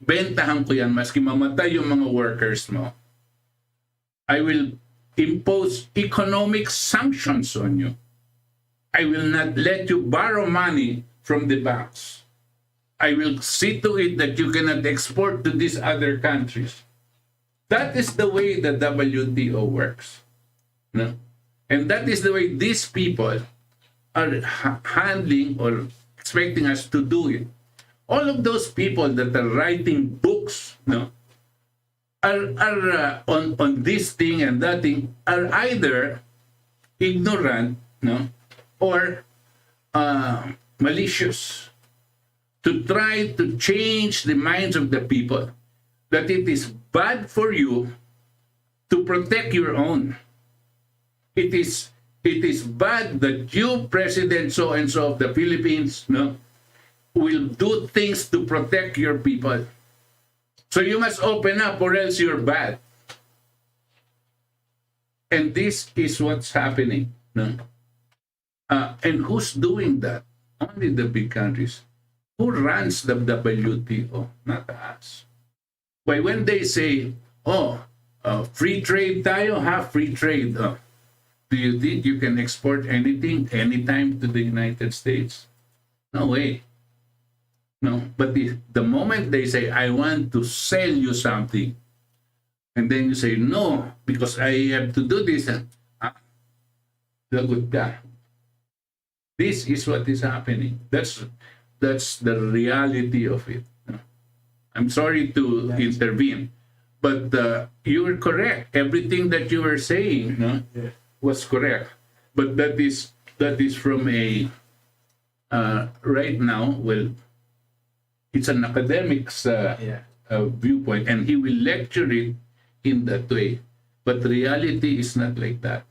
bentahan ko yan, maski mamatay yung mga workers mo, I will impose economic sanctions on you. I will not let you borrow money from the banks. I will see to it that you cannot export to these other countries. That is the way the WTO works. No? And that is the way these people are handling or expecting us to do it. All of those people that are writing books, no, are on this thing and that thing, are either ignorant, no, or malicious, to try to change the minds of the people that it is bad for you to protect your own. It is bad that you, President so and so of the Philippines, no, will do things to protect your people. So you must open up or else you're bad. And this is what's happening. No? And who's doing that? Only the big countries. Who runs the WTO? Not us. Why when they say, free trade tayo, free trade. Do you think you can export anything, anytime to the United States? No way. No, but the moment they say, I want to sell you something, and then you say, no, because I have to do this, lagot ka. This is what is happening. That's the reality of it. I'm sorry to intervene, But you were correct. Everything that you were saying, no, was correct. But that is from a right now. Well, it's an academic's viewpoint, and he will lecture it in that way. But reality is not like that.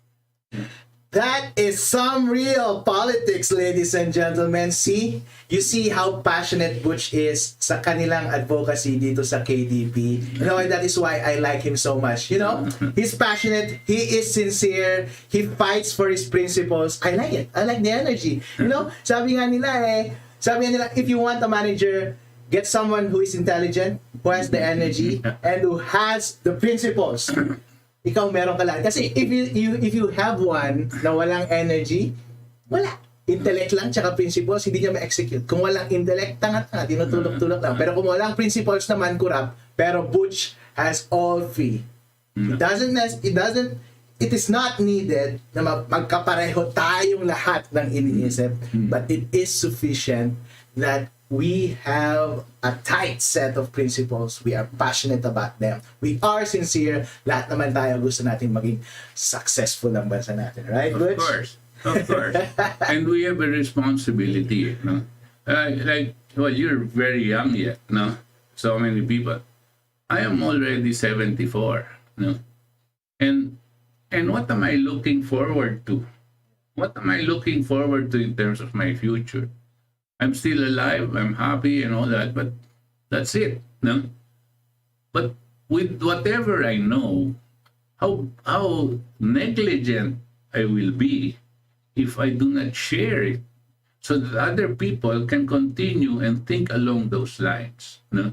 That is some real politics, ladies and gentlemen. See? You see how passionate Butch is sa kanilang advocacy dito sa KDP. You know, and that is why I like him so much. You know, he's passionate, he is sincere, he fights for his principles. I like it. I like the energy. You know, sabi nga nila, if you want a manager, get someone who is intelligent, who has the energy, and who has the principles. Ikaw meron ka lang. Kasi if you have one na walang energy, wala. Intellect lang tsaka principles, hindi niya ma-execute. Kung walang intellect, tanga-tanga, tinutulok-tulok lang. Pero kung walang principles naman, corrupt. Pero Butch has all three. It is not needed na magkapareho tayong lahat ng iniisip, but it is sufficient that we have a tight set of principles. We are passionate about them. We are sincere. Lahat naman tayo gusto natin maging successful ang bansa natin. Right, Butch? Of course. And we have a responsibility, no? You're very young yet, no? So many people. I am already 74, no? And what am I looking forward to? What am I looking forward to in terms of my future? I'm still alive, I'm happy and all that, but that's it, no? But with whatever I know, how negligent I will be if I do not share it so that other people can continue and think along those lines, no?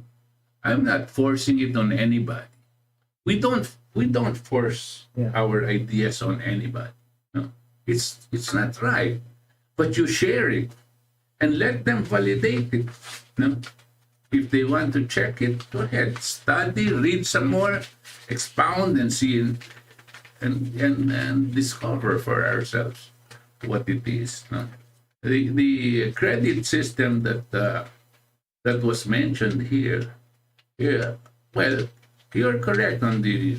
I'm not forcing it on anybody. We don't force our ideas on anybody, no? It's not right, but you share it. And let them validate it. No? If they want to check it, go ahead. Study, read some more, expound and see and discover for ourselves what it is. No? The credit system that was mentioned here, well, you're correct on the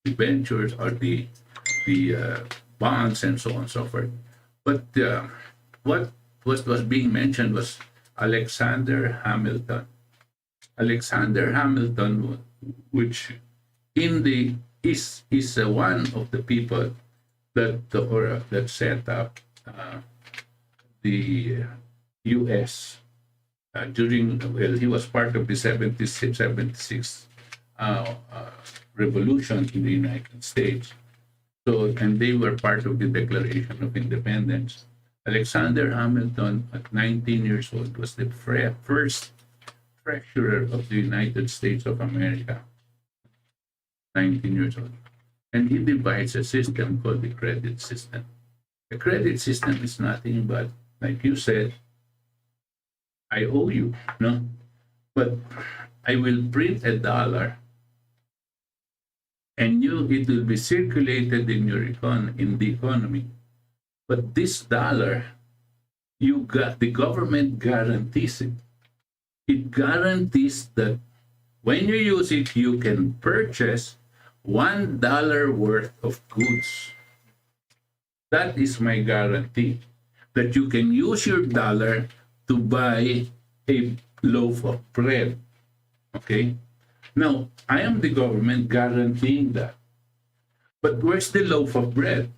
debentures or the bonds and so on and so forth. But what was being mentioned was Alexander Hamilton. Alexander Hamilton, which is one of the people that set up the U.S. He was part of the 76 revolution in the United States. So, and they were part of the Declaration of Independence. Alexander Hamilton, at 19 years old, was the first treasurer of the United States of America. 19 years old. And he devised a system called the credit system. The credit system is nothing but, like you said, I owe you, no? But I will print $1 and it will be circulated in the economy. But this dollar, the government guarantees it. It guarantees that when you use it, you can purchase $1 worth of goods. That is my guarantee, that you can use your dollar to buy a loaf of bread. Okay? Now, I am the government guaranteeing that. But where's the loaf of bread?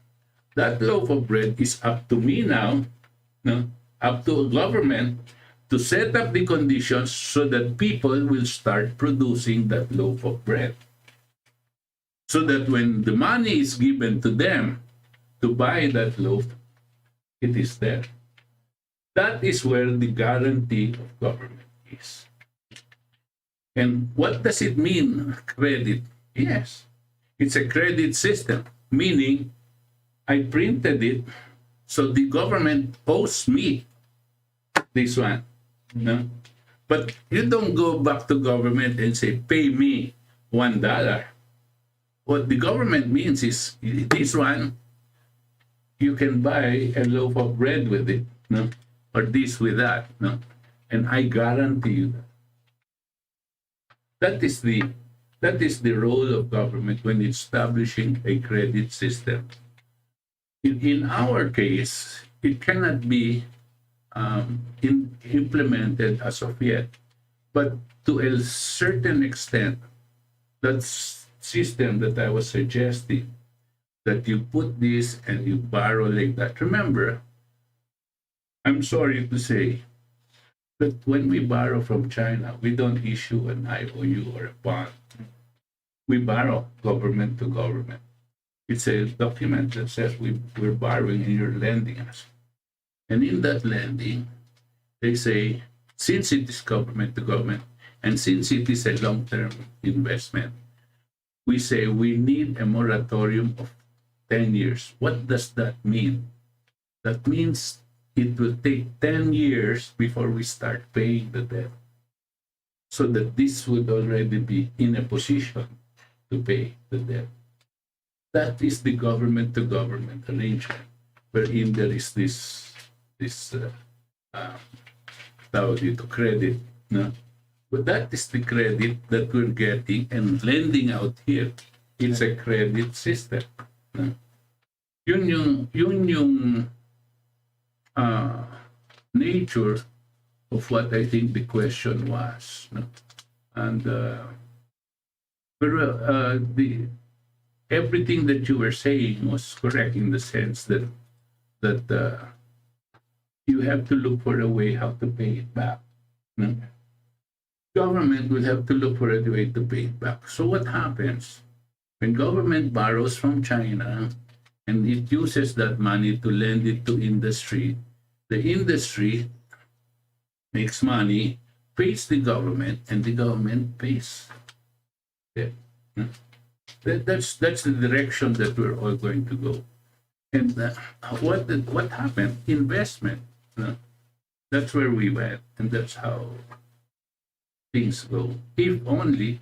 That loaf of bread is up to me now, no? Up to a government to set up the conditions so that people will start producing that loaf of bread. So that when the money is given to them to buy that loaf, it is there. That is where the guarantee of government is. And what does it mean, credit? Yes, it's a credit system, meaning I printed it, so the government owes me this one. No? But you don't go back to government and say, pay me $1. What the government means is, this one, you can buy a loaf of bread with it, no? Or this with that, no? And I guarantee you that. That is the role of government when establishing a credit system. In our case, it cannot be implemented as of yet, but to a certain extent, that system that I was suggesting, that you put this and you borrow like that. Remember, I'm sorry to say, but when we borrow from China, we don't issue an IOU or a bond. We borrow government to government. It's a document that says we're borrowing and you're lending us. And in that lending, they say, since it is government to government, and since it is a long-term investment, we say we need a moratorium of 10 years. What does that mean? That means it will take 10 years before we start paying the debt, so that this would already be in a position to pay the debt. That is the government-to-government arrangement, wherein there is this tawag dito, credit. No? But that is the credit that we're getting and lending out here. It's a credit system. No? Yun yung nature of what I think the question was. No? And everything that you were saying was correct in the sense that you have to look for a way how to pay it back. No? Government will have to look for a way to pay it back. So what happens when government borrows from China and it uses that money to lend it to industry? The industry makes money, pays the government, and the government pays. Yeah. That's the direction that we're all going to go. And what happened? Investment. That's where we went, and that's how things go. If only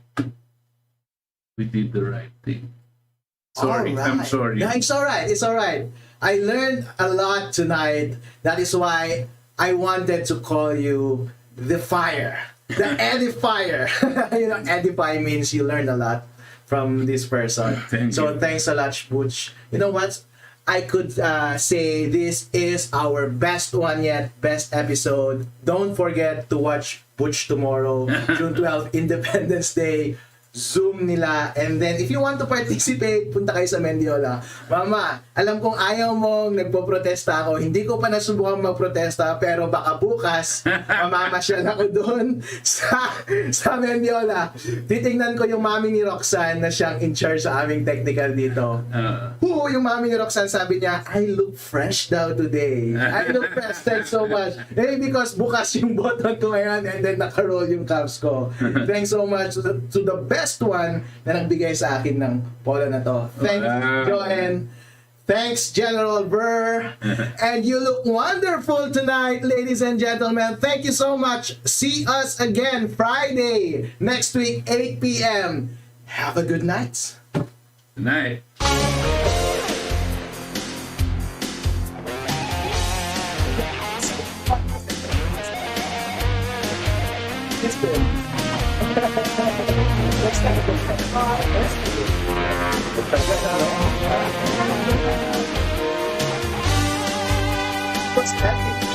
we did the right thing. Sorry, All right. I'm sorry. No, it's all right. It's all right. I learned a lot tonight. That is why I wanted to call you the fire, the edifier. You know, edify means you learn a lot from this person. Thank you. Thanks a lot, Butch. You know what? I could say this is our best one yet, best episode. Don't forget to watch Butch tomorrow, June 12, Independence Day. Zoom nila. And then, if you want to participate, punta kayo sa Mendiola. Mama, alam kong ayaw mong nagpo-protesta ako. Hindi ko pa nasubukan magprotesta, pero baka bukas, mamamasyal ako doon sa Mendiola. Titingnan ko yung mami ni Roxanne na siyang in charge sa aming technical dito. Yung mami ni Roxanne sabi niya, I look fresh daw today. I look fresh, thanks so much. Because bukas yung button ko ngayon and then naka-roll yung caps ko. Thanks so much to the best one na nagbigay sa akin ng polo na to. Thanks, Joanne. Thanks, General Burr. And you look wonderful tonight, ladies and gentlemen. Thank you so much. See us again Friday next week, 8 p.m. Have a good night. Good night. It's good. What's that?